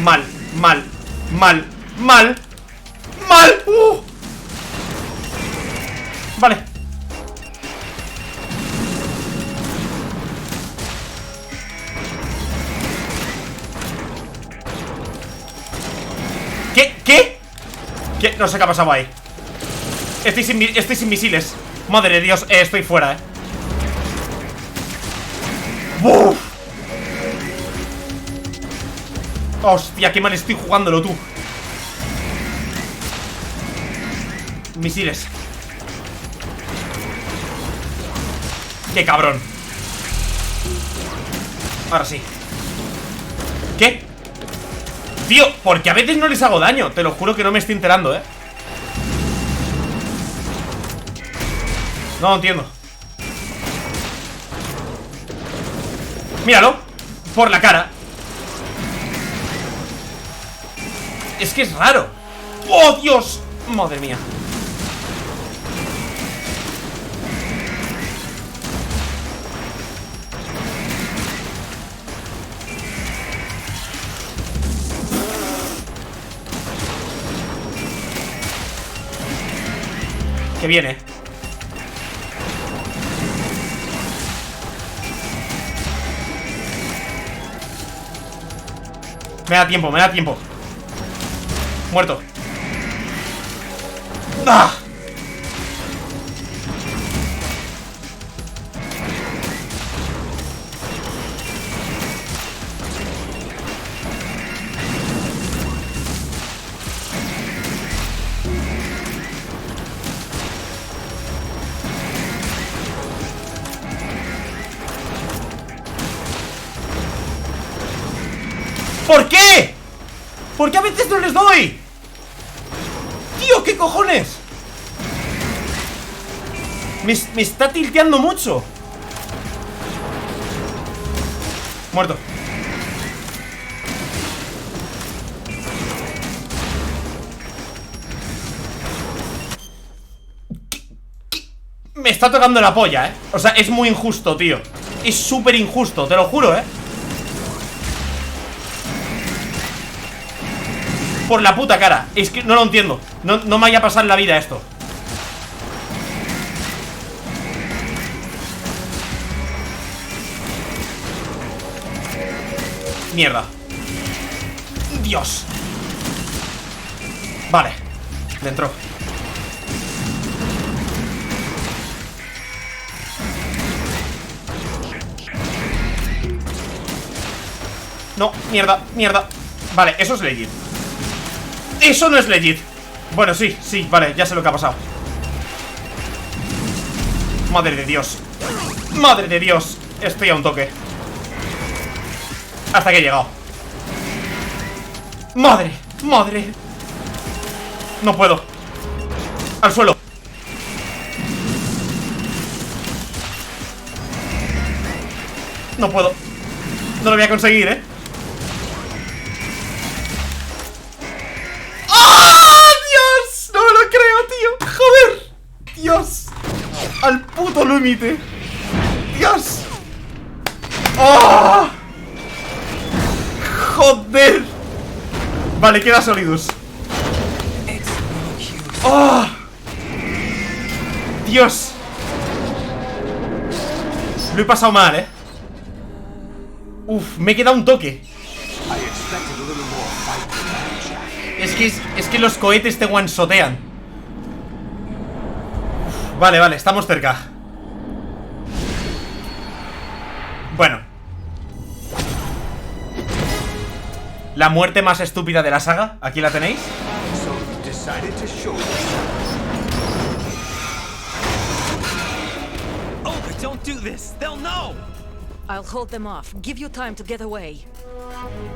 Mal, mal, mal, mal, mal. Vale. ¿Qué? No sé qué ha pasado ahí. Estoy sin misiles. Madre de Dios, estoy fuera, ¡Buf! Hostia, qué mal estoy jugándolo, tú. Misiles. Qué cabrón. Ahora sí. ¿Qué? Tío, porque a veces no les hago daño. Te lo juro que no me estoy enterando, No lo entiendo. Míralo. Por la cara. Es que es raro. ¡Oh, Dios! Madre mía. Que viene. Me da tiempo, me da tiempo. Muerto. ¡Ah! ¿Por qué? ¿Por qué a veces no les doy? Tío, ¿qué cojones? Me está tilteando mucho. Muerto. Me está tocando la polla, O sea, es muy injusto, tío. Es súper injusto, te lo juro, Por la puta cara. Es que no lo entiendo. No me vaya a pasar en la vida esto. Mierda. Dios. Vale. Dentro. No, mierda, mierda. Vale, eso es legit. Eso no es legit. Bueno, sí, vale, ya sé lo que ha pasado. Madre de Dios. Madre de Dios. Estoy a un toque. Hasta que he llegado. Madre, madre. No puedo. Al suelo. No puedo. No lo voy a conseguir, Dios, al puto límite. Dios. ¡Oh! Joder. Vale, queda Solidus. ¡Oh! Dios. Lo he pasado mal, Uf, me he quedado un toque. Es que los cohetes te one-shotean. Vale, vale, estamos cerca. Bueno. La muerte más estúpida de la saga. Aquí la tenéis. Oh, don't do this. They'll know. I'll hold them off. Give you time to get away.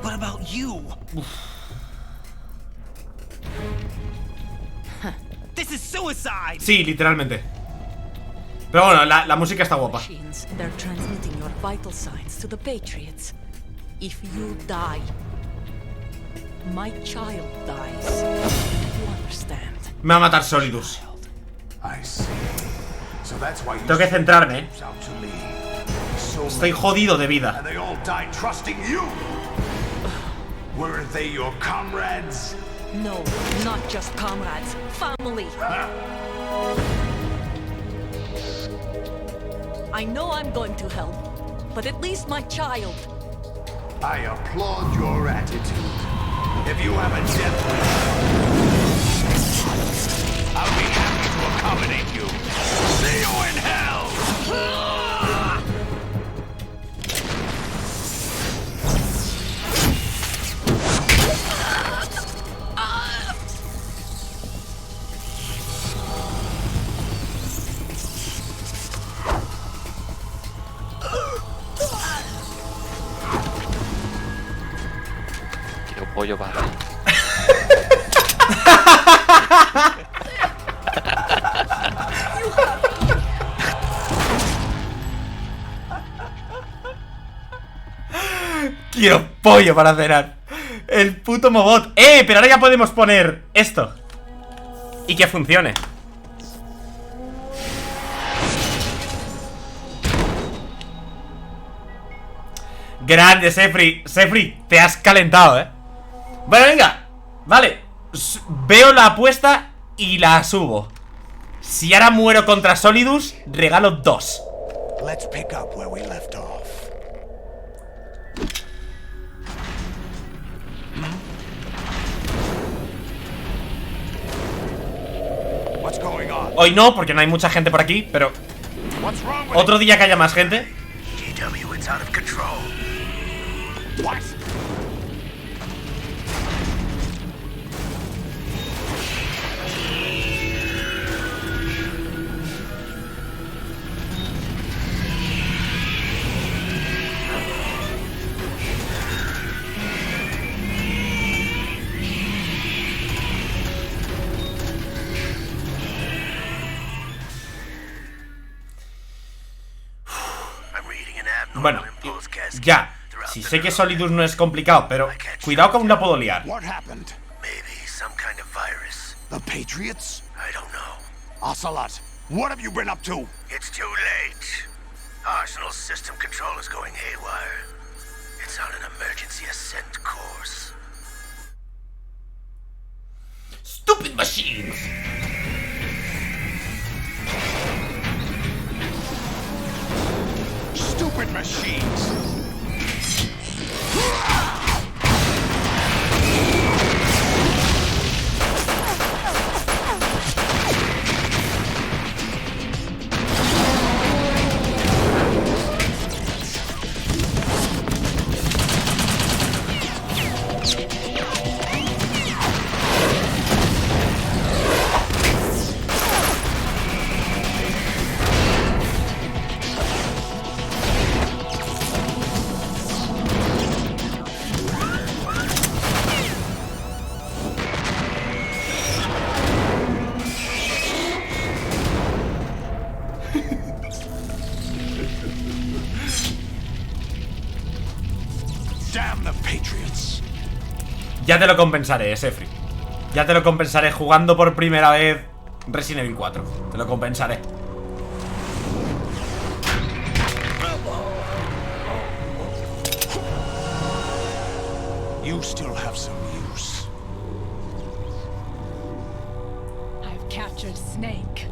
What about you? This is suicide. Sí, literalmente. Pero bueno, la música está guapa. They're transmitting your vital signs to the Patriots. If you die, my child dies. You understand? Me va a matar Solidus. Tengo que centrarme, Estoy jodido de vida. Were they your comrades? No, not just comrades. Family. I know I'm going to hell, but at least my child. I applaud your attitude. If you have a death wish, I'll be happy to accommodate you. See you in hell! Pollo para ahí. Quiero pollo para cenar. El puto Mobot. Pero ahora ya podemos poner esto y que funcione. Grande, Sefri. Sefri, te has calentado, Bueno, venga. Vale. Veo la apuesta y la subo. Si ahora muero contra Solidus, regalo 2. Let's pick up where we left off. Hoy no, porque no hay mucha gente por aquí, pero otro día que haya más gente. GW, it's out of control. What? Bueno, ya. Si sé que Solidus no es complicado, pero cuidado que aún la puedo liar. What happened? Maybe some kind of virus. The Patriots? I don't know. Ocelot, what have you been up to? It's too late. Arsenal's system control is going haywire. It's on an emergency ascent course. Stupid machines. Stupid machines! Ya te lo compensaré, Sefri. Ya te lo compensaré jugando por primera vez Resident Evil 4. Te lo compensaré. You still have some use. I've captured Snake.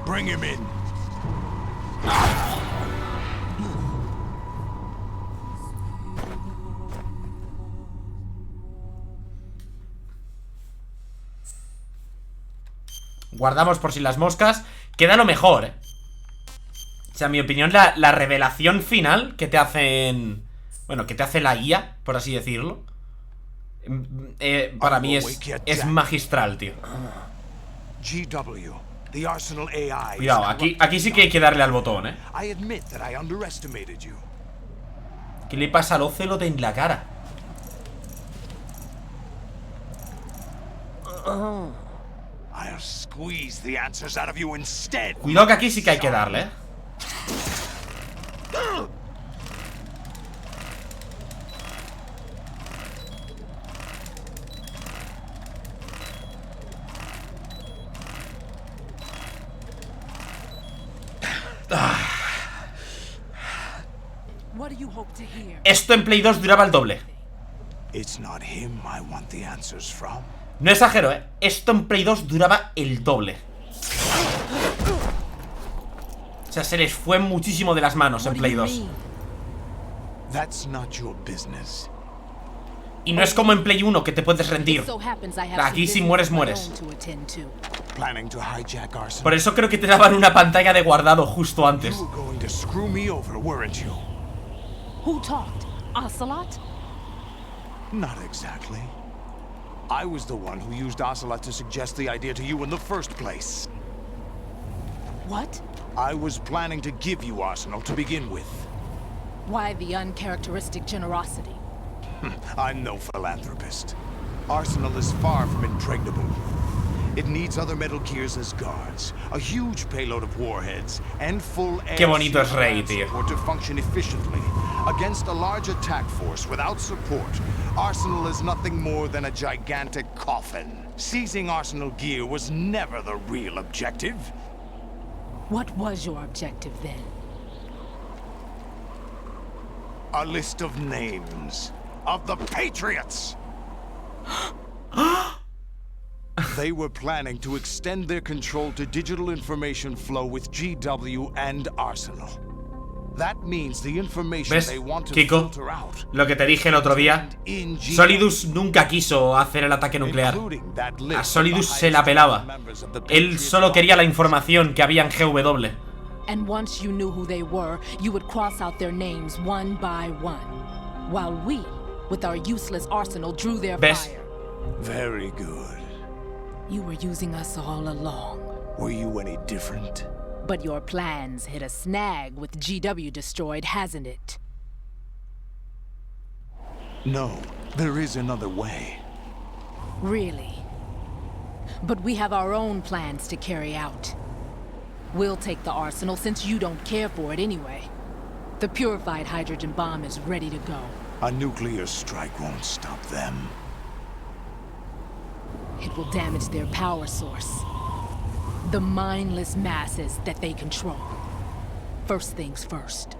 Bring him in. Guardamos por si las moscas. Queda lo mejor, O sea, en mi opinión, la revelación final que te hacen... Bueno, que te hace la IA, por así decirlo. Para mí es magistral, tío. GW. The Arsenal AI. Cuidado, aquí sí que hay que darle al botón, I admit that I underestimated you. ¿Qué le pasa al Ocelot en la cara? I'll squeeze the answers out of you instead. Cuidado que aquí sí que hay que darle, Esto en Play 2 duraba el doble. No exagero, Esto en Play 2 duraba el doble. O sea, se les fue muchísimo de las manos en Play 2. Y no es como en Play 1 que te puedes rendir. Aquí si mueres, mueres. Por eso creo que te daban una pantalla de guardado justo antes. Who talked? Ocelot? Not exactly. I was the one who used Ocelot to suggest the idea to you in the first place. What? I was planning to give you Arsenal to begin with. Why the uncharacteristic generosity? I'm no philanthropist. Arsenal is far from impregnable. It needs other Metal Gears as guards, a huge payload of warheads, and full air Qué bonito es Rey, tío. support to function efficiently. Against a large attack force without support, Arsenal is nothing more than a gigantic coffin. Seizing Arsenal gear was never the real objective. What was your objective then? A list of names of the Patriots. They were planning to extend their control to digital information flow with GW and Arsenal. That means the information ¿Ves, they want to Kiko? filter out. Lo que te dije el otro día. Solidus nunca quiso hacer el ataque nuclear. A Solidus se la pelaba. Él solo quería la información que había en GW. And once you knew who they were, you would cross out their names one by one. While we, with our useless arsenal, drew their fire. Very good. You were using us all along. Were you any different? But your plans hit a snag with GW destroyed, hasn't it? No, there is another way. Really? But we have our own plans to carry out. We'll take the arsenal since you don't care for it anyway. The purified hydrogen bomb is ready to go. A nuclear strike won't stop them. It will damage their power source. The mindless masses that they control. First things first.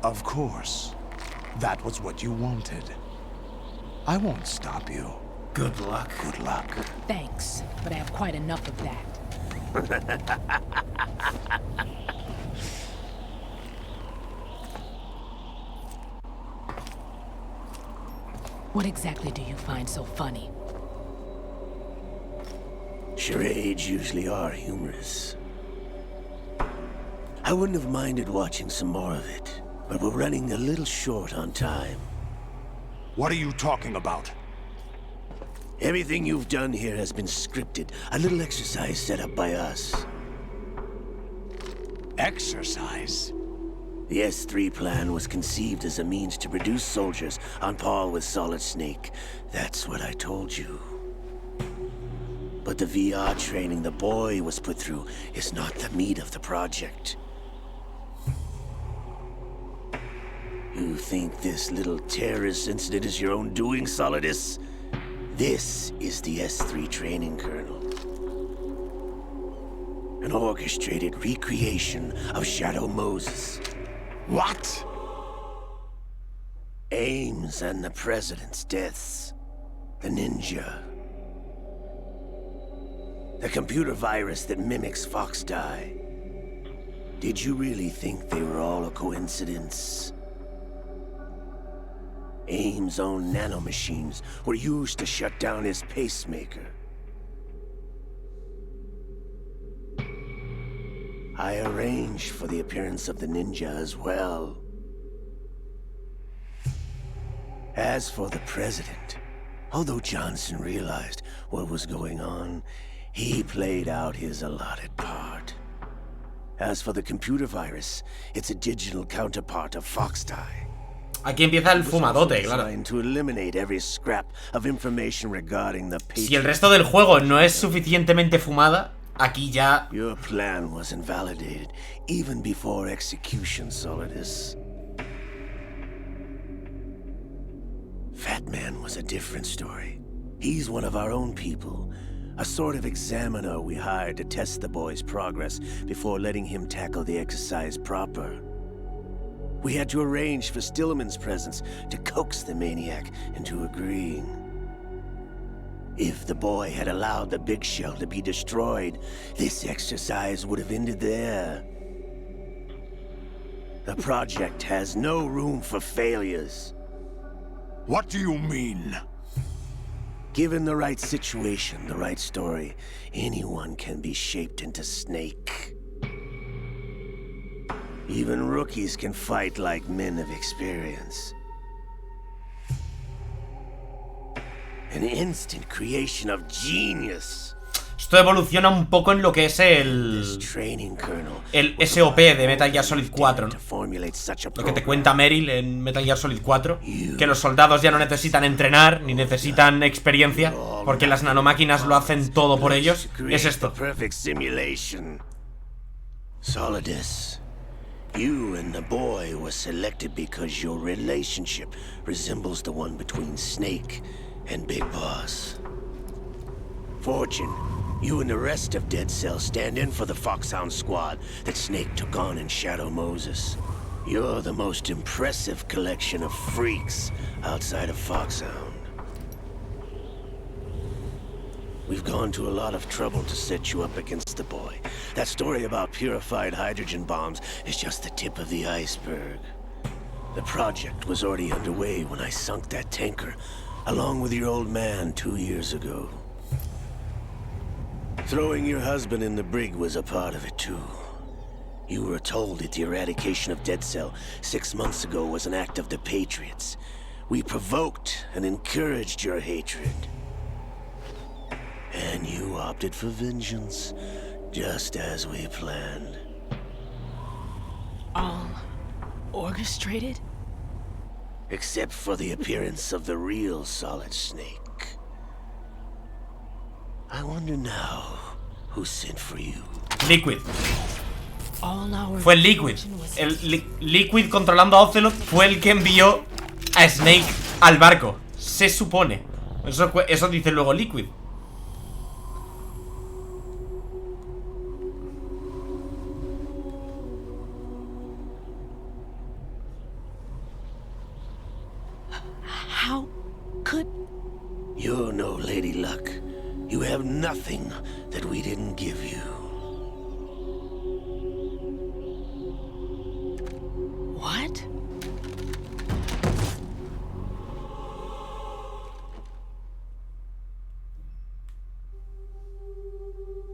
Of course. That was what you wanted. I won't stop you. Good luck. Good luck. Thanks, but I have quite enough of that. What exactly do you find so funny? Charades usually are humorous. I wouldn't have minded watching some more of it, but we're running a little short on time. What are you talking about? Everything you've done here has been scripted. A little exercise set up by us. Exercise? The S3 plan was conceived as a means to produce soldiers on par with Solid Snake. That's what I told you. But the VR training the boy was put through is not the meat of the project. You think this little terrorist incident is your own doing, Solidus? This is the S3 training kernel. An orchestrated recreation of Shadow Moses. What? Ames and the President's deaths. The ninja. The computer virus that mimics Foxdie. Did you really think they were all a coincidence? Ames' own nanomachines were used to shut down his pacemaker. I arranged for the appearance of the ninja as well. As for the President, although Johnson realized what was going on, he played out his allotted part. As for the computer virus, it's a digital counterpart of Foxdie. Aquí empieza el fumadote, claro. To eliminate every scrap of information regarding the Si el resto del juego no es suficientemente fumada, aquí ya... Your plan was invalidated even before execution, Solidus. Fat Man was a different story. He's one of our own people. A sort of examiner we hired to test the boy's progress before letting him tackle the exercise proper. We had to arrange for Stillman's presence to coax the maniac into agreeing. If the boy had allowed the big shell to be destroyed, this exercise would have ended there. The project has no room for failures. What do you mean? Given the right situation, the right story, anyone can be shaped into Snake. Even rookies can fight like men of experience. An instant creation of genius. Esto evoluciona un poco en lo que es el SOP de Metal Gear Solid 4, ¿no? Lo que te cuenta Meryl en Metal Gear Solid 4, que los soldados ya no necesitan entrenar ni necesitan experiencia, porque las nanomáquinas lo hacen todo por ellos. Es esto. Solidus, you and the boy were selected because your relationship resembles the one between Snake and Big Boss. Fortune, you and the rest of Dead Cell stand in for the Foxhound squad that Snake took on in Shadow Moses. You're the most impressive collection of freaks outside of Foxhound. We've gone to a lot of trouble to set you up against the boy. That story about purified hydrogen bombs is just the tip of the iceberg. The project was already underway when I sunk that tanker, along with your old man 2 years ago. Throwing your husband in the brig was a part of it too. You were told that the eradication of Dead Cell 6 months ago was an act of the Patriots. We provoked and encouraged your hatred. And you opted for vengeance, just as we planned. All orchestrated? Except for the appearance of the real Solid Snake. I wonder now who sent for you. Liquid. Fue el Liquid. El Liquid controlando a Ocelot fue el que envió a Snake al barco. Se supone. Eso dice luego Liquid. How could... You're no Lady Luck. You have nothing that we didn't give you. What?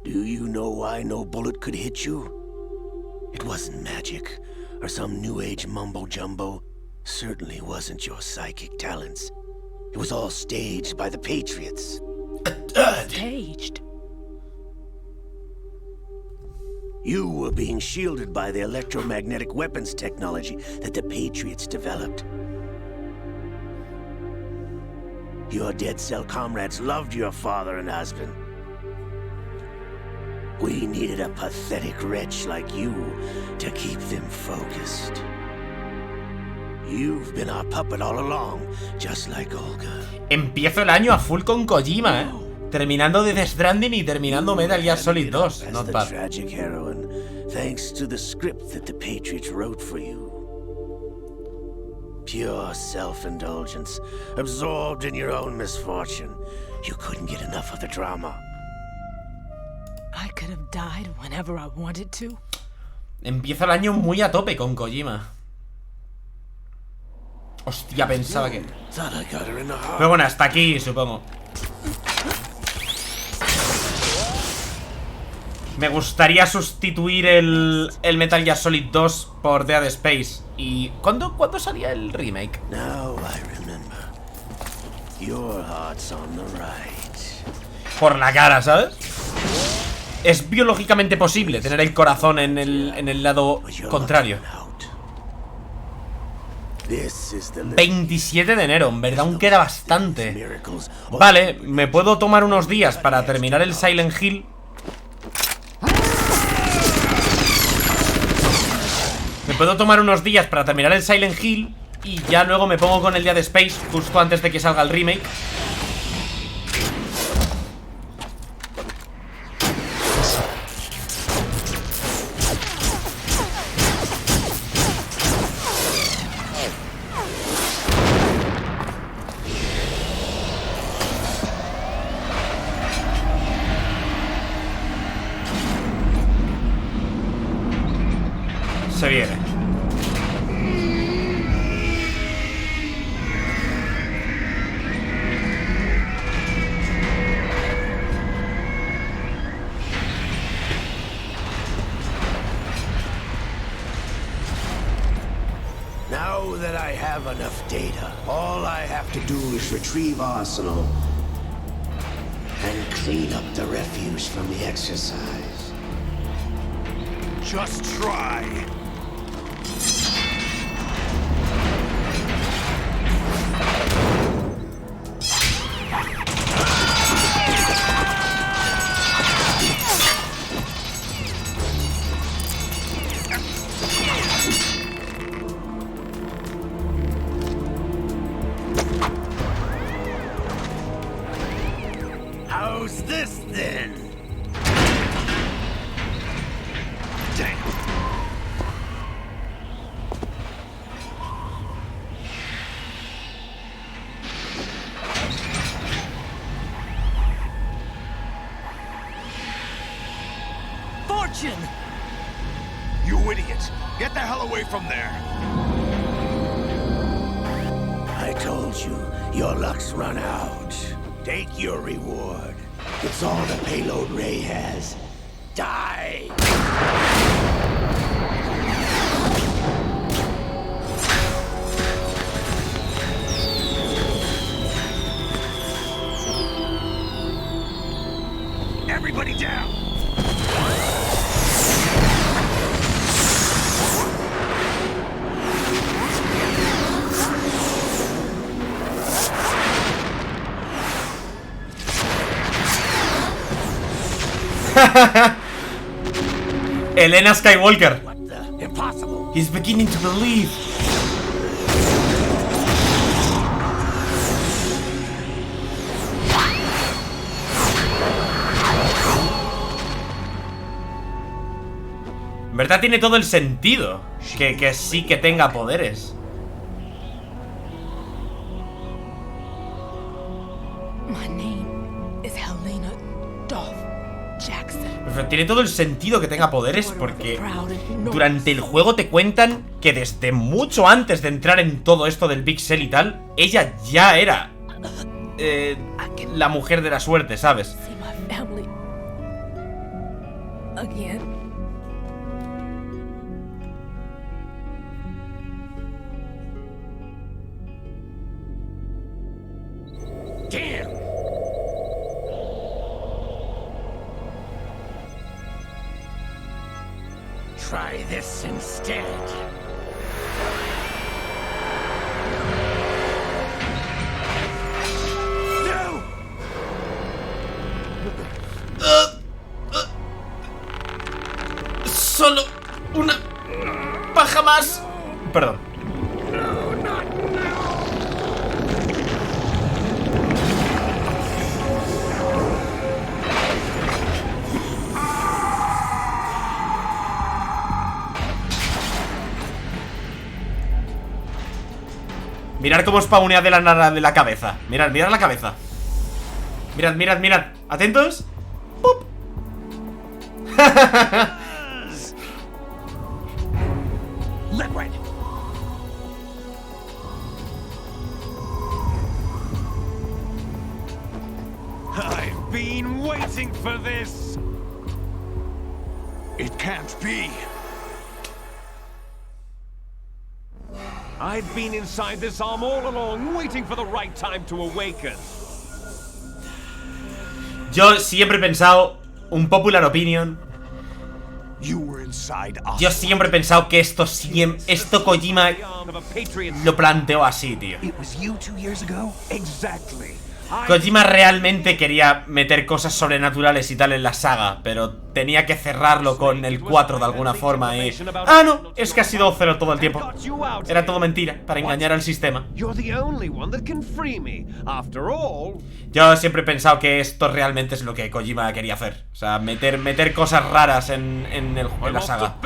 Do you know why no bullet could hit you? It wasn't magic, or some new age mumbo-jumbo. Certainly wasn't your psychic talents. It was all staged by the Patriots. Staged? You were being shielded by the electromagnetic weapons technology that the Patriots developed. Your Dead Cell comrades loved your father and husband. We needed a pathetic wretch like you to keep them focused. You've been our puppet all along, just like Olga. Empiezo el año a full con Kojima, terminando Death Stranding y terminando Metal Gear Solid 2. Not bad. Tragic heroine, thanks to the script that the Patriots wrote for you. Pure self-indulgence, absorbed in your own misfortune. You couldn't get enough of the drama. I could have died whenever I wanted to. Empiezo el año muy a tope con Kojima. Hostia, pensaba que... Pero bueno, hasta aquí, supongo. Me gustaría sustituir el Metal Gear Solid 2 por Dead Space. ¿Y cuándo salía el remake? Por la cara, ¿sabes? Es biológicamente posible tener el corazón en el lado contrario. 27 de enero, en verdad aún queda bastante. Vale, me puedo tomar unos días para terminar el Silent Hill. Me puedo tomar unos días para terminar el Silent Hill y ya luego me pongo con el Dead Space justo antes de que salga el remake. Se viene. Now that I have enough data, all I have to do is retrieve Arsenal and clean up the refuse from the exercise. Just try. How's this then? Damn. attention! You idiot! Get the hell away from there! I told you, your luck's run out. Take your reward. It's all the payload Ray has. Die! Everybody down! Elena Skywalker. Impossible. He's beginning to believe. En verdad tiene todo el sentido que sí que tenga poderes. Tiene todo el sentido que tenga poderes porque durante el juego te cuentan que desde mucho antes de entrar en todo esto del pixel y tal, ella ya era la mujer de la suerte, ¿sabes? Damn! Try this instead. No! Solo una paja más. Perdón. Mirad cómo spawnea de la cabeza. Mirad, mirad la cabeza. Mirad, mirad, mirad. ¿Atentos? ¡Pup! Liquid. I've been waiting for this. It can't be. I've been inside this arm all along, waiting for the right time to awaken. Yo siempre he pensado, un popular opinion, yo siempre he pensado que esto Kojima lo planteó así, tío. Kojima realmente quería meter cosas sobrenaturales y tal en la saga, pero tenía que cerrarlo con el 4 de alguna forma y... Ah, no, es que ha sido 0 todo el tiempo. Era todo mentira, para engañar al sistema. Yo siempre he pensado que esto realmente es lo que Kojima quería hacer. O sea, meter cosas raras en la saga.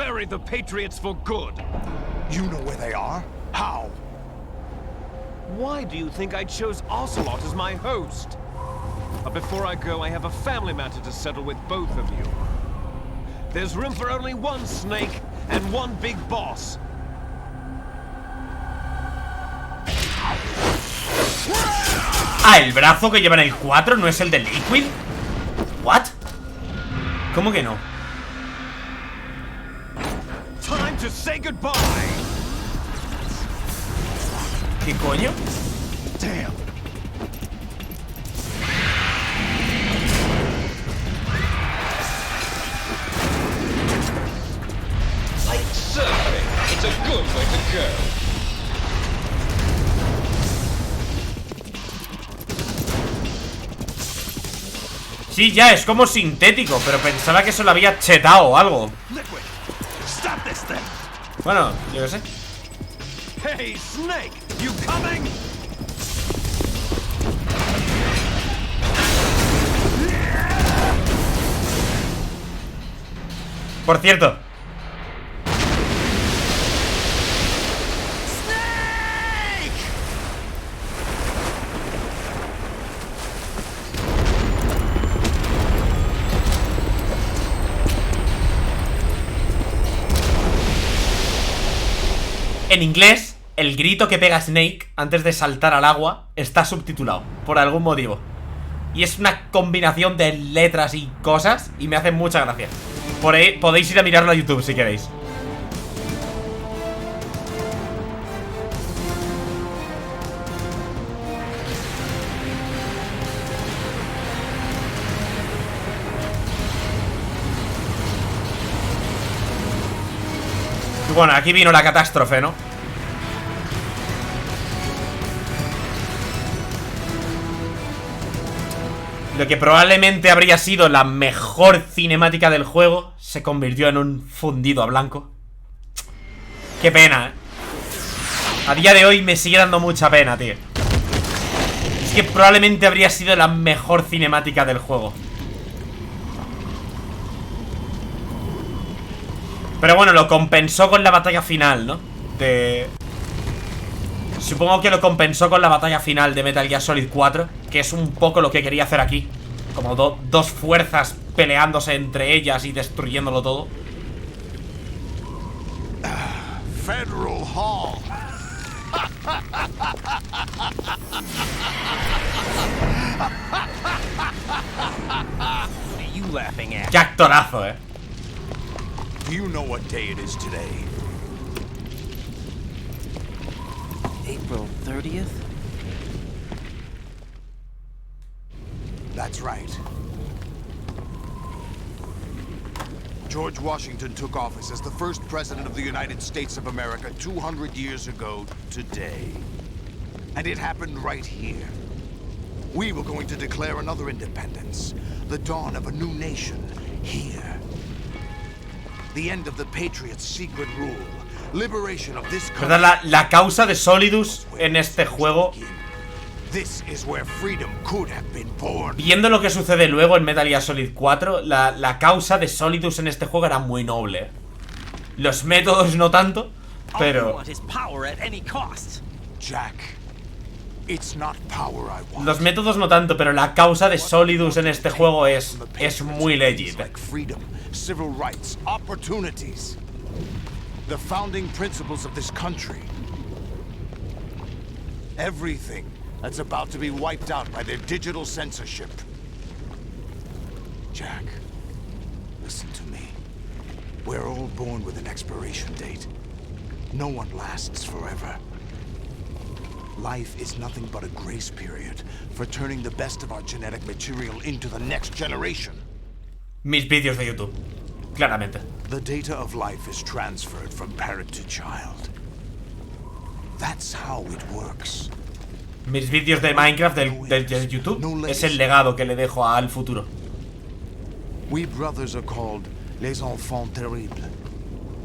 Why do you think I chose Ocelot as my host? But before I go, I have a family matter to settle with both of you. There's room for only one snake and one big boss. Ah, el brazo que lleva en el 4 no es el del Liquid. ¿What? ¿Cómo que no? Time to say goodbye. ¿Qué coño? Damn. Like surfing, it's a good way to go. Sí, ya, es como sintético, pero pensaba que eso lo había chetado o algo. Bueno, yo qué sé. Hey, Snake, you coming? Por cierto, en inglés, el grito que pega Snake antes de saltar al agua está subtitulado, por algún motivo. Y es una combinación de letras y cosas, y me hace mucha gracia. Por ahí podéis ir a mirarlo a YouTube si queréis. Y bueno, aquí vino la catástrofe, ¿no? Lo que probablemente habría sido la mejor cinemática del juego se convirtió en un fundido a blanco. Qué pena, ¿eh? A día de hoy me sigue dando mucha pena, tío. Es que probablemente habría sido la mejor cinemática del juego. Pero bueno, lo compensó con la batalla final, ¿no? Supongo que lo compensó con la batalla final de Metal Gear Solid 4, que es un poco lo que quería hacer aquí. Como dos fuerzas peleándose entre ellas y destruyéndolo todo. Federal Hall. What are you laughing at? Qué actorazo, eh. Do you know what day it is today? April 30th? That's right. George Washington took office as the first president of the United States of America 200 years ago today. And it happened right here. We were going to declare another independence, the dawn of a new nation, here. The end of the Patriots' secret rule, liberation of this country. La causa de Solidus en este juego, This is where freedom could have been born. viendo lo que sucede luego en Metal Gear Solid 4, la causa de Solidus en este juego era muy noble. Los métodos no tanto, pero Jack, it's not power I want. los métodos no tanto, pero la causa de Solidus en este juego es muy legit. Like freedom, civil rights, opportunities. The founding principles of this country. Everything that's about to be wiped out by their digital censorship. Jack, listen to me. We're all born with an expiration date. No one lasts forever. Life is nothing but a grace period for turning the best of our genetic material into the next generation. Mis vídeos de YouTube, claramente. The data of life is transferred from parent to child. That's how it works. Mis vídeos de Minecraft del YouTube es el legado que le dejo al futuro. We brothers are called les enfants terribles.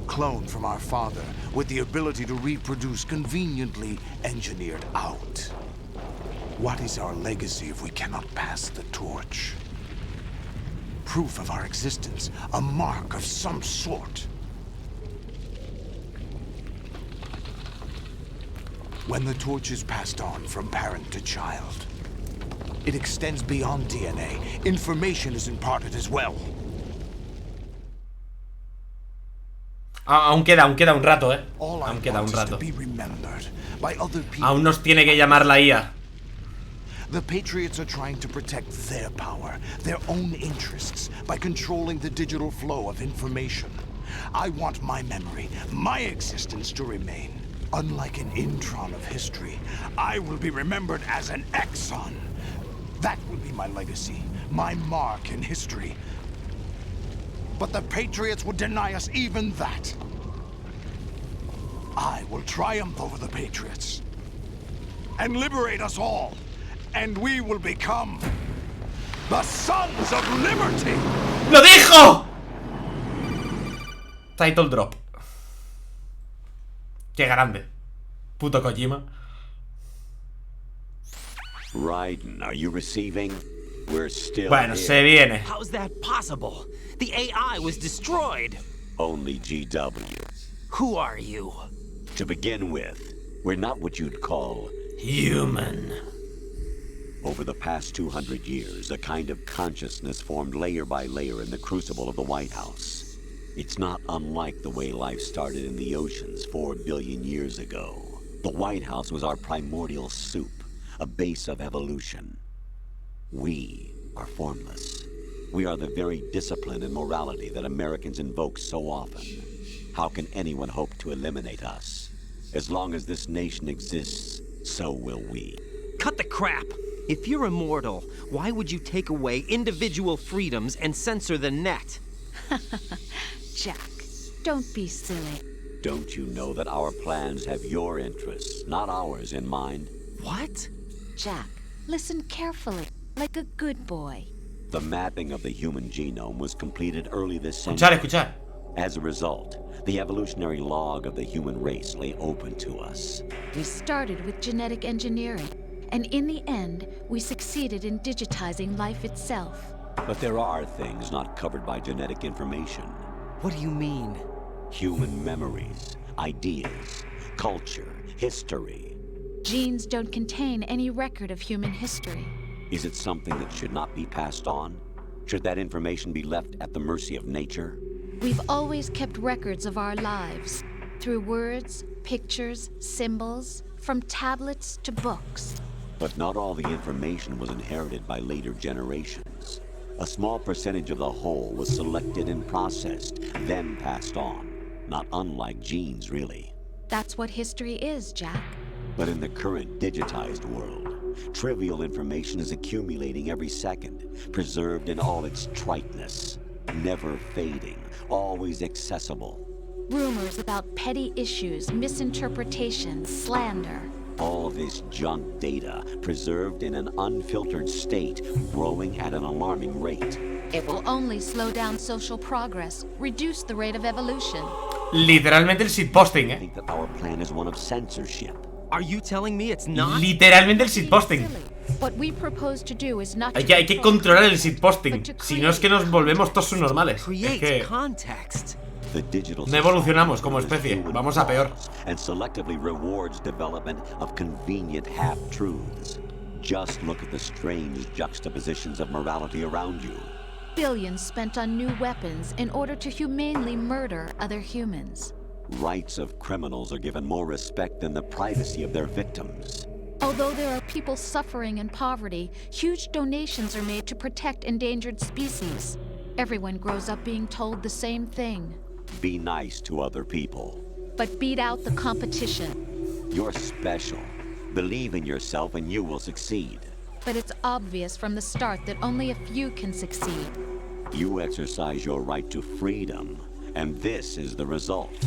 Cloned from our father, with the ability to reproduce conveniently engineered out. What is our legacy if we cannot pass the torch? Proof of our existence, a mark of some sort. When the torch is passed on from parent to child, it extends beyond DNA. Information is imparted as well. Aún queda un rato, Aún queda un rato. Aún nos tiene que llamar la IA. The Patriots are trying to protect their power, their own interests, by controlling the digital flow of information. I want my memory, my existence to remain. Unlike an intron of history, I will be remembered as an exon. That will be my legacy, my mark in history. But the Patriots would deny us even that. I will triumph over the Patriots and liberate us all, and we will become the Sons of Liberty. ¡Lo dijo! Title drop. Qué grande. Puto Kojima. Raiden, are you receiving? We're still Bueno, here. se viene. How's that possible? The AI was destroyed. Only GW. Who are you? To begin with, we're not what you'd call human. Over the past 200 years, a kind of consciousness formed layer by layer in the crucible of the White House. It's not unlike the way life started in the oceans 4 billion years ago. The White House was our primordial soup, a base of evolution. We are formless. We are the very discipline and morality that Americans invoke so often. How can anyone hope to eliminate us? As long as this nation exists, so will we. Cut the crap! If you're immortal, why would you take away individual freedoms and censor the net? Jack, don't be silly. Don't you know that our plans have your interests, not ours, in mind? What? Jack, listen carefully, like a good boy. The mapping of the human genome was completed early this century. Escuchar. As a result, the evolutionary log of the human race lay open to us. We started with genetic engineering, and in the end, we succeeded in digitizing life itself. But there are things not covered by genetic information. What do you mean? Human memories, ideas, culture, history. Genes don't contain any record of human history. Is it something that should not be passed on? Should that information be left at the mercy of nature? We've always kept records of our lives, through words, pictures, symbols, from tablets to books. But not all the information was inherited by later generations. A small percentage of the whole was selected and processed, then passed on. Not unlike genes, really. That's what history is, Jack. But in the current digitized world, trivial information is accumulating every second, preserved in all its triteness, never fading, always accessible. Rumors about petty issues, misinterpretations, slander. All this junk data, preserved in an unfiltered state, growing at an alarming rate. It will only slow down social progress, reduce the rate of evolution. Literalmente el shitposting, I think that our plan is one of censorship. Are you telling me it's not? Literalmente el shitposting. What we propose to do is not Hay que controlar el shitposting. Si no es que nos volvemos todos subnormales. Es que no evolucionamos como especie. Vamos a peor. And selectively rewards development of convenient half-truths. Just look at the strange juxtapositions of morality around you. Billions spent on new weapons in order to humanely murder other humans. Rights of criminals are given more respect than the privacy of their victims. Although there are people suffering in poverty, huge donations are made to protect endangered species. Everyone grows up being told the same thing. Be nice to other people. But beat out the competition. You're special. Believe in yourself and you will succeed. But it's obvious from the start that only a few can succeed. You exercise your right to freedom, and this is the result.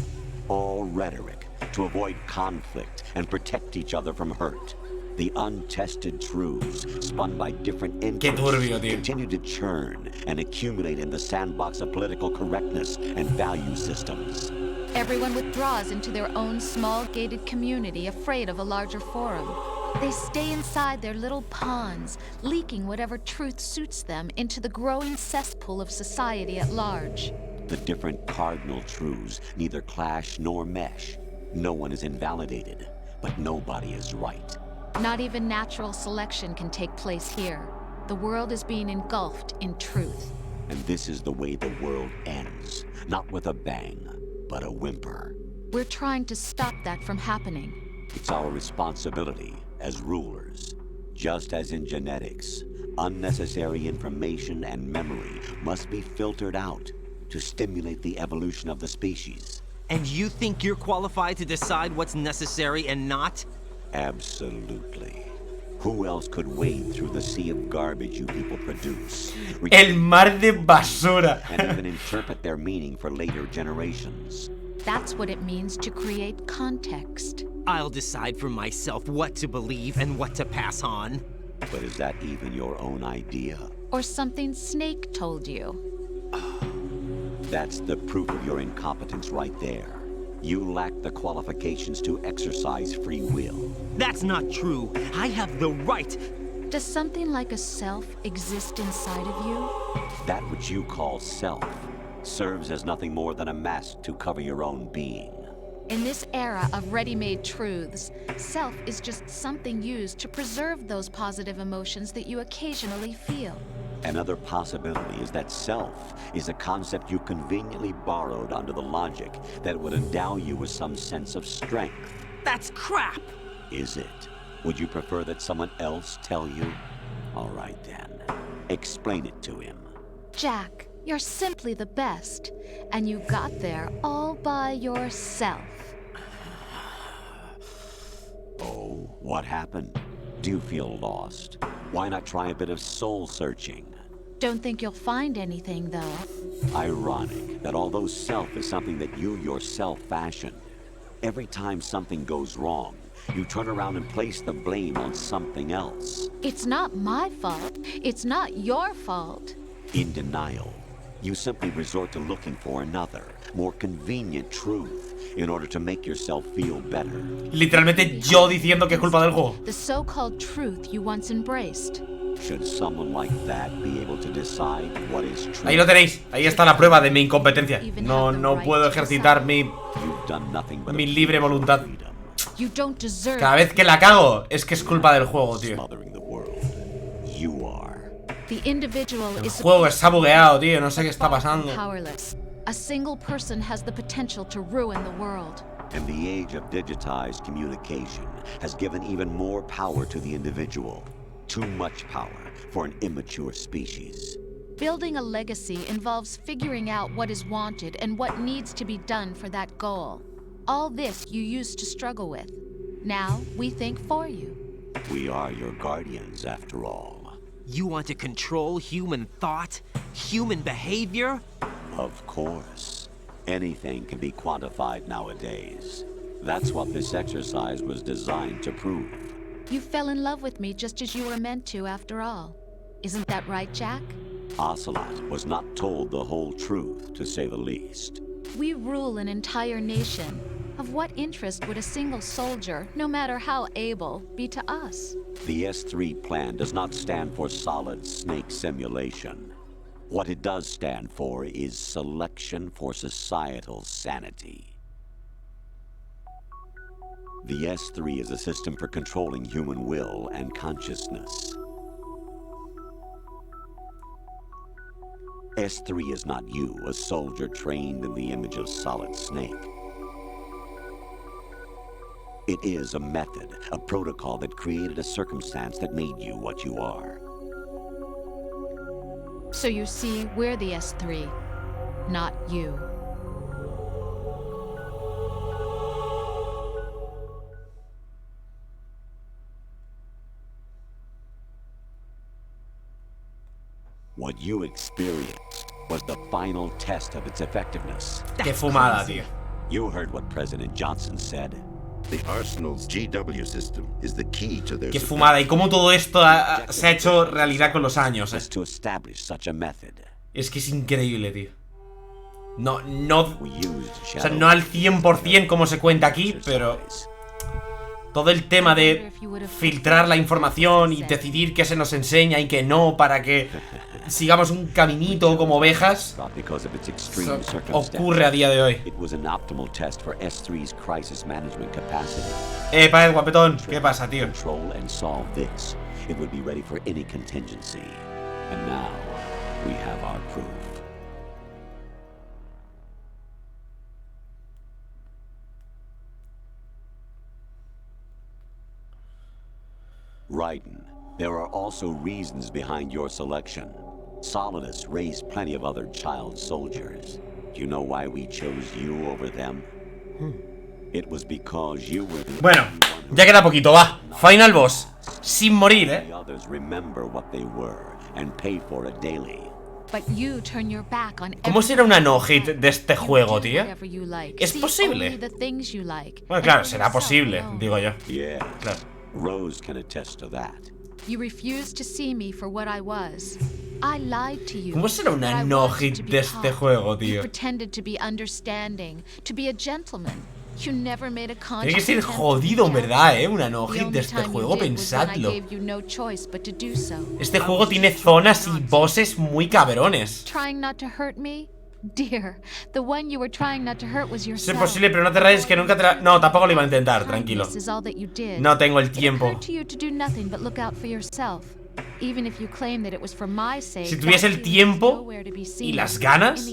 All rhetoric to avoid conflict and protect each other from hurt. The untested truths, spun by different interests, continue to churn and accumulate in the sandbox of political correctness and value systems. Everyone withdraws into their own small gated community, afraid of a larger forum. They stay inside their little ponds, leaking whatever truth suits them into the growing cesspool of society at large. The different cardinal truths neither clash nor mesh. No one is invalidated, but nobody is right. Not even natural selection can take place here. The world is being engulfed in truth. And this is the way the world ends. Not with a bang, but a whimper. We're trying to stop that from happening. It's our responsibility as rulers. Just as in genetics, unnecessary information and memory must be filtered out to stimulate the evolution of the species. And you think you're qualified to decide what's necessary and not? Absolutely. Who else could wade through the sea of garbage you people produce? El mar de basura. And even interpret their meaning for later generations. That's what it means to create context. I'll decide for myself what to believe and what to pass on. But is that even your own idea? Or something Snake told you? That's the proof of your incompetence right there. You lack the qualifications to exercise free will. That's not true. I have the right. Does something like a self exist inside of you? That which you call self serves as nothing more than a mask to cover your own being. In this era of ready-made truths, self is just something used to preserve those positive emotions that you occasionally feel. Another possibility is that self is a concept you conveniently borrowed under the logic that would endow you with some sense of strength. That's crap! Is it? Would you prefer that someone else tell you? All right then. Explain it to him. Jack, you're simply the best. And you got there all by yourself. Oh, what happened? Do you feel lost? Why not try a bit of soul searching? Don't think you'll find anything, though. Ironic that although self is something that you yourself fashioned, every time something goes wrong, you turn around and place the blame on something else. It's not my fault. It's not your fault. In denial, you simply resort to looking for another, more convenient truth in order to make yourself feel better. Literalmente yo diciendo que es culpa del juego. The so-called truth you once embraced. Should someone like that be able to decide what is true? Ahí lo tenéis. Ahí está la prueba de mi incompetencia. No puedo ejercitar mi libre voluntad. Cada vez que la cago es que es culpa del juego, tío. El juego está bugueado, tío. No sé qué está pasando. A single person has the potential to ruin the world. And the age of digitized communication has given even more power to the individual. Too much power for an immature species. Building a legacy involves figuring out what is wanted and what needs to be done for that goal. All this you used to struggle with. Now we think for you. We are your guardians, after all. You want to control human thought? Human behavior? Of course. Anything can be quantified nowadays. That's what this exercise was designed to prove. You fell in love with me just as you were meant to, after all. Isn't that right, Jack? Ocelot was not told the whole truth, to say the least. We rule an entire nation. Of what interest would a single soldier, no matter how able, be to us? The S3 plan does not stand for solid snake simulation. What it does stand for is selection for societal sanity. The S3 is a system for controlling human will and consciousness. S3 is not you, a soldier trained in the image of Solid Snake. It is a method, a protocol that created a circumstance that made you what you are. So you see, we're the S3, not you. What you experienced was the final test of its effectiveness. Qué fumada, tío. You heard what President Johnson said. The Arsenal's GW system is the key to their Qué fumada. Y cómo todo esto se ha hecho realidad con los años, to establish such a method. Es que es increíble, tío. No, o sea, no al 100% como se cuenta aquí, pero todo el tema de filtrar la información y decidir qué se nos enseña y qué no para que sigamos un caminito como ovejas, ocurre a día de hoy. Paez, guapetón, ¿qué pasa, tío? Raiden, there are also reasons behind your selection. Solidus raised plenty of other child soldiers. Do you know why we chose you over them? It was because you were the Bueno, ya queda poquito, va. Final boss. Sin morir, The others remember what they were and pay for it daily. But you turn your back on ¿Cómo será una no-hit de este juego, tío? ¿Es posible? Bueno, claro, será posible, digo yo. Claro. Rose can attest to that. You refused to see me for what I was. I lied to you. ¿Cómo será una no-hit de este juego, tío? You pretended to be understanding, to be a gentleman. You never made a conscious Tiene que ser jodido, en verdad, una no-hit de este juego, pensadlo. Este juego tiene zonas y bosses muy cabrones. Trying not to hurt me? Dear, the one you were trying not to hurt was yourself. Es posible, pero no te rayes que nunca te No, tampoco lo iba a intentar, tranquilo. No tengo el tiempo. Si tuviese el tiempo y las ganas,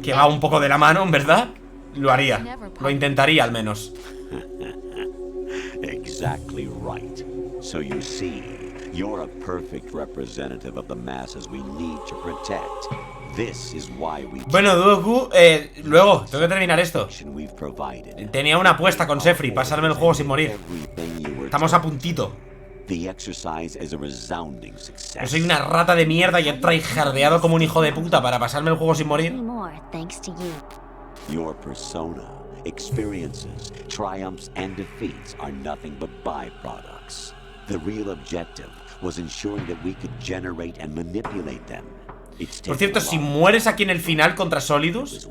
que va un poco de la mano, en verdad, lo haría. Lo intentaría al menos. Exactly right. So you see, you're a perfect representative of the masses we need to protect. This is why we... Bueno, Doku, luego, tengo que terminar esto. Tenía una apuesta con Sefri, pasarme el juego sin morir. Estamos a puntito. Yo soy una rata de mierda y he tryhardeado como un hijo de puta para pasarme el juego sin morir. Your persona, experiences, triumphs and defeats are nothing but byproducts. The real objective was ensuring that we could generate and manipulate them. Por cierto, si mueres aquí en el final contra Solidus,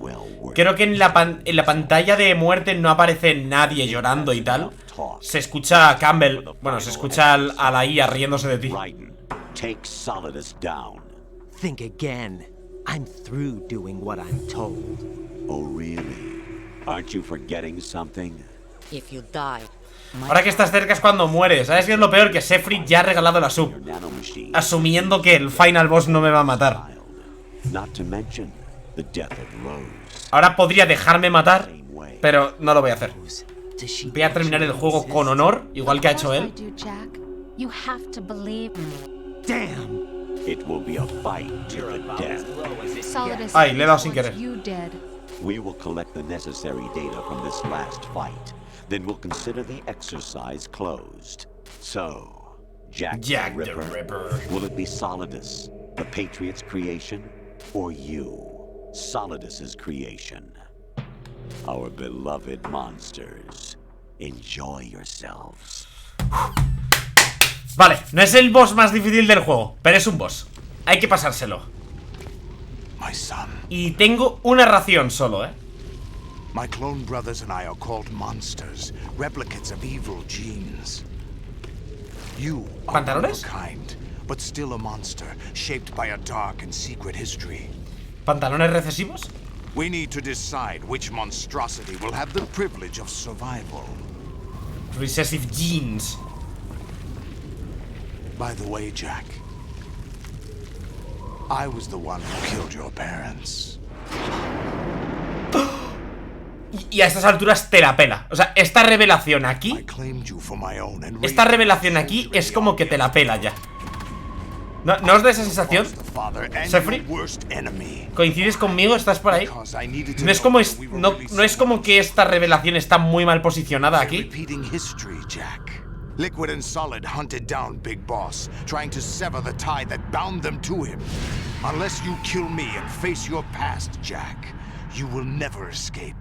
creo que en la pantalla de muerte no aparece nadie llorando y tal. Se escucha a Campbell, bueno, se escucha a la IA riéndose de ti. Take Solidus down. Think again. I'm through doing what I'm told. Oh, really? Aren't you forgetting something? If you die. Ahora que estás cerca es cuando mueres. ¿Sabes qué es lo peor? Que Sefri ya ha regalado la sub, asumiendo que el final boss no me va a matar. Ahora podría dejarme matar, pero no lo voy a hacer. Voy a terminar el juego con honor, igual que ha hecho él. Ay, le he dado sin querer. We will collect the necessary data from this last fight. Then we'll consider the exercise closed. So, Jack the Ripper, will it be Solidus, the Patriot's creation, or you, Solidus's creation? Our beloved monsters, enjoy yourselves. Vale, no es el boss más difícil del juego, pero es un boss. Hay que pasárselo. Y tengo una ración solo, My clone brothers and I are called monsters, replicates of evil genes. You are one of a kind, but still a monster, shaped by a dark and secret history. ¿Pantalones recesivos? We need to decide which monstrosity will have the privilege of survival. Recessive genes. By the way, Jack, I was the one who killed your parents. Y a estas alturas te la pela. O sea, esta revelación aquí, esta revelación aquí es como que te la pela ya. ¿No os da esa sensación, Sefri? ¿Coincides conmigo? ¿Estás por ahí? No es como que esta revelación está muy mal posicionada aquí. Liquid and Solid hunted down Big Boss, trying to sever the tie that bound them to him. Unless you kill me and face your past, Jack, you will never escape.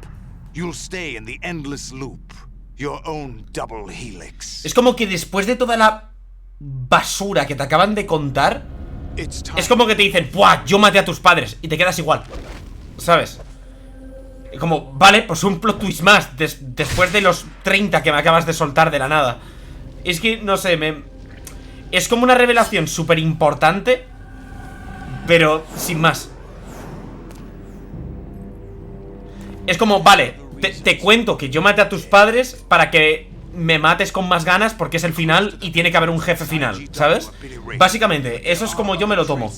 You'll stay in the endless loop, your own double helix. Es como que después de toda la basura que te acaban de contar, es como que te dicen, ¡buah! Yo maté a tus padres, y te quedas igual, ¿sabes? Como, vale, pues un plot twist más después de los 30 que me acabas de soltar de la nada. Es que, no sé, es como una revelación súper importante, pero sin más. Es como, vale, te cuento que yo maté a tus padres para que me mates con más ganas porque es el final y tiene que haber un jefe final, ¿sabes? Básicamente, eso es como yo me lo tomo.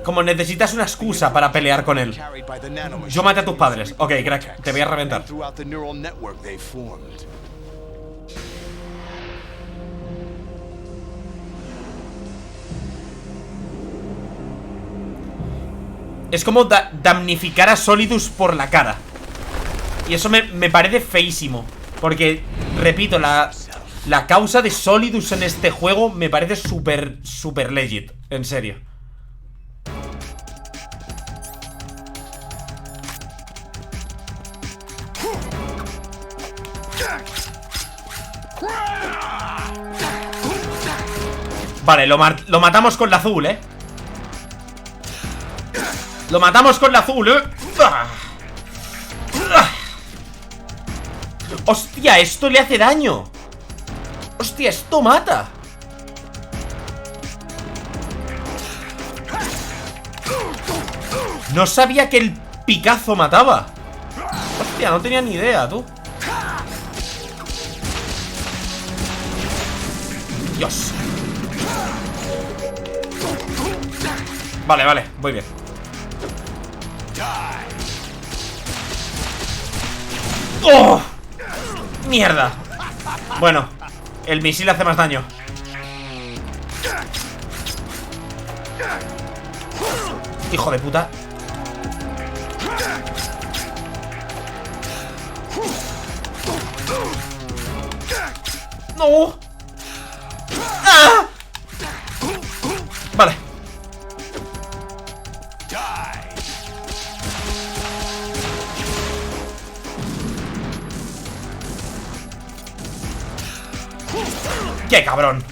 Como necesitas una excusa para pelear con él. Yo maté a tus padres. Ok, crack, te voy a reventar. Es como damnificar a Solidus por la cara. Y eso me parece feísimo. Porque, repito, la causa de Solidus en este juego me parece súper legit. En serio. Vale, lo matamos con la azul, Lo matamos con la azul, Hostia, esto le hace daño. Hostia, esto mata. No sabía que el picazo mataba. Hostia, no tenía ni idea, tú. Dios. Vale, vale, voy bien. ¡Oh! ¡Mierda! Bueno, el misil hace más daño. Hijo de puta. ¡No! ¡Ah! Vale. ¡Qué cabrón!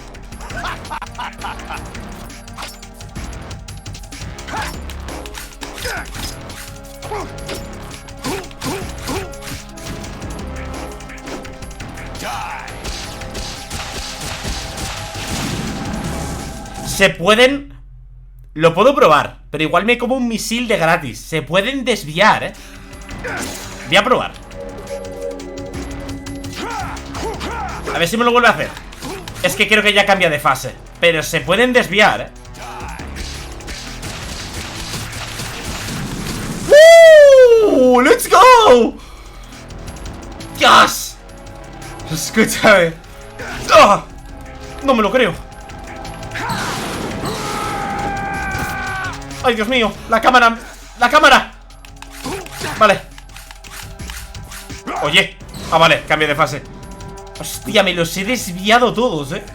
Se pueden... Lo puedo probar, pero igual me como un misil de gratis. Se pueden desviar, ¿eh? Voy a probar. A ver si me lo vuelve a hacer. Es que creo que ya cambia de fase. Pero se pueden desviar, ¿eh? ¡Let's go! ¡Yes! Escúchame. ¡Oh! No me lo creo. ¡Ay, Dios mío! ¡La cámara! ¡La cámara! Vale. Oye. Ah, vale, cambio de fase. Hostia, me los he desviado todos, ¿eh?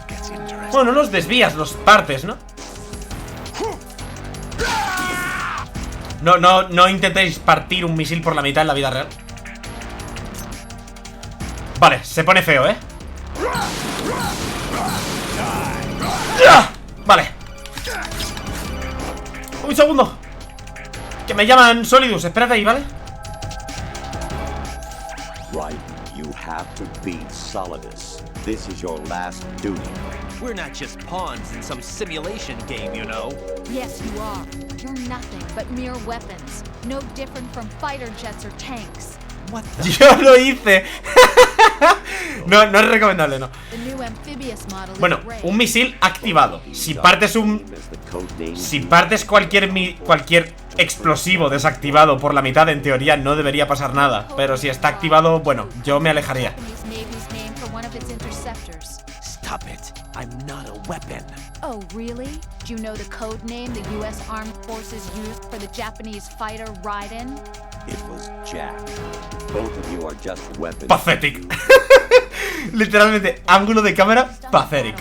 Bueno, no los desvías, los partes, ¿no? No intentéis partir un misil por la mitad en la vida real. Vale, se pone feo, ¿eh? Vale. Un segundo. Que me llaman Solidus, espérate ahí, ¿vale? Right, you have to beat Solidus. This is your last duty. We're not just pawns in some simulation game, you know. Yes, you are. You're nothing but mere weapons. No different from fighter jets or tanks. What the? Yo lo hice. No es recomendable, no. The new amphibious model is Bueno, rare. un misil activado. Si partes cualquier explosivo desactivado por la mitad, en teoría no debería pasar nada. Pero si está activado, bueno, yo me alejaría. Japanese Navy's name for one of its interceptors. Stop it. I'm not a weapon. Oh, really? Do you know the code name the U.S. Armed Forces used for the Japanese fighter Raiden? It was Jack. Both of you are just weapons. Pathetic. Literalmente, ángulo de cámara, pathetic.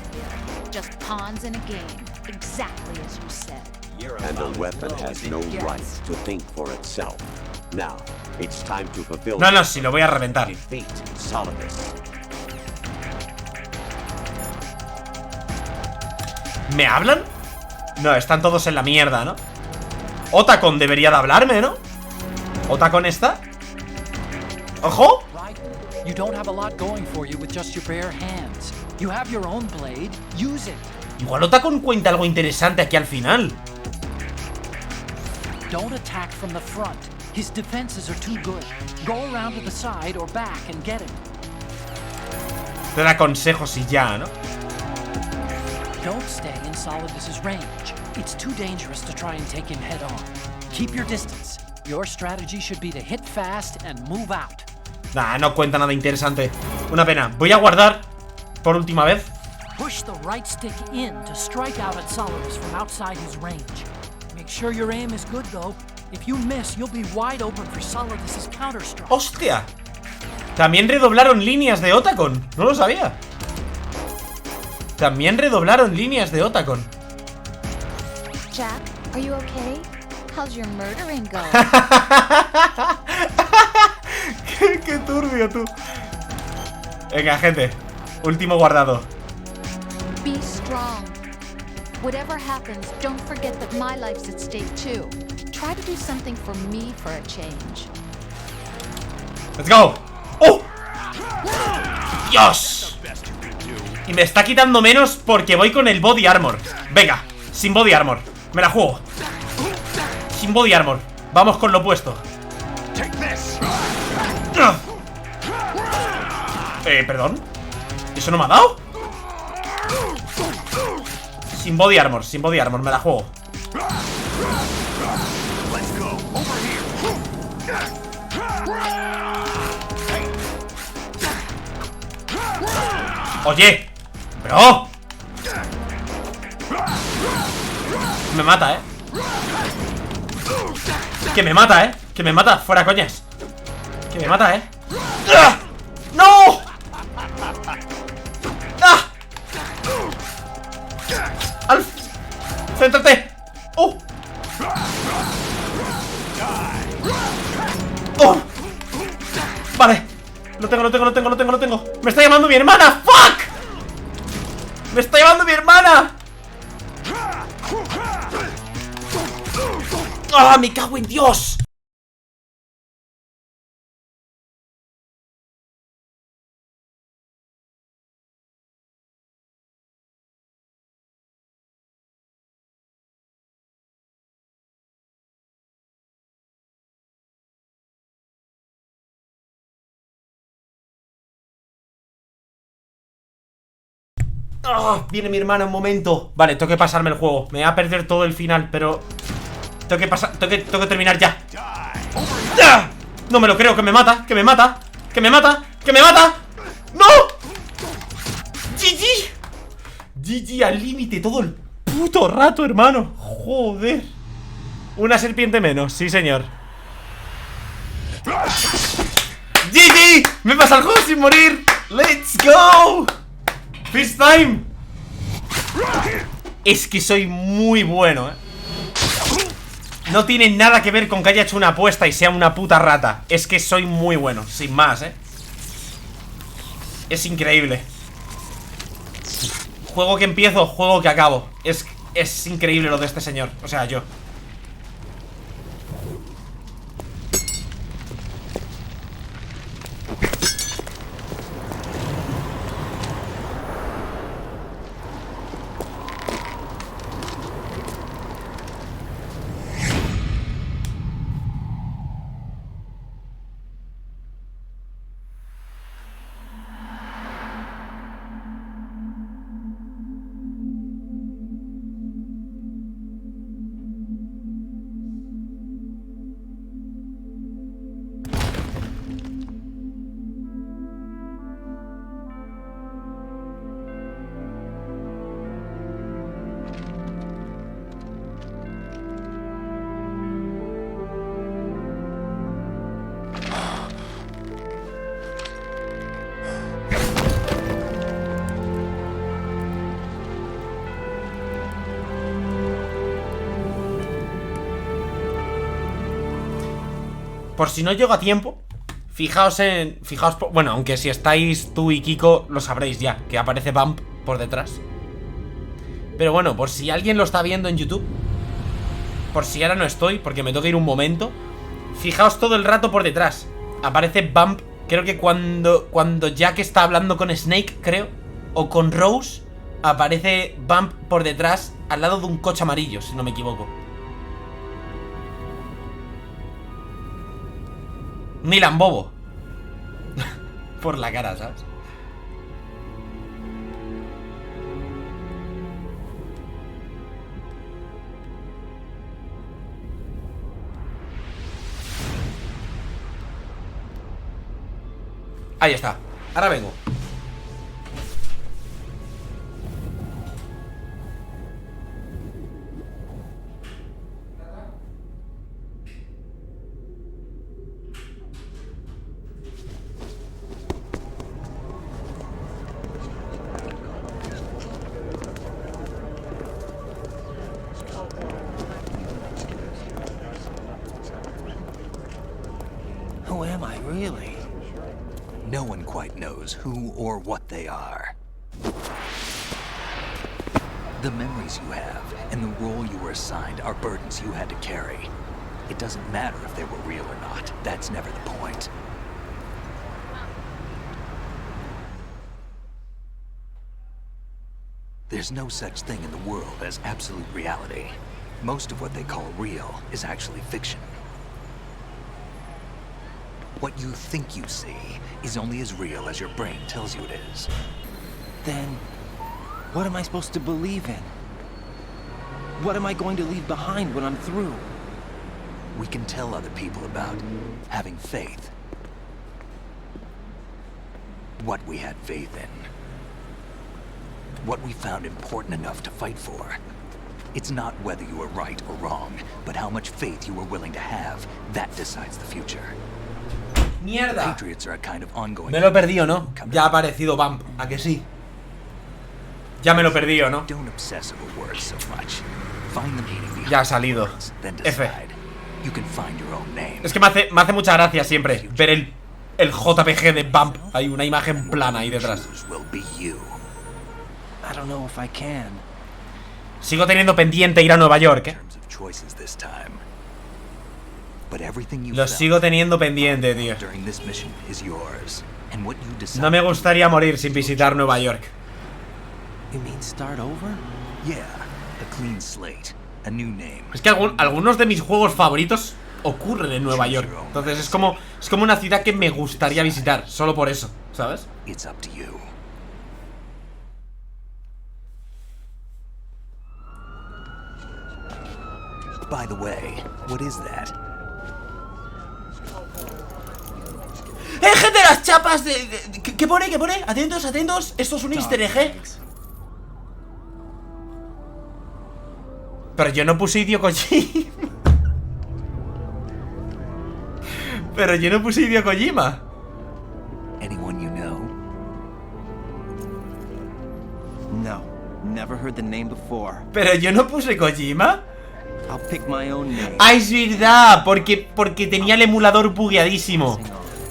Just pawns in a game, exactly as you said. And a weapon has no right to think for itself. Now, it's time to fulfill. No, si lo voy a reventar. Defeat Solidus. ¿Me hablan? No, están todos en la mierda, ¿no? Otacon debería de hablarme, ¿no? ¿Otacon está? ¡Ojo! You don't have a lot going for you with just your bare hands. You have your own blade. Use it. Igual Otacon cuenta algo interesante aquí al final. Don't attack from the front. His defenses are too good. Go around to the side or back and get him. Te da consejos y ya, ¿no? Don't stay in Solidus's range. It's too dangerous to try and take him head on. Keep your distance. Your strategy should be to hit fast and move out. Nah, no cuenta nada interesante. Una pena. Voy a guardar por última vez. Push the right stick in to strike out at Solidus from outside his range. Make sure your aim is good though. If you miss, you'll be wide open for Solidus's counterstrike. ¡Hostia! También redoblaron líneas de Otacon. No lo sabía. También redoblaron líneas de Otacon. Jack, are you okay? How's your murdering going? qué turbio, tú. Venga, gente. Último guardado. Be strong. Whatever happens, don't forget that my life's at stake too. Try to do something for me for a change. Let's go. ¡Oh! ¡Dios! Y me está quitando menos porque voy con el body armor. Venga, sin body armor. Me la juego. Sin body armor. Vamos con lo opuesto. ¿Perdón? ¿Eso no me ha dado? Sin body armor, me la juego. Oye, bro. Me mata, Que me mata, que me mata, fuera coñas. Que me mata, ¡Ah! ¡No! ¡Ah! ¡Alf! ¡Céntrate! ¡Oh! ¡Oh! Vale. Lo tengo. ¡Me está llamando mi hermana! ¡Fuck! ¡Me está llamando mi hermana! ¡Ah! ¡Me cago en Dios! ¡Ah! Viene mi hermana un momento. Vale, tengo que pasarme el juego. Me voy a perder todo el final, pero tengo que pasar, tengo que terminar ya. ¡Ah! No me lo creo, que me mata. ¡No! GG al límite todo el puto rato, hermano. Joder. Una serpiente menos, sí señor. GG. Me pasa el juego sin morir. Let's go. First time. Es que soy muy bueno, No tiene nada que ver con que haya hecho una apuesta y sea una puta rata. Es que soy muy bueno, sin más, Es increíble. Juego que empiezo, juego que acabo. Es increíble lo de este señor. O sea, yo. Por si no llego a tiempo, fijaos, bueno, aunque si estáis tú y Kiko lo sabréis ya, que aparece Bump por detrás. Pero bueno, por si alguien lo está viendo en YouTube, por si ahora no estoy, porque me toca ir un momento, fijaos todo el rato por detrás. Aparece Bump, creo que cuando Jack está hablando con Snake, creo, o con Rose, aparece Bump por detrás, al lado de un coche amarillo, si no me equivoco. Milan bobo. Por la cara, ¿sabes? Ahí está. Ahora vengo. Who am I, really? No one quite knows who or what they are. The memories you have and the role you were assigned are burdens you had to carry. It doesn't matter if they were real or not. That's never the point. There's no such thing in the world as absolute reality. Most of what they call real is actually fiction. What you think you see is only as real as your brain tells you it is. Then, what am I supposed to believe in? What am I going to leave behind when I'm through? We can tell other people about having faith. What we had faith in. What we found important enough to fight for. It's not whether you were right or wrong, but how much faith you were willing to have. That decides the future. ¡Mierda! Patriots are a kind of ongoing... Me lo he perdido, ¿no? Ya ha aparecido Bump, ¿a que sí? Ya me lo he perdido, ¿no? Don't obsess over words so much. Find the meaning behind Ya ha salido. words, then F. decide. You can find your own name. Es que me hace mucha gracia siempre ver el JPG de Bump. Hay una imagen plana ahí detrás. Will be you. I don't know if I can. Sigo teniendo pendiente ir a Nueva York, ¿eh? Choices this time. But everything you Lo sigo teniendo pendiente, tío. during this mission is yours. And what you decide... No me gustaría morir sin visitar Nueva York. You mean start over? Yeah, a clean slate, a new name. Es que algunos de mis juegos favoritos ocurren en Nueva York. Entonces es como una ciudad que me gustaría visitar, solo por eso, ¿sabes? It's up to you. By the way, what is that? ¡Gente, las chapas de... ¿Qué pone? ¿Qué pone? Atentos, atentos. Esto es un easter egg, ¿eh? Pero yo no puse Hideo Kojima. Pero yo no puse Hideo Kojima. Anyone you know? No, never heard the name before. Pero yo no puse Kojima. I'll pick my own name. Ah, es verdad, porque tenía el emulador bugueadísimo.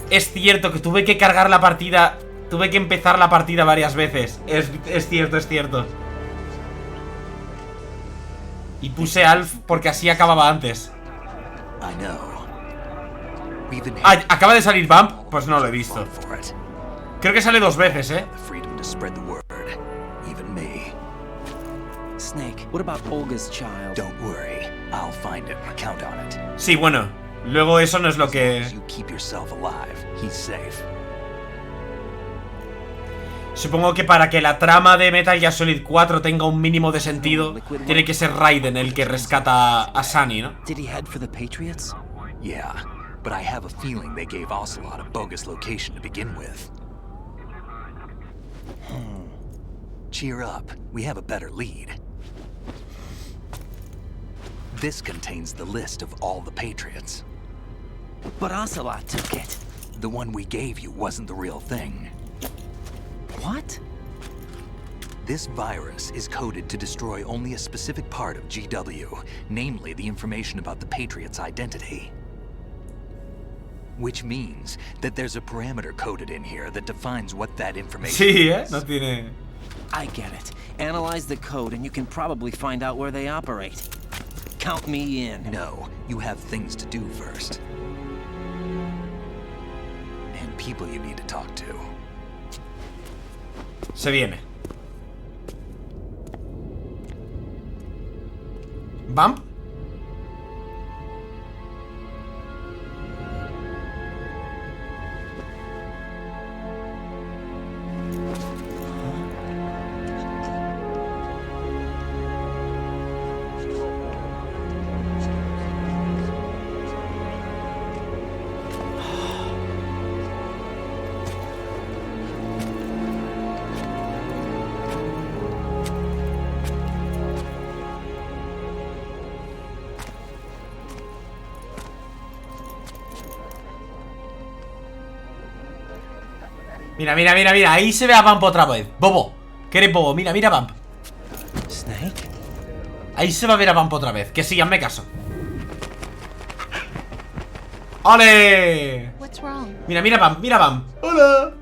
Es cierto que tuve que cargar la partida. Tuve que empezar la partida varias veces. Es cierto, es cierto. Y puse Alf porque así acababa antes. Ah, ¿acaba de salir Bump? Pues no lo he visto. Creo que sale 2 veces, ¿eh? Snake, what about Olga's child? Don't worry, I'll find him. Count on it. Sí, bueno, luego eso no es lo que... You keep yourself alive. He's safe. Supongo que para que la trama de Metal Gear Solid 4 tenga un mínimo de sentido, tiene que ser Raiden el que rescata a Sunny, ¿no? Did he head for the Patriots? Yeah, but I have a feeling they gave Ocelot a bogus location to begin with. Cheer up, we have a better lead. This contains the list of all the Patriots. But Ocelot took it. The one we gave you wasn't the real thing. What? This virus is coded to destroy only a specific part of GW, namely the information about the Patriot's identity. Which means that there's a parameter coded in here that defines what that information is. No tiene... I get it. Analyze the code and you can probably find out where they operate. Count me in. No, you have things to do first. And people you need to talk to. Se viene. ¿Bump? Mira, mira, mira, mira. Ahí se ve a Bump otra vez. Bobo. ¿Qué eres bobo? Mira, mira a Bump. Snake. Ahí se va a ver a Bump otra vez. Que sí, hazme caso. ¡Ole! What's wrong? Mira, mira Bump, mira Bump. ¡Hola!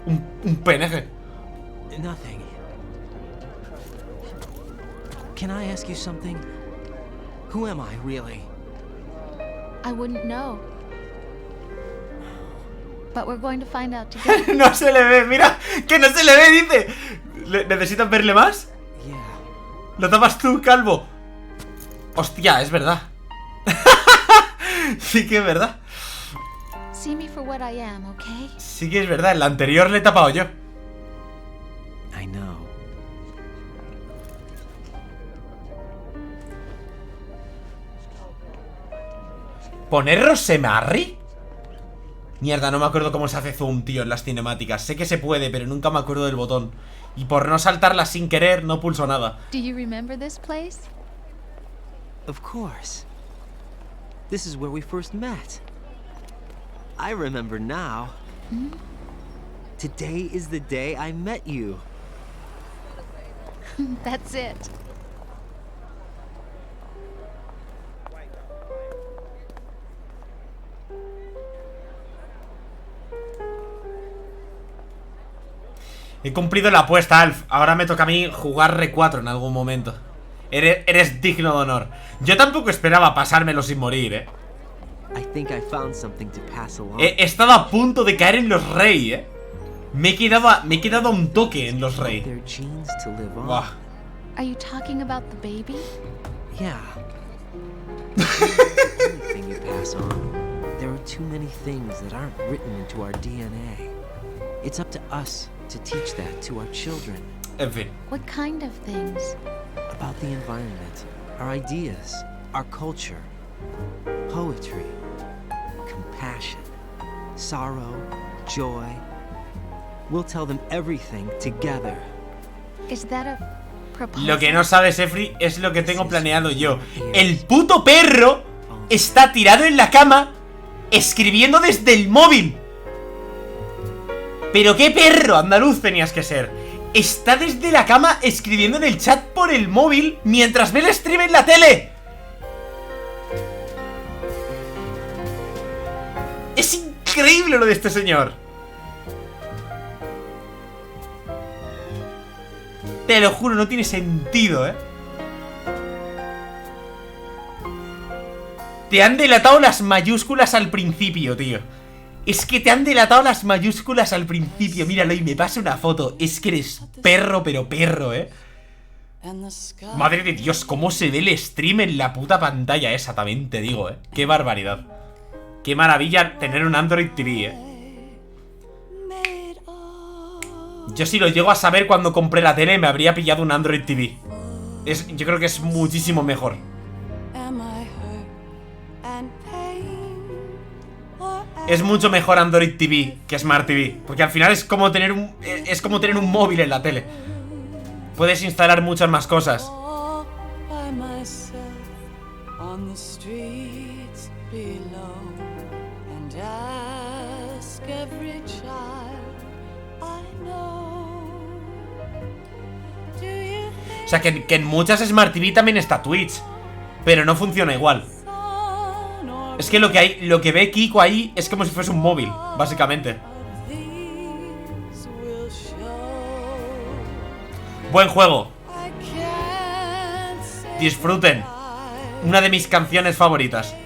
Un peneje. Nothing. Can I ask you something? Who am I, really? I wouldn't know. But we're going to find out together. No se le ve, mira. Que no se le ve, dice. ¿Necesitas verle más? Yeah. Lo tapas tú, calvo. Hostia, es verdad. Sí que es verdad. See me for what I am, okay? Sí que es verdad. El anterior le he tapado yo. I know. ¿Poner Rosemary? Mierda, no me acuerdo cómo se hace zoom, tío, en las cinemáticas. Sé que se puede, pero nunca me acuerdo del botón. Y por no saltarla sin querer, no pulso nada. Do you remember this place? Of course. This is where we first met. I remember now. Today is the day I met you. That's it. He cumplido la apuesta, Alf. Ahora me toca a mí jugar R4 en algún momento. Eres digno de honor. Yo tampoco esperaba pasármelo sin morir, He estado a punto de caer en los Rey, Me he quedado a un toque en los Rey. Buah. Are you talking about the baby? Yeah. Everything you pass on. There are too many things that aren't written into our DNA. It's up to us to teach that to our children. En fin. What kind of things? About the environment, our ideas, our culture, poetry, compassion, sorrow, joy. We'll tell them everything together. Is that a proposal? Lo que no sabes, Efri, es lo que tengo planeado yo. El puto perro está tirado en la cama escribiendo desde el móvil. Pero qué perro andaluz tenías que ser. Está desde la cama escribiendo en el chat por el móvil mientras ve el stream en la tele. Es increíble lo de este señor. Te lo juro, no tiene sentido, Te han delatado las mayúsculas al principio, tío. Es que te han delatado las mayúsculas al principio. Míralo y me pasa una foto. Es que eres perro, pero perro, Madre de Dios, cómo se ve el stream en la puta pantalla esa, también te digo, Qué barbaridad. Qué maravilla tener un Android TV, Yo si lo llego a saber cuando compré la tele me habría pillado un Android TV. Yo creo que es muchísimo mejor. Es mucho mejor Android TV que Smart TV, porque al final es como tener un móvil en la tele. Puedes instalar muchas más cosas. O sea, que en muchas Smart TV también está Twitch, pero no funciona igual. Es que lo que ve Kiko ahí es como si fuese un móvil, básicamente. Buen juego. Disfruten. Una de mis canciones favoritas.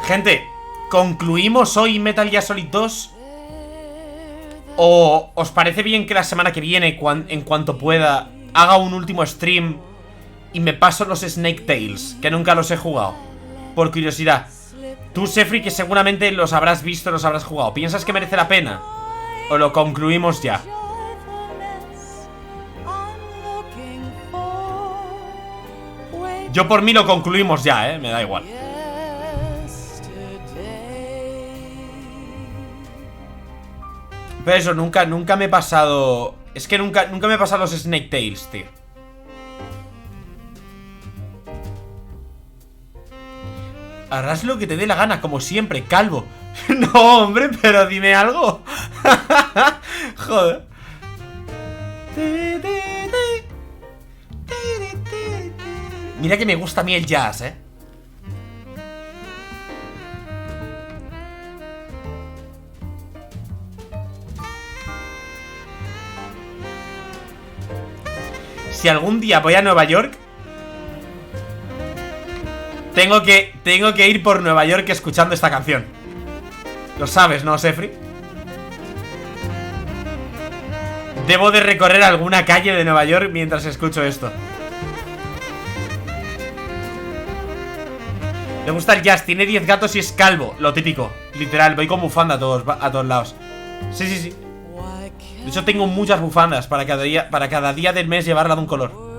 Gente, ¿concluimos hoy Metal Gear Solid 2? ¿O os parece bien que la semana que viene, en cuanto pueda, haga un último stream y me paso los Snake Tales, que nunca los he jugado? Por curiosidad. Tú, Sefri, que seguramente los habrás visto, los habrás jugado. ¿Piensas que merece la pena? ¿O lo concluimos ya? Yo por mí lo concluimos ya, me da igual. Pero eso, nunca me he pasado... Es que nunca me he pasado los Snake Tales, tío. Harás lo que te dé la gana, como siempre, calvo. No, hombre, pero dime algo. Joder. Mira que me gusta a mí el jazz, Si algún día voy a Nueva York, tengo que ir por Nueva York escuchando esta canción. Lo sabes, ¿no, Sefri? Debo de recorrer alguna calle de Nueva York mientras escucho esto. Le gusta el jazz, tiene 10 gatos y es calvo. Lo típico, literal, voy con bufanda a todos lados. Sí, sí, sí. De hecho tengo muchas bufandas para cada día del mes llevarla de un color.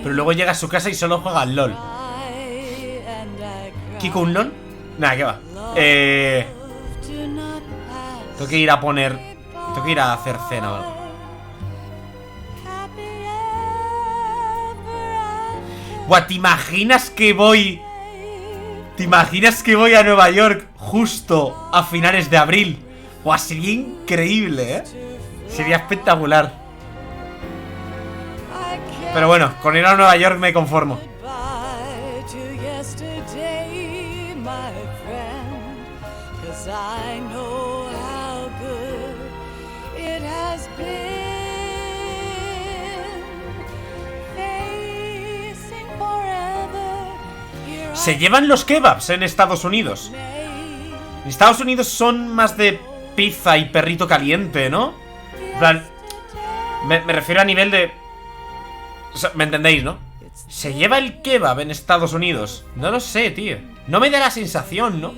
Pero luego llega a su casa y solo juega al LOL. ¿Kiko un LOL? Nada, ¿qué va? Tengo que ir a poner... Tengo que ir a hacer cena o algo. Buah, ¿te imaginas que voy... ¿Te imaginas que voy a Nueva York justo a finales de abril? Buah, sería increíble, ¿eh? Sería espectacular. Pero bueno, con ir a Nueva York me conformo. Se llevan los kebabs en Estados Unidos. En Estados Unidos son más de pizza y perrito caliente, ¿no? En plan, me refiero a nivel de... O sea, ¿me entendéis, no? Se lleva el kebab en Estados Unidos. No lo sé, tío. No me da la sensación, ¿no?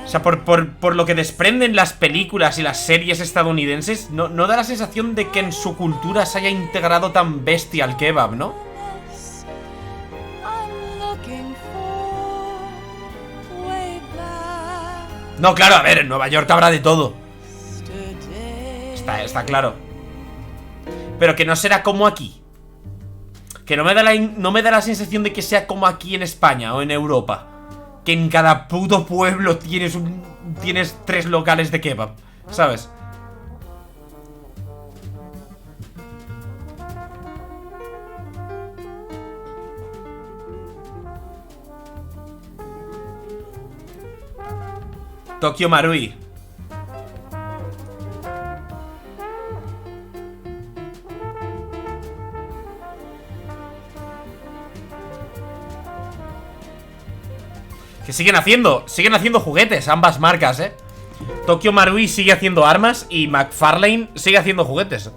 O sea, por lo que desprenden las películas y las series estadounidenses, no da la sensación de que en su cultura se haya integrado tan bestia el kebab, ¿no? No, claro, a ver, en Nueva York habrá de todo. Está claro. Pero que no será como aquí. Que no me da la sensación de que sea como aquí en España o en Europa. Que en cada puto pueblo tienes 3 locales de kebab, ¿sabes? Tokio Marui. Que siguen haciendo juguetes, ambas marcas, Tokio Marui sigue haciendo armas y McFarlane sigue haciendo juguetes.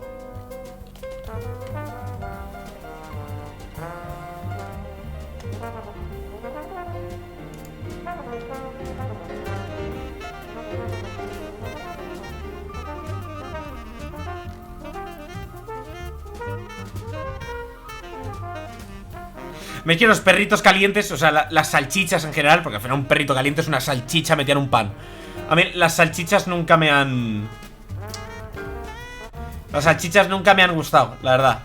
Me quiero los perritos calientes, o sea, las salchichas en general, porque al final un perrito caliente es una salchicha metida en un pan. A mí las salchichas nunca me han... Las salchichas nunca me han gustado, la verdad.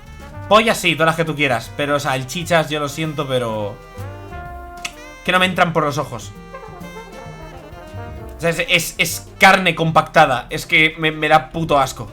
Pollas sí, todas las que tú quieras, pero salchichas yo lo siento, pero... que no me entran por los ojos. O sea, es carne compactada, es que me da puto asco.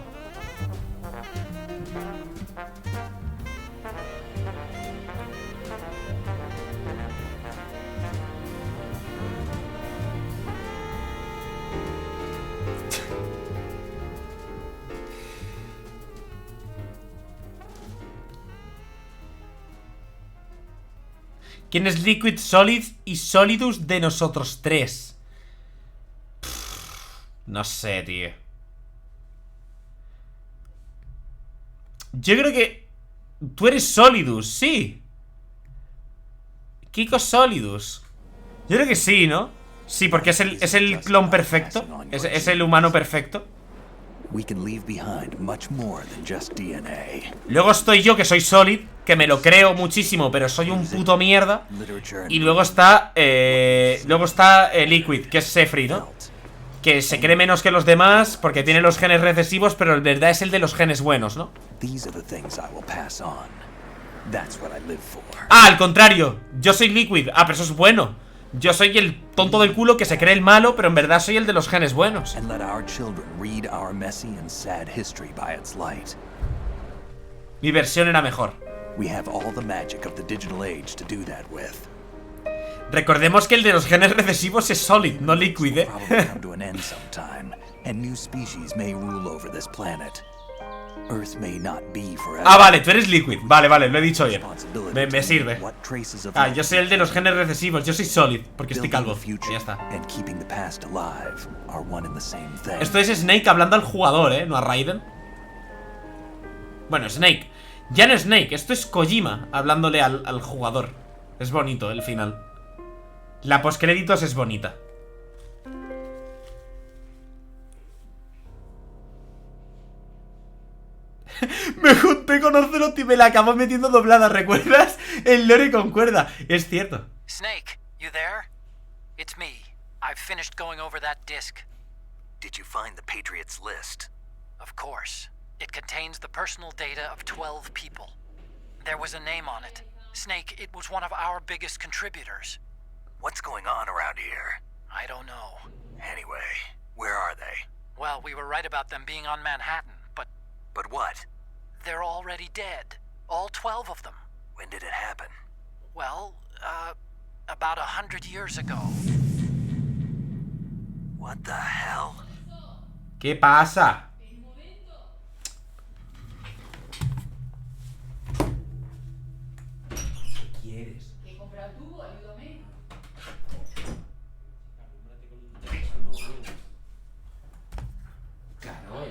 ¿Quién es Liquid, Solid y Solidus de nosotros tres? No sé, tío. Yo creo que... Tú eres Solidus, sí. Kiko Solidus. Yo creo que sí, ¿no? Sí, porque es el clon perfecto. Es el humano perfecto. Luego estoy yo, que soy Solid, que me lo creo muchísimo, pero soy un puto mierda. Y luego está Liquid, que es Sefri, ¿no? Que se cree menos que los demás porque tiene los genes recesivos, pero en verdad es el de los genes buenos, ¿no? Ah, al contrario, yo soy Liquid. Ah, pero eso es bueno. Yo soy el tonto del culo que se cree el malo, pero en verdad soy el de los genes buenos. And let our children read our messy and sad history by its light. Mi versión era mejor. We have all the magic of the digital age to do that with. Recordemos que el de los genes recesivos es Solid, no Liquid, ¿eh? Probably come to an end sometime, and new species may rule over this planet. Earth may not be forever. Ah, vale, tú eres Liquid. Vale, vale, lo he dicho bien. Me sirve. Ah, yo soy el de los genes recesivos. Yo soy Solid, porque estoy calvo. Y ya está. Esto es Snake hablando al jugador, ¿eh? No a Raiden. Bueno, Snake. Ya no es Snake, esto es Kojima hablándole al jugador. Es bonito el final. La postcréditos es bonita. Me junté con Ocelot y me la acabó metiendo doblada, ¿recuerdas? El lore concuerda. Es cierto. Snake, you there? It's me. I've finished going over that disc. Did you find the Patriots list? Of course. It contains the personal data of 12 people. There was a name on it. Snake, it was one of our biggest contributors. What's going on around here? I don't know. Anyway, where are they? Well, we were right about them being on Manhattan, but... But what? They're already dead. All 12 of them. When did it happen? Well, about 100 years ago. What the hell? ¿Qué pasa? ¿Qué quieres? ¿Qué compras tú? Ayúdame. Claro.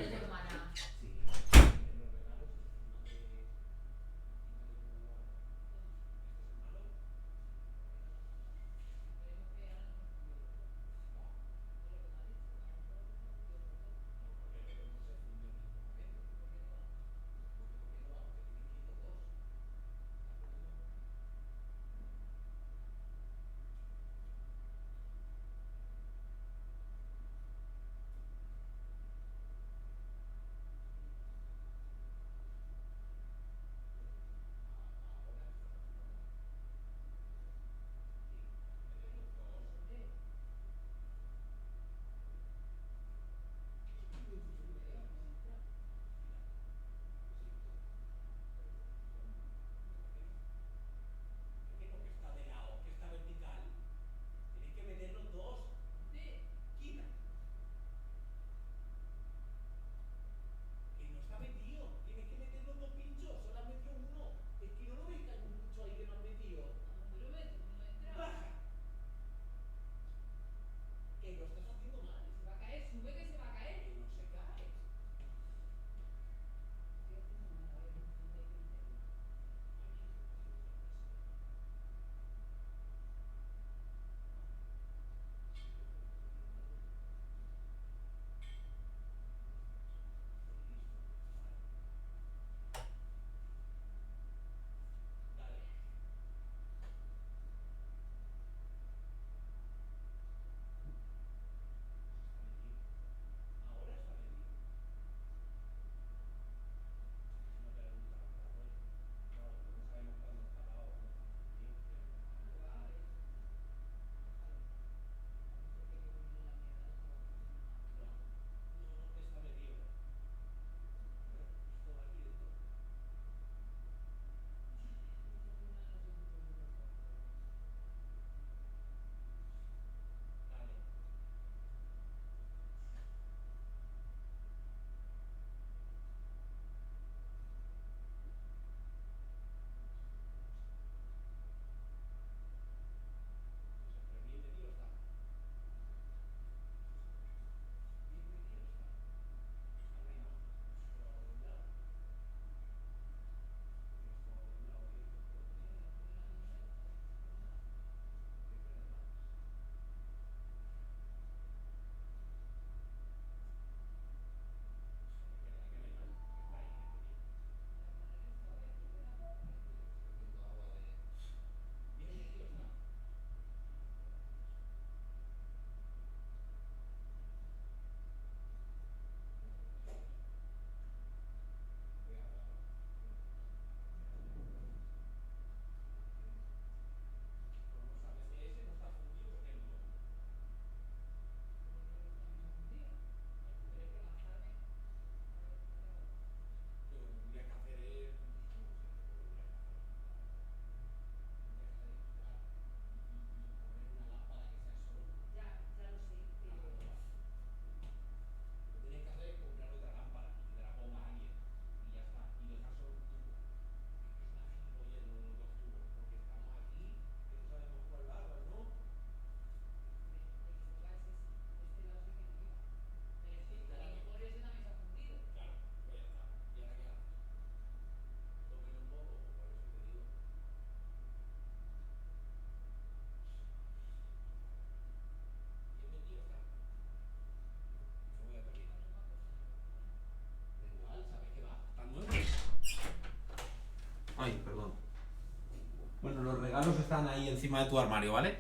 están ahí encima de tu armario, ¿vale?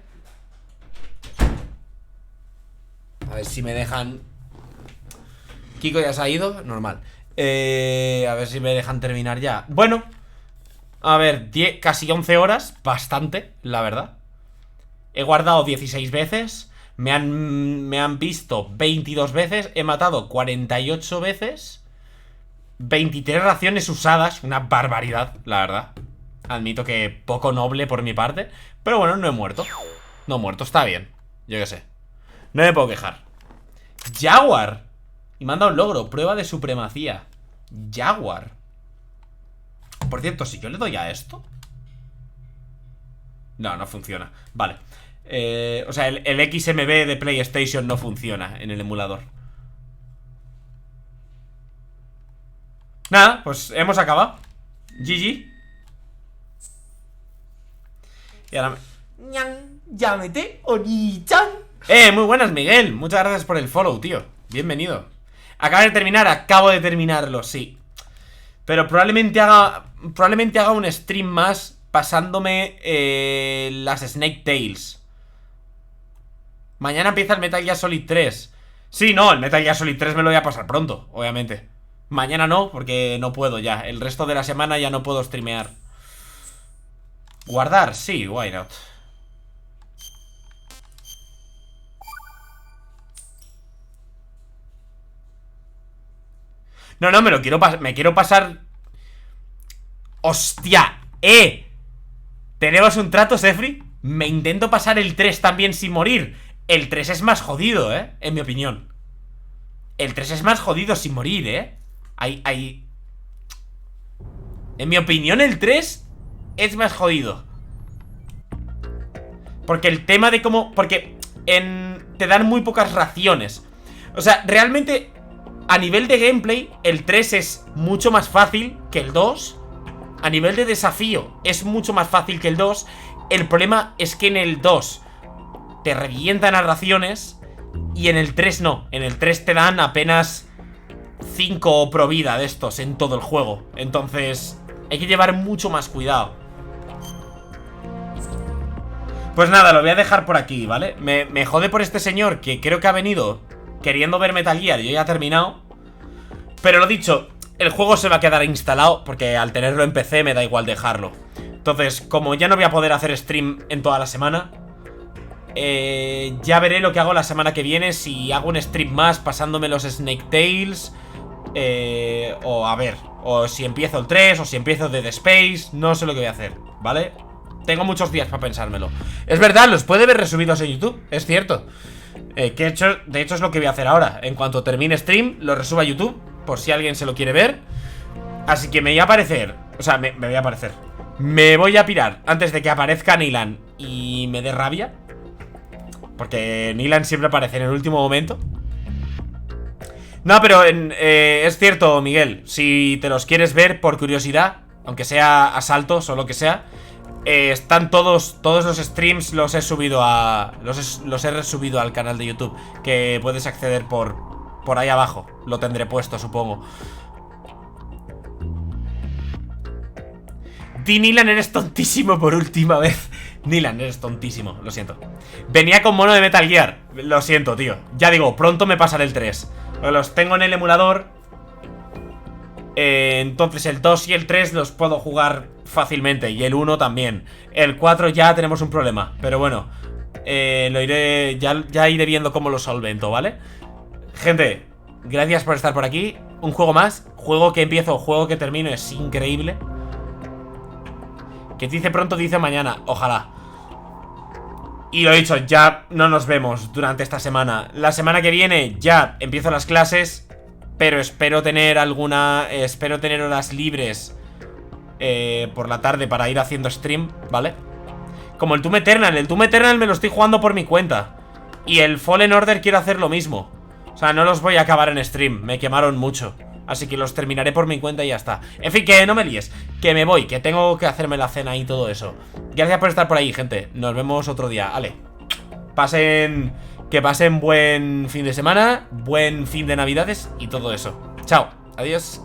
A ver si me dejan... Kiko ya se ha ido, normal. A ver si me dejan terminar ya. Bueno, a ver, casi 11 horas, bastante, la verdad. He guardado 16 veces. Me han visto 22 veces. He matado 48 veces. 23 raciones usadas. Una barbaridad, la verdad. Admito que poco noble por mi parte. Pero bueno, no he muerto. No he muerto, está bien. Yo qué sé. No me puedo quejar. Jaguar. Y me han dado un logro. Prueba de supremacía. Jaguar. Por cierto, si yo le doy a esto... No, no funciona. Vale. O sea, el XMB de PlayStation no funciona en el emulador. Nada, pues hemos acabado. GG. Y ahora llámete Oni-chan. Muy buenas, Miguel. Muchas gracias por el follow, tío. Bienvenido. Acabo de terminarlo, sí. Pero probablemente haga un stream más pasándome las Snake Tales. Mañana empieza el Metal Gear Solid 3. Sí, no, el Metal Gear Solid 3 me lo voy a pasar pronto, obviamente. Mañana no, porque no puedo ya. El resto de la semana ya no puedo streamear. Guardar, sí, why not. No, me quiero pasar. ¡Hostia! ¿Tenemos un trato, Sefri? Me intento pasar el 3 también sin morir. El 3 es más jodido, en mi opinión. El 3 es más jodido sin morir, En mi opinión el 3 es más jodido. Porque el tema de cómo... Porque te dan muy pocas raciones. O sea, realmente a nivel de gameplay el 3 es mucho más fácil que el 2. A nivel de desafío es mucho más fácil que el 2. El problema es que en el 2 te revientan a raciones y en el 3 no. En el 3 te dan apenas 5 pro vida de estos en todo el juego. Entonces hay que llevar mucho más cuidado. Pues nada, lo voy a dejar por aquí, ¿vale? Me jode por este señor que creo que ha venido queriendo ver Metal Gear. Yo ya he terminado. Pero lo dicho, el juego se va a quedar instalado porque al tenerlo en PC me da igual dejarlo. Entonces, como ya no voy a poder hacer stream en toda la semana, ya veré lo que hago la semana que viene. Si hago un stream más pasándome los Snake Tales, o a ver, o si empiezo el 3, o si empiezo Dead Space. No sé lo que voy a hacer, ¿vale? Tengo muchos días para pensármelo. Es verdad, los puede ver resubidos en YouTube, es cierto. De hecho es lo que voy a hacer ahora. En cuanto termine stream, lo resubo a YouTube, por si alguien se lo quiere ver. Así que me voy a aparecer. O sea, me voy a aparecer. Me voy a pirar antes de que aparezca Nilan y me dé rabia. Porque Nilan siempre aparece en el último momento. No, pero es cierto, Miguel. Si te los quieres ver por curiosidad, aunque sea a saltos o lo que sea, están todos los streams. Los he subido los he resubido al canal de YouTube, que puedes acceder por ahí abajo. Lo tendré puesto, supongo. Di, Nilan, eres tontísimo por última vez. Nilan, eres tontísimo, lo siento. Venía con mono de Metal Gear. Lo siento, tío. Ya digo, pronto me pasaré el 3. Los tengo en el emulador. Entonces el 2 y el 3 los puedo jugar fácilmente. Y el 1 también. El 4 ya tenemos un problema. Pero bueno, lo iré. Ya iré viendo cómo lo solvento, ¿vale? Gente, gracias por estar por aquí. Un juego más. Juego que empiezo, juego que termino. Es increíble. Que dice pronto, dice mañana. Ojalá. Y lo dicho, ya no nos vemos durante esta semana. La semana que viene ya empiezo las clases. Pero espero tener horas libres por la tarde para ir haciendo stream, ¿vale? Como el Doom Eternal. El Doom Eternal me lo estoy jugando por mi cuenta. Y el Fallen Order quiero hacer lo mismo. O sea, no los voy a acabar en stream. Me quemaron mucho. Así que los terminaré por mi cuenta y ya está. En fin, que no me líes. Que me voy, que tengo que hacerme la cena y todo eso. Gracias por estar por ahí, gente. Nos vemos otro día. Ale. Que pasen buen fin de semana, buen fin de navidades y todo eso. Chao. Adiós.